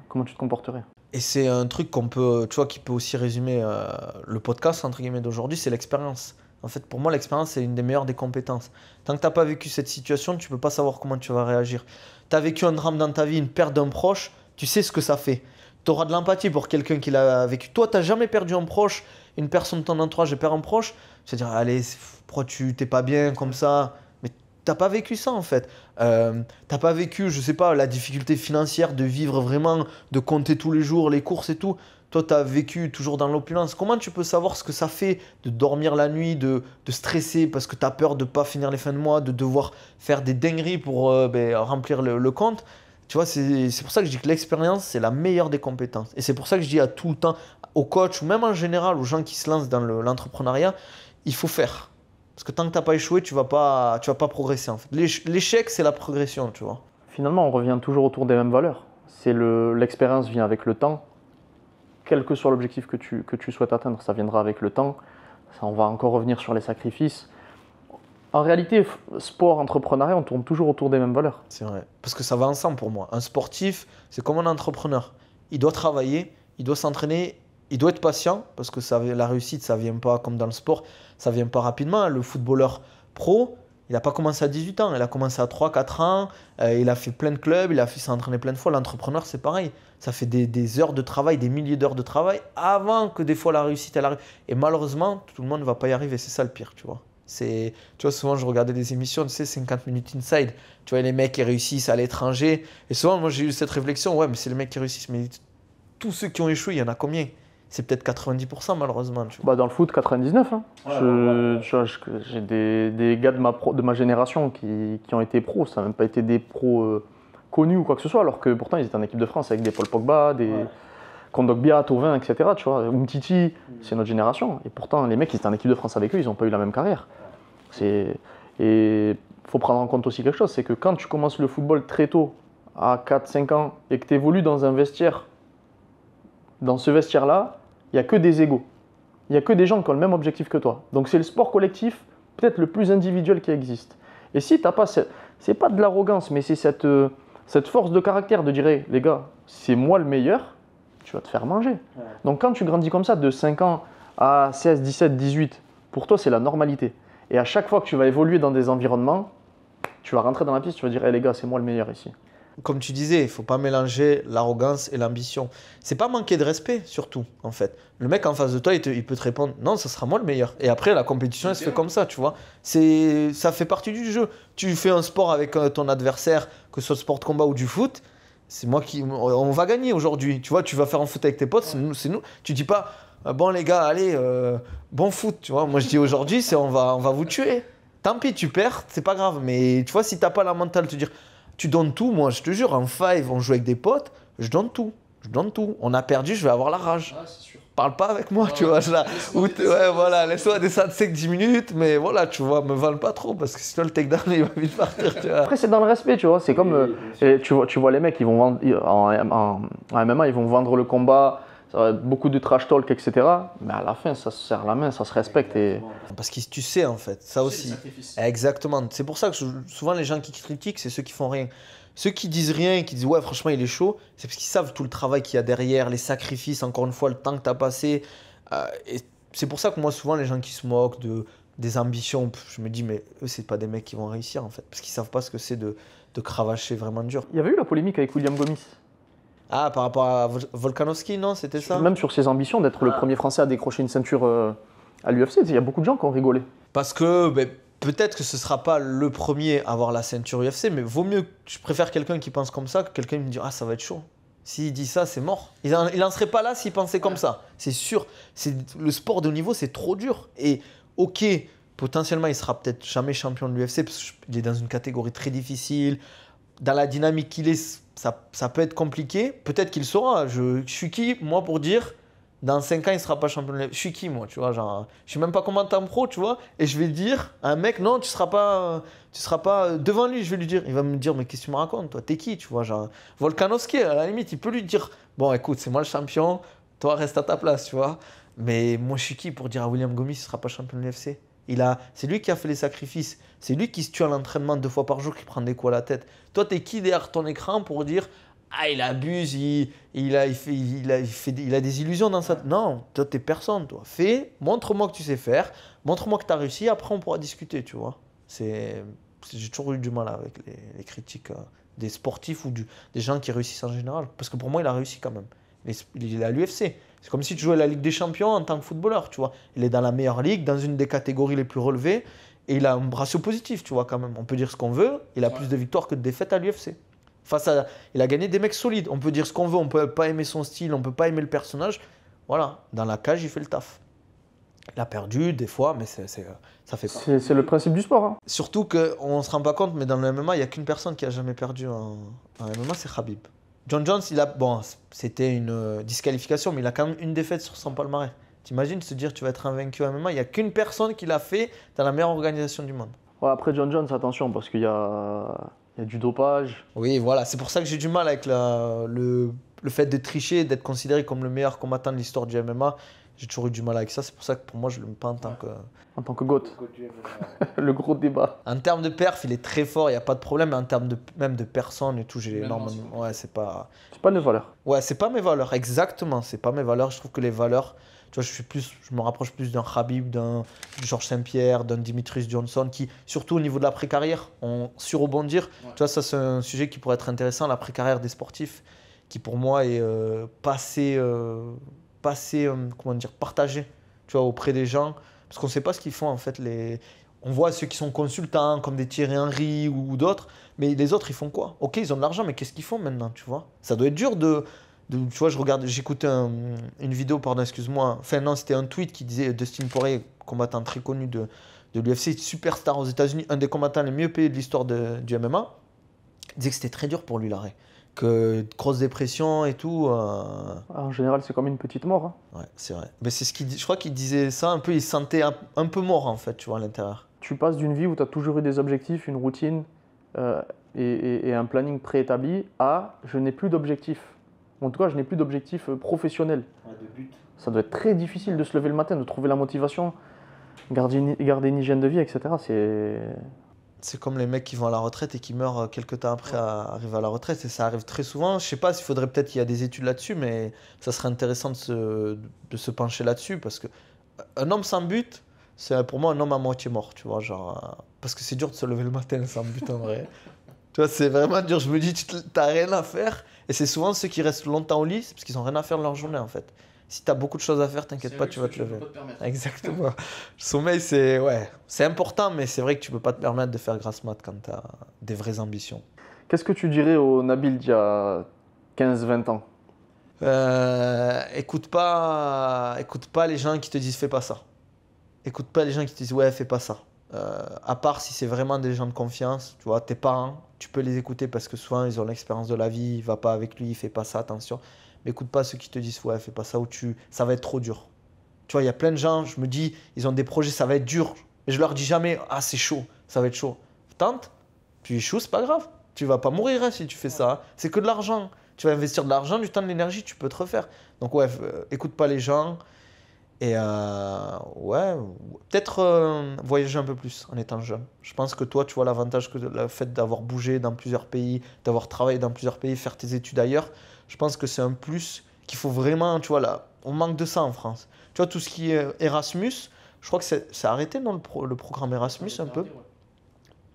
comment tu te comporterais. Et c'est un truc qui peut aussi résumer le podcast, entre guillemets, d'aujourd'hui, c'est l'expérience. En fait, pour moi, l'expérience, c'est une des meilleures des compétences. Tant que tu n'as pas vécu cette situation, tu ne peux pas savoir comment tu vas réagir. Tu as vécu un drame dans ta vie, une perte d'un proche, tu sais ce que ça fait. Tu auras de l'empathie pour quelqu'un qui l'a vécu. Toi, tu n'as jamais perdu un proche, une personne de ton entourage et perd un proche. Tu vas dire, allez, pourquoi tu t'es pas bien comme ça? Mais tu n'as pas vécu ça, en fait. Tu n'as pas vécu, je sais pas, la difficulté financière de vivre vraiment, de compter tous les jours les courses et tout. Toi, tu as vécu toujours dans l'opulence. Comment tu peux savoir ce que ça fait de dormir la nuit, de stresser parce que tu as peur de ne pas finir les fins de mois, de devoir faire des dingueries pour remplir le compte? Tu vois, c'est pour ça que je dis que l'expérience, c'est la meilleure des compétences. Et c'est pour ça que je dis à tout le temps, aux coachs ou même en général, aux gens qui se lancent dans l'entrepreneuriat, il faut faire. Parce que tant que tu n'as pas échoué, tu vas pas progresser en fait. L'échec, c'est la progression, tu vois. Finalement, on revient toujours autour des mêmes valeurs. L'expérience vient avec le temps. Quel que soit l'objectif que tu souhaites atteindre, ça viendra avec le temps. Ça, on va encore revenir sur les sacrifices. En réalité, sport, entrepreneuriat, on tourne toujours autour des mêmes valeurs. C'est vrai. Parce que ça va ensemble pour moi. Un sportif, c'est comme un entrepreneur. Il doit travailler, il doit s'entraîner, il doit être patient. Parce que la réussite, ça ne vient pas comme dans le sport, ça ne vient pas rapidement. Le footballeur pro, il n'a pas commencé à 18 ans. Il a commencé à 3-4 ans. Il a fait plein de clubs, il s'est entraîné plein de fois. L'entrepreneur, c'est pareil. Ça fait des heures de travail, des milliers d'heures de travail avant que des fois la réussite, elle arrive. Et malheureusement, tout le monde ne va pas y arriver. C'est ça le pire, tu vois. Tu vois, souvent, je regardais des émissions, tu sais, 50 minutes inside. Tu vois, les mecs qui réussissent à l'étranger. Et souvent, moi, j'ai eu cette réflexion, ouais, mais c'est les mecs qui réussissent. Mais tous ceux qui ont échoué, il y en a combien? C'est peut-être 90% malheureusement. Tu vois. Bah dans le foot, 99. Hein. J'ai des gars de ma génération qui ont été pros. Ça n'a même pas été des pros connus ou quoi que ce soit, alors que pourtant, ils étaient en équipe de France avec des Paul Pogba, des Kondogbia, Thauvin, etc. Tu vois, Umtiti, c'est notre génération. Et pourtant, les mecs, ils étaient en équipe de France avec eux, ils n'ont pas eu la même carrière. Et il faut prendre en compte aussi quelque chose, c'est que quand tu commences le football très tôt, à 4-5 ans, et que tu évolues dans un vestiaire, dans ce vestiaire-là, il n'y a que des égaux. Il n'y a que des gens qui ont le même objectif que toi. Donc c'est le sport collectif, peut-être le plus individuel qui existe. Et si tu n'as pas, c'est pas de l'arrogance, mais c'est cette force de caractère de dire, hey, les gars, c'est moi le meilleur, tu vas te faire manger. Ouais. Donc quand tu grandis comme ça, de 5 ans à 16, 17, 18, pour toi c'est la normalité. Et à chaque fois que tu vas évoluer dans des environnements, tu vas rentrer dans la piste, tu vas dire, hey, les gars, c'est moi le meilleur ici. Comme tu disais, il ne faut pas mélanger l'arrogance et l'ambition. C'est pas manquer de respect, surtout, en fait. Le mec en face de toi, il peut te répondre, non, ça sera moi le meilleur. Et après, la compétition, elle se fait comme ça, tu vois. Ça fait partie du jeu. Tu fais un sport avec ton adversaire, que ce soit le sport de combat ou du foot, c'est moi qui... On va gagner aujourd'hui. Tu vois, tu vas faire un foot avec tes potes, c'est nous. Tu dis pas, bon les gars, allez, bon foot, tu vois. Moi, je dis aujourd'hui, on va vous tuer. Tant pis, tu perds, c'est pas grave. Mais tu vois, si t'as pas la mentale de te dire... Tu donnes tout, moi je te jure, en five, on joue avec des potes, je donne tout. On a perdu, je vais avoir la rage. Ah, c'est sûr. Parle pas avec moi, tu vois. Voilà, laisse-moi descendre 5-10 minutes, mais voilà, tu vois, me vole pas trop, parce que sinon le takedown, il va vite partir, tu vois. Après, c'est dans le respect, tu vois. C'est comme, tu vois les mecs, ils vont vendre, en MMA, ils vont vendre le combat, ça va être beaucoup de trash talk, etc. Mais à la fin, ça se serre la main, ça se respecte. Parce que tu sais, en fait, ça aussi. Exactement. C'est pour ça que souvent, les gens qui critiquent, c'est ceux qui font rien. Ceux qui disent rien, qui disent ouais, franchement, il est chaud, c'est parce qu'ils savent tout le travail qu'il y a derrière, les sacrifices, encore une fois, le temps que tu as passé. Et c'est pour ça que moi, souvent, les gens qui se moquent des ambitions, je me dis, mais eux, c'est pas des mecs qui vont réussir, en fait. Parce qu'ils savent pas ce que c'est de cravacher vraiment dur. Il y avait eu la polémique avec William Gomis. Ah, par rapport à Volkanovski, non? C'était ça? Même sur ses ambitions d'être le premier Français à décrocher une ceinture à l'UFC, il y a beaucoup de gens qui ont rigolé. Parce que peut-être que ce ne sera pas le premier à avoir la ceinture UFC, mais vaut mieux, je préfère quelqu'un qui pense comme ça que quelqu'un qui me dit « Ah, ça va être chaud ». S'il dit ça, c'est mort. Il n'en serait pas là s'il pensait comme ça. C'est sûr. Le sport de haut niveau, c'est trop dur. Et ok, potentiellement, il ne sera peut-être jamais champion de l'UFC parce qu'il est dans une catégorie très difficile. Dans la dynamique qu'il est, ça peut être compliqué. Peut-être qu'il saura. Je suis qui, moi, pour dire dans 5 ans, il ne sera pas champion de l'UFC. Je suis qui, moi, tu vois, genre, je ne sais même pas comment t'es en pro, tu vois. Et je vais dire à un mec, non, tu ne seras pas devant lui. Je vais lui dire, il va me dire, mais qu'est-ce que tu me racontes, toi, t'es qui, tu vois, genre. Volkanovski, à la limite, il peut lui dire, bon, écoute, c'est moi le champion, toi, reste à ta place, tu vois. Mais moi, je suis qui pour dire à William Gomis, il ne sera pas champion de l'UFC? C'est lui qui a fait les sacrifices. C'est lui qui se tue à l'entraînement 2 fois par jour, qui prend des coups à la tête. Toi, t'es qui derrière ton écran pour dire ah, il abuse, il a des illusions dans sa... Non, toi, t'es personne, toi. Montre-moi que tu sais faire, montre-moi que tu as réussi, après on pourra discuter, tu vois. J'ai toujours eu du mal avec les critiques des sportifs ou des gens qui réussissent en général. Parce que pour moi, il a réussi quand même. Il est à l'UFC. C'est comme si tu jouais la Ligue des Champions en tant que footballeur, tu vois. Il est dans la meilleure ligue, dans une des catégories les plus relevées, et il a un ratio positif, tu vois, quand même. On peut dire ce qu'on veut, il a plus de victoires que de défaites à l'UFC. Il a gagné des mecs solides. On peut dire ce qu'on veut, on peut pas aimer son style, on peut pas aimer le personnage. Voilà, dans la cage, il fait le taf. Il a perdu des fois, mais ça fait pas. C'est le principe du sport. Hein. Surtout qu'on ne se rend pas compte, mais dans le MMA, il n'y a qu'une personne qui a jamais perdu en MMA, c'est Khabib. John Jones, bon, c'était une disqualification, mais il a quand même une défaite sur son palmarès. T'imagines se dire tu vas être invaincu en MMA, il n'y a qu'une personne qui l'a fait dans la meilleure organisation du monde. Ouais, après John Jones, attention, parce qu'il y a du dopage. Oui, voilà, c'est pour ça que j'ai du mal avec le fait de tricher, d'être considéré comme le meilleur combattant de l'histoire du MMA. J'ai toujours eu du mal avec ça, c'est pour ça que pour moi, je ne le mets pas en tant que... En tant que GOAT. Le gros débat. En termes de perf, il est très fort, il n'y a pas de problème, mais en termes même de personnes et tout, j'ai énormément... Ouais, c'est pas... C'est pas nos valeurs. Ouais, c'est pas mes valeurs, exactement, c'est pas mes valeurs. Je trouve que les valeurs, tu vois, je me rapproche plus d'un Khabib, d'un Georges Saint-Pierre, d'un Demetrius Johnson, qui, surtout au niveau de l'après-carrière, ont su rebondir. Ouais. Tu vois, ça, c'est un sujet qui pourrait être intéressant, l'après-carrière des sportifs, qui pour moi est comment dire, partagé, tu vois, auprès des gens, parce qu'on ne sait pas ce qu'ils font en fait. On voit ceux qui sont consultants, comme des Thierry Henry ou d'autres, mais les autres, ils font quoi? Ok, ils ont de l'argent, mais qu'est-ce qu'ils font maintenant, tu vois? Ça doit être dur tu vois, j'écoutais une vidéo, pardon, excuse-moi, enfin non, c'était un tweet qui disait Dustin Poirier, combattant très connu de l'UFC, superstar aux États-Unis, un des combattants les mieux payés de l'histoire du MMA, il disait que c'était très dur pour lui l'arrêt. Que grosse dépression et tout. En général, c'est comme une petite mort. Hein. Ouais, c'est vrai. Mais c'est je crois qu'il disait ça un peu, il se sentait un peu mort en fait, tu vois, à l'intérieur. Tu passes d'une vie où tu as toujours eu des objectifs, une routine et un planning préétabli à je n'ai plus d'objectifs. En tout cas, je n'ai plus d'objectifs professionnels. Ouais, de but. Ça doit être très difficile de se lever le matin, de trouver la motivation, garder une hygiène de vie, etc. C'est comme les mecs qui vont à la retraite et qui meurent quelques temps après arriver à la retraite. Et ça arrive très souvent. Je sais pas s'il faudrait peut-être qu'il y a des études là-dessus, mais ça serait intéressant de se pencher là-dessus. Parce qu'un homme sans but, c'est pour moi un homme à moitié mort. Tu vois, genre, parce que c'est dur de se lever le matin sans but en vrai. Tu vois, c'est vraiment dur. Je me dis, tu n'as rien à faire. Et c'est souvent ceux qui restent longtemps au lit, c'est parce qu'ils n'ont rien à faire de leur journée en fait. Si tu as beaucoup de choses à faire, t'inquiète pas, tu vas te lever. Exactement. Le sommeil, c'est important, mais c'est vrai que tu peux pas te permettre de faire grasse mat quand tu as des vraies ambitions. Qu'est-ce que tu dirais au Nabil d'il y a 15-20 ans? Écoute pas les gens qui te disent fais pas ça. Écoute pas les gens qui te disent ouais, fais pas ça. À part si c'est vraiment des gens de confiance, tu vois, tes parents, tu peux les écouter parce que souvent ils ont l'expérience de la vie, va pas avec lui, fais pas ça, attention. Mais écoute pas ceux qui te disent ouais, fais pas ça ou ça va être trop dur. Tu vois, il y a plein de gens, je me dis, ils ont des projets, ça va être dur. Mais je leur dis jamais ah, c'est chaud, ça va être chaud. Tente, tu échoues, c'est pas grave. Tu vas pas mourir hein, si tu fais ça. Hein. C'est que de l'argent. Tu vas investir de l'argent, du temps, de l'énergie, tu peux te refaire. Donc ouais, écoute pas les gens. Et ouais, peut-être voyager un peu plus en étant jeune. Je pense que toi, tu vois l'avantage que le fait d'avoir bougé dans plusieurs pays, d'avoir travaillé dans plusieurs pays, faire tes études ailleurs, je pense que c'est un plus qu'il faut vraiment, tu vois, là, on manque de ça en France. Tu vois, tout ce qui est Erasmus, je crois que c'est arrêté dans le programme Erasmus un peu.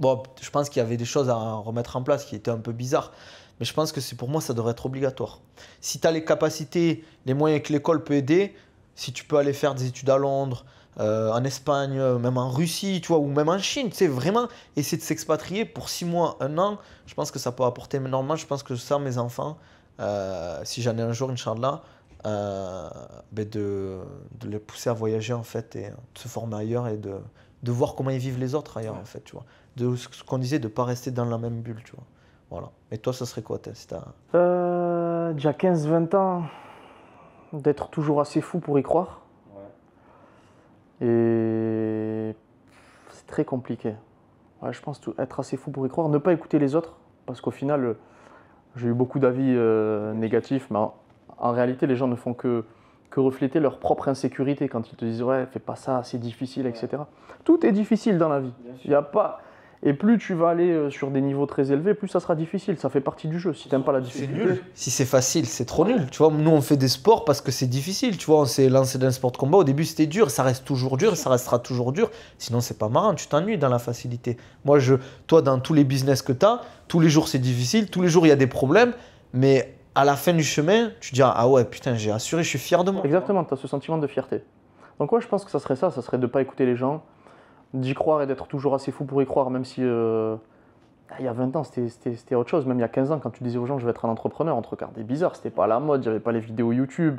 Bon, je pense qu'il y avait des choses à remettre en place qui étaient un peu bizarres. Mais je pense que pour moi, ça devrait être obligatoire. Si tu as les capacités, les moyens que l'école peut aider, si tu peux aller faire des études à Londres, en Espagne, même en Russie, tu vois, ou même en Chine, tu sais, vraiment essayer de s'expatrier pour 6 mois, 1 an, je pense que ça peut apporter énormément. Je pense que ça, mes enfants, si j'en ai un jour, Inch'Allah, de les pousser à voyager en fait et de se former ailleurs et de voir comment ils vivent les autres ailleurs en fait, tu vois. De ce qu'on disait, de ne pas rester dans la même bulle, tu vois. Voilà. Et toi, ça serait quoi, Déjà 15-20 ans, d'être toujours assez fou pour y croire. Ouais. Et c'est très compliqué. Ouais, je pense être assez fou pour y croire, ne pas écouter les autres, parce qu'au final, j'ai eu beaucoup d'avis négatifs, mais en réalité, les gens ne font que refléter leur propre insécurité quand ils te disent ouais, fais pas ça, c'est difficile, etc. Tout est difficile dans la vie. Il y a pas. Et plus tu vas aller sur des niveaux très élevés, plus ça sera difficile. Ça fait partie du jeu. Si t'aimes pas la difficulté. C'est nul. Si c'est facile, c'est trop nul. Tu vois, nous on fait des sports parce que c'est difficile. Tu vois, on s'est lancé dans un sport de combat. Au début c'était dur, ça reste toujours dur, ça restera toujours dur. Sinon c'est pas marrant. Tu t'ennuies dans la facilité. Moi, toi, dans tous les business que t'as, tous les jours c'est difficile, tous les jours il y a des problèmes, mais à la fin du chemin, tu te dis ah ouais putain, j'ai assuré, je suis fier de moi. Exactement. T'as ce sentiment de fierté. Donc ouais, je pense que ça serait ça. Ça serait de pas écouter les gens. D'y croire et d'être toujours assez fou pour y croire, même si il y a 20 ans c'était autre chose, même il y a 15 ans quand tu disais aux gens je vais être un entrepreneur, on te regardait bizarre, c'était pas à la mode, il n'y avait pas les vidéos YouTube,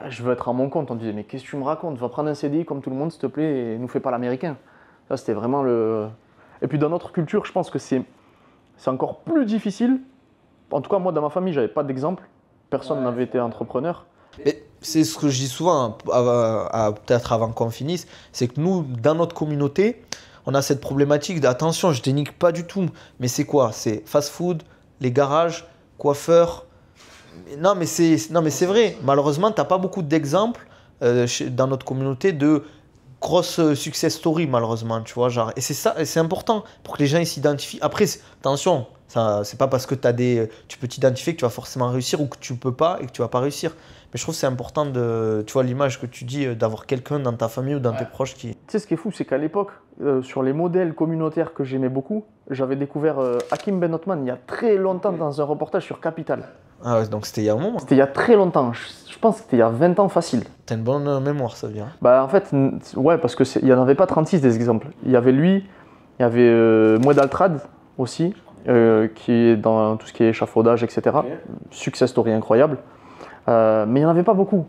Je veux être à mon compte. On disait, mais qu'est-ce que tu me racontes? Va prendre un CDI comme tout le monde, s'il te plaît, et nous fais pas l'américain. Ça, c'était vraiment le. Et puis dans notre culture, je pense que c'est encore plus difficile. En tout cas, moi, dans ma famille, j'avais pas d'exemple. Personne n'avait été entrepreneur. Et c'est ce que je dis souvent, peut-être avant qu'on finisse, c'est que nous, dans notre communauté, on a cette problématique d'attention, je dénigre pas du tout, mais c'est quoi? C'est fast-food, les garages, coiffeurs. Non, mais c'est vrai. Malheureusement, tu n'as pas beaucoup d'exemples dans notre communauté de grosses success stories, malheureusement, tu vois, genre. Et c'est ça, et c'est important pour que les gens ils s'identifient. Après, attention, ça, c'est pas parce que tu peux t'identifier que tu vas forcément réussir ou que tu peux pas et que tu vas pas réussir. Mais je trouve que c'est important tu vois, l'image que tu dis, d'avoir quelqu'un dans ta famille ou dans tes proches qui. Tu sais, ce qui est fou, c'est qu'à l'époque, sur les modèles communautaires que j'aimais beaucoup, j'avais découvert Hakim Ben Othman il y a très longtemps dans un reportage sur Capital. Ah ouais, donc c'était il y a un moment. C'était il y a très longtemps. Je pense que c'était il y a 20 ans facile. T'as une bonne mémoire, ça vient. Bah en fait, ouais, parce qu'il n'y en avait pas 36 des exemples. Il y avait lui, il y avait Moued Altrad aussi, qui est dans tout ce qui est échafaudage, etc. Okay. Success story incroyable. Mais il n'y en avait pas beaucoup.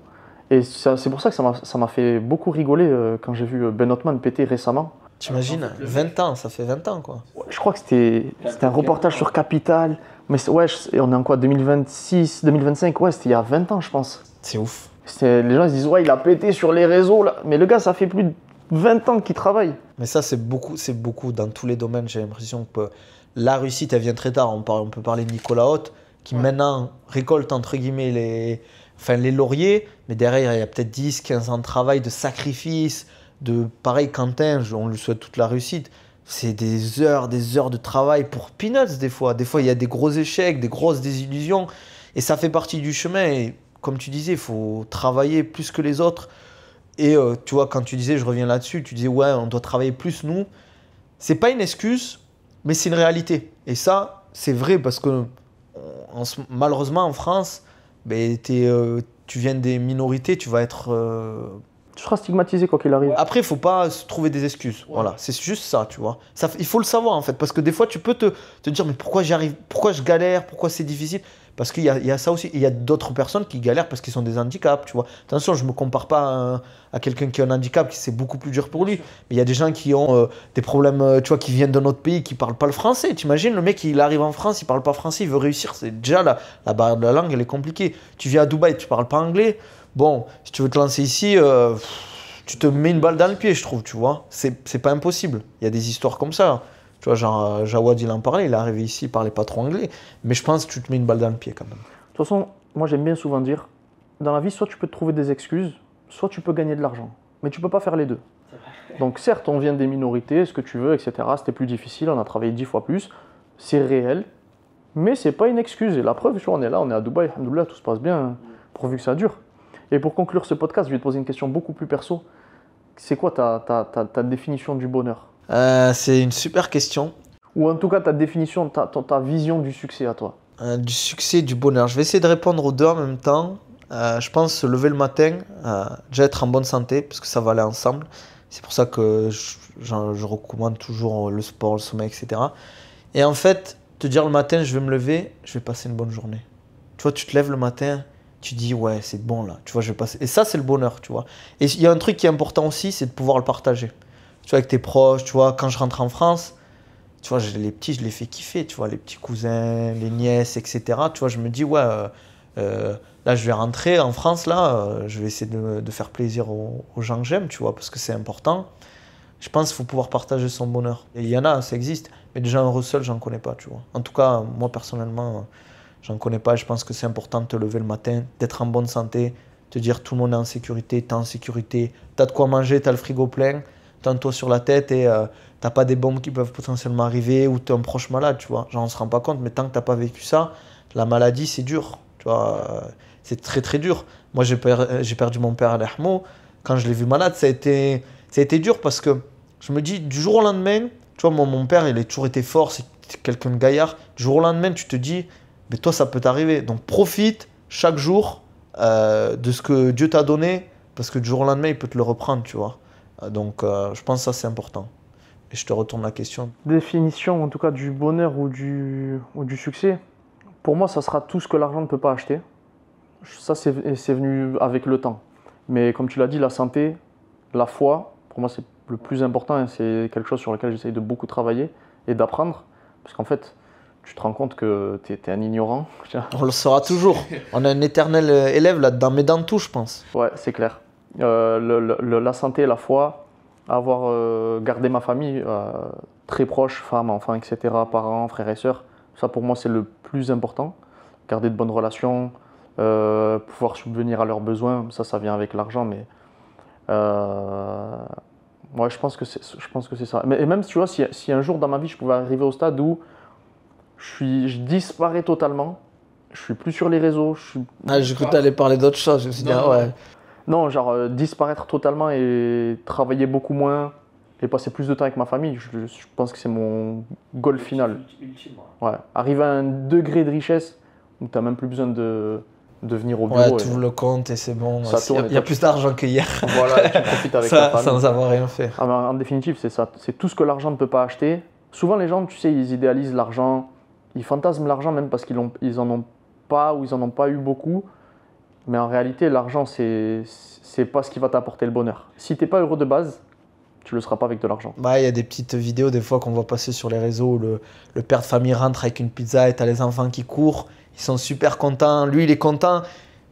Et c'est pour ça que ça m'a fait beaucoup rigoler quand j'ai vu Ben Othman péter récemment. T'imagines, 20 ans, ça fait 20 ans quoi. Ouais, je crois que c'était un reportage sur Capital. Mais ouais, on est en quoi, 2026, 2025? Ouais, c'était il y a 20 ans, je pense. C'est ouf. Les gens ils se disent, ouais, il a pété sur les réseaux là. Mais le gars, ça fait plus de 20 ans qu'il travaille. Mais ça, c'est beaucoup dans tous les domaines. J'ai l'impression que la réussite, elle vient très tard. On peut parler de Nicolas Haute, qui maintenant récolte entre guillemets les lauriers. Mais derrière, il y a peut-être 10, 15 ans de travail, de sacrifice. Pareil, Quentin, on lui souhaite toute la réussite. C'est des heures de travail pour peanuts des fois. Des fois, il y a des gros échecs, des grosses désillusions. Et ça fait partie du chemin. Et comme tu disais, il faut travailler plus que les autres. Et tu vois, quand tu disais, je reviens là-dessus, tu disais, ouais, on doit travailler plus, nous. C'est pas une excuse, mais c'est une réalité. Et ça, c'est vrai parce que malheureusement, en France, ben, tu viens des minorités, tu vas être... Tu seras stigmatisé quoi qu'il arrive. Après, il ne faut pas se trouver des excuses. Ouais. Voilà, c'est juste ça, tu vois. Il faut le savoir, en fait, parce que des fois, tu peux te dire, mais pourquoi j'y arrive? Pourquoi je galère? Pourquoi c'est difficile? Parce qu'il y a ça aussi. Il y a d'autres personnes qui galèrent parce qu'ils ont des handicaps, tu vois. Attention, je ne me compare pas à quelqu'un qui a un handicap, qui c'est beaucoup plus dur pour lui. Mais il y a des gens qui ont des problèmes, tu vois, qui viennent d'un autre pays, qui ne parlent pas le français. Tu imagines, le mec, il arrive en France, il ne parle pas français, il veut réussir. C'est déjà la barrière de la langue, elle est compliquée. Tu viens à Dubaï, tu ne parles pas anglais. Bon, si tu veux te lancer ici, tu te mets une balle dans le pied, je trouve, tu vois. C'est pas impossible. Il y a des histoires comme ça. Tu vois, genre, Jawad, il en parlait, il est arrivé ici, il parlait pas trop anglais. Mais je pense que tu te mets une balle dans le pied quand même. De toute façon, moi j'aime bien souvent dire, dans la vie, soit tu peux te trouver des excuses, soit tu peux gagner de l'argent. Mais tu peux pas faire les deux. Donc certes, on vient des minorités, ce que tu veux, etc. C'était plus difficile, on a travaillé 10 fois plus. C'est réel, mais c'est pas une excuse. Et la preuve, tu vois, on est là, on est à Dubaï, alhamdoulilah, tout se passe bien, pourvu que ça dure. Et pour conclure ce podcast, je vais te poser une question beaucoup plus perso. C'est quoi ta définition du bonheur? C'est une super question. Ou en tout cas, ta définition, ta vision du succès à toi. Du succès, du bonheur. Je vais essayer de répondre aux deux en même temps. Je pense se lever le matin, déjà être en bonne santé, parce que ça va aller ensemble. C'est pour ça que je recommande toujours le sport, le sommeil, etc. Et en fait, te dire le matin, je vais me lever, je vais passer une bonne journée. Tu vois, tu te lèves le matin, tu dis ouais, c'est bon là, tu vois, je vais passer. Et ça, c'est le bonheur, tu vois. Et il y a un truc qui est important aussi, c'est de pouvoir le partager. Tu vois, avec tes proches, tu vois, quand je rentre en France, tu vois, les petits, je les fais kiffer, tu vois, les petits cousins, les nièces, etc. Tu vois, je me dis ouais, là, je vais rentrer en France, là, je vais essayer de faire plaisir aux gens que j'aime, tu vois, parce que c'est important. Je pense qu'il faut pouvoir partager son bonheur. Et il y en a, ça existe, mais des gens heureux seuls, j'en connais pas, tu vois. En tout cas, moi, personnellement, j'en connais pas. Je pense que c'est important de te lever le matin, d'être en bonne santé, te dire tout le monde est en sécurité, t'es en sécurité, t'as de quoi manger, t'as le frigo plein, t'as un toit sur la tête et t'as pas des bombes qui peuvent potentiellement arriver ou t'es un proche malade, tu vois. Genre, on se rend pas compte, mais tant que t'as pas vécu ça, la maladie, c'est dur, tu vois. C'est très, très dur. Moi, j'ai perdu mon père à l'EHMO. Quand je l'ai vu malade, ça a été dur parce que je me dis, du jour au lendemain, tu vois, mon père, il a toujours été fort, c'est quelqu'un de gaillard. Du jour au lendemain, tu te dis, mais toi, ça peut t'arriver. Donc, profite chaque jour de ce que Dieu t'a donné, parce que du jour au lendemain, il peut te le reprendre, tu vois. Donc, je pense que ça, c'est important. Et je te retourne la question. Définition, en tout cas, du bonheur ou du succès. Pour moi, ça sera tout ce que l'argent ne peut pas acheter. Ça, c'est venu avec le temps. Mais comme tu l'as dit, la santé, la foi, pour moi, c'est le plus important et c'est quelque chose sur lequel j'essaye de beaucoup travailler et d'apprendre. Parce qu'en fait, tu te rends compte que tu es un ignorant. On le saura toujours. On a un éternel élève là-dedans, mais dans tout, je pense. Ouais, c'est clair. La santé, la foi, avoir gardé ma famille très proche, femme, enfants, etc., parents, frères et sœurs, ça pour moi c'est le plus important. Garder de bonnes relations, pouvoir subvenir à leurs besoins, ça vient avec l'argent, mais ouais, je pense que c'est ça. Mais, et même tu vois, si un jour dans ma vie je pouvais arriver au stade où je disparais totalement, je suis plus sur les réseaux, J'ai cru que tu allais parler d'autre chose. Je me suis dit, ah ouais. Non, genre disparaître totalement et travailler beaucoup moins et passer plus de temps avec ma famille, je pense que c'est mon goal final. Ultime. Ouais. Arriver à un degré de richesse où tu n'as même plus besoin de venir au bureau. Ouais, tu ouvres le compte et c'est bon. Ça tourne, Il y a plus d'argent qu'hier. Voilà, et tu profites avec Ça, ta famille. sans avoir rien fait. Ah, mais en définitive, c'est ça. C'est tout ce que l'argent ne peut pas acheter. Souvent, les gens, tu sais, ils idéalisent l'argent, ils fantasment l'argent même parce ils en ont pas ou ils en ont pas eu beaucoup. Mais en réalité, l'argent, c'est pas ce qui va t'apporter le bonheur. Si t'es pas heureux de base, tu le seras pas avec de l'argent. Bah, il y a des petites vidéos des fois qu'on voit passer sur les réseaux où le père de famille rentre avec une pizza et t'as les enfants qui courent, ils sont super contents, lui il est content.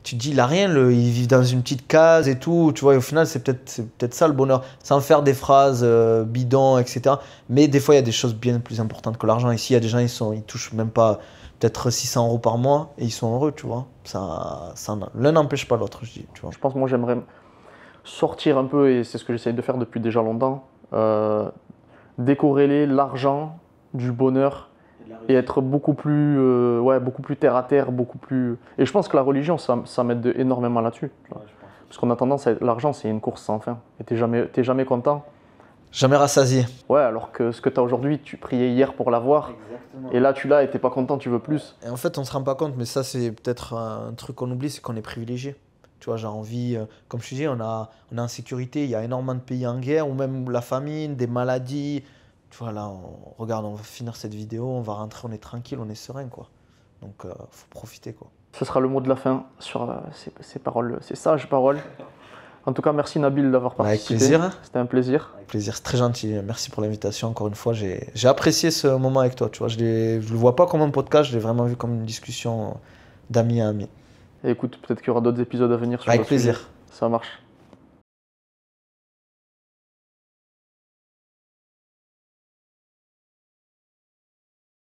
Tu te dis, il a rien, il vit dans une petite case et tout, tu vois, et au final c'est peut-être ça le bonheur, sans faire des phrases bidons, etc. Mais des fois il y a des choses bien plus importantes que l'argent. Ici il y a des gens, ils touchent même pas peut-être 600 € par mois et ils sont heureux, tu vois. L'un n'empêche pas l'autre, je dis, tu vois. Je pense que moi j'aimerais sortir un peu, et c'est ce que j'essaye de faire depuis déjà longtemps, décorréler l'argent du bonheur et être beaucoup plus terre à terre, beaucoup plus. Et je pense que la religion, ça m'aide énormément là-dessus. Parce qu'on a tendance l'argent, c'est une course sans fin. Et t'es jamais content. Jamais rassasié. Ouais, alors que ce que tu as aujourd'hui, tu priais hier pour l'avoir. Exactement. Et là, tu l'as et t'es pas content, tu veux plus. Et en fait, on se rend pas compte, mais ça, c'est peut-être un truc qu'on oublie, c'est qu'on est privilégié. Tu vois, j'ai envie, comme je te dis, on est en sécurité, il y a énormément de pays en guerre, ou même la famine, des maladies. Tu vois, là, regarde, on va finir cette vidéo, on va rentrer, on est tranquille, on est serein, quoi. Donc, faut profiter, quoi. Ce sera le mot de la fin sur ces paroles, ces sages paroles. En tout cas, merci Nabil d'avoir participé. Avec plaisir. C'était un plaisir. Avec plaisir, c'est très gentil. Merci pour l'invitation. Encore une fois, j'ai apprécié ce moment avec toi. Tu vois, je le vois pas comme un podcast, je l'ai vraiment vu comme une discussion d'amis à amis. Et écoute, peut-être qu'il y aura d'autres épisodes à venir sur Avec le sujet. plaisir. Ça marche.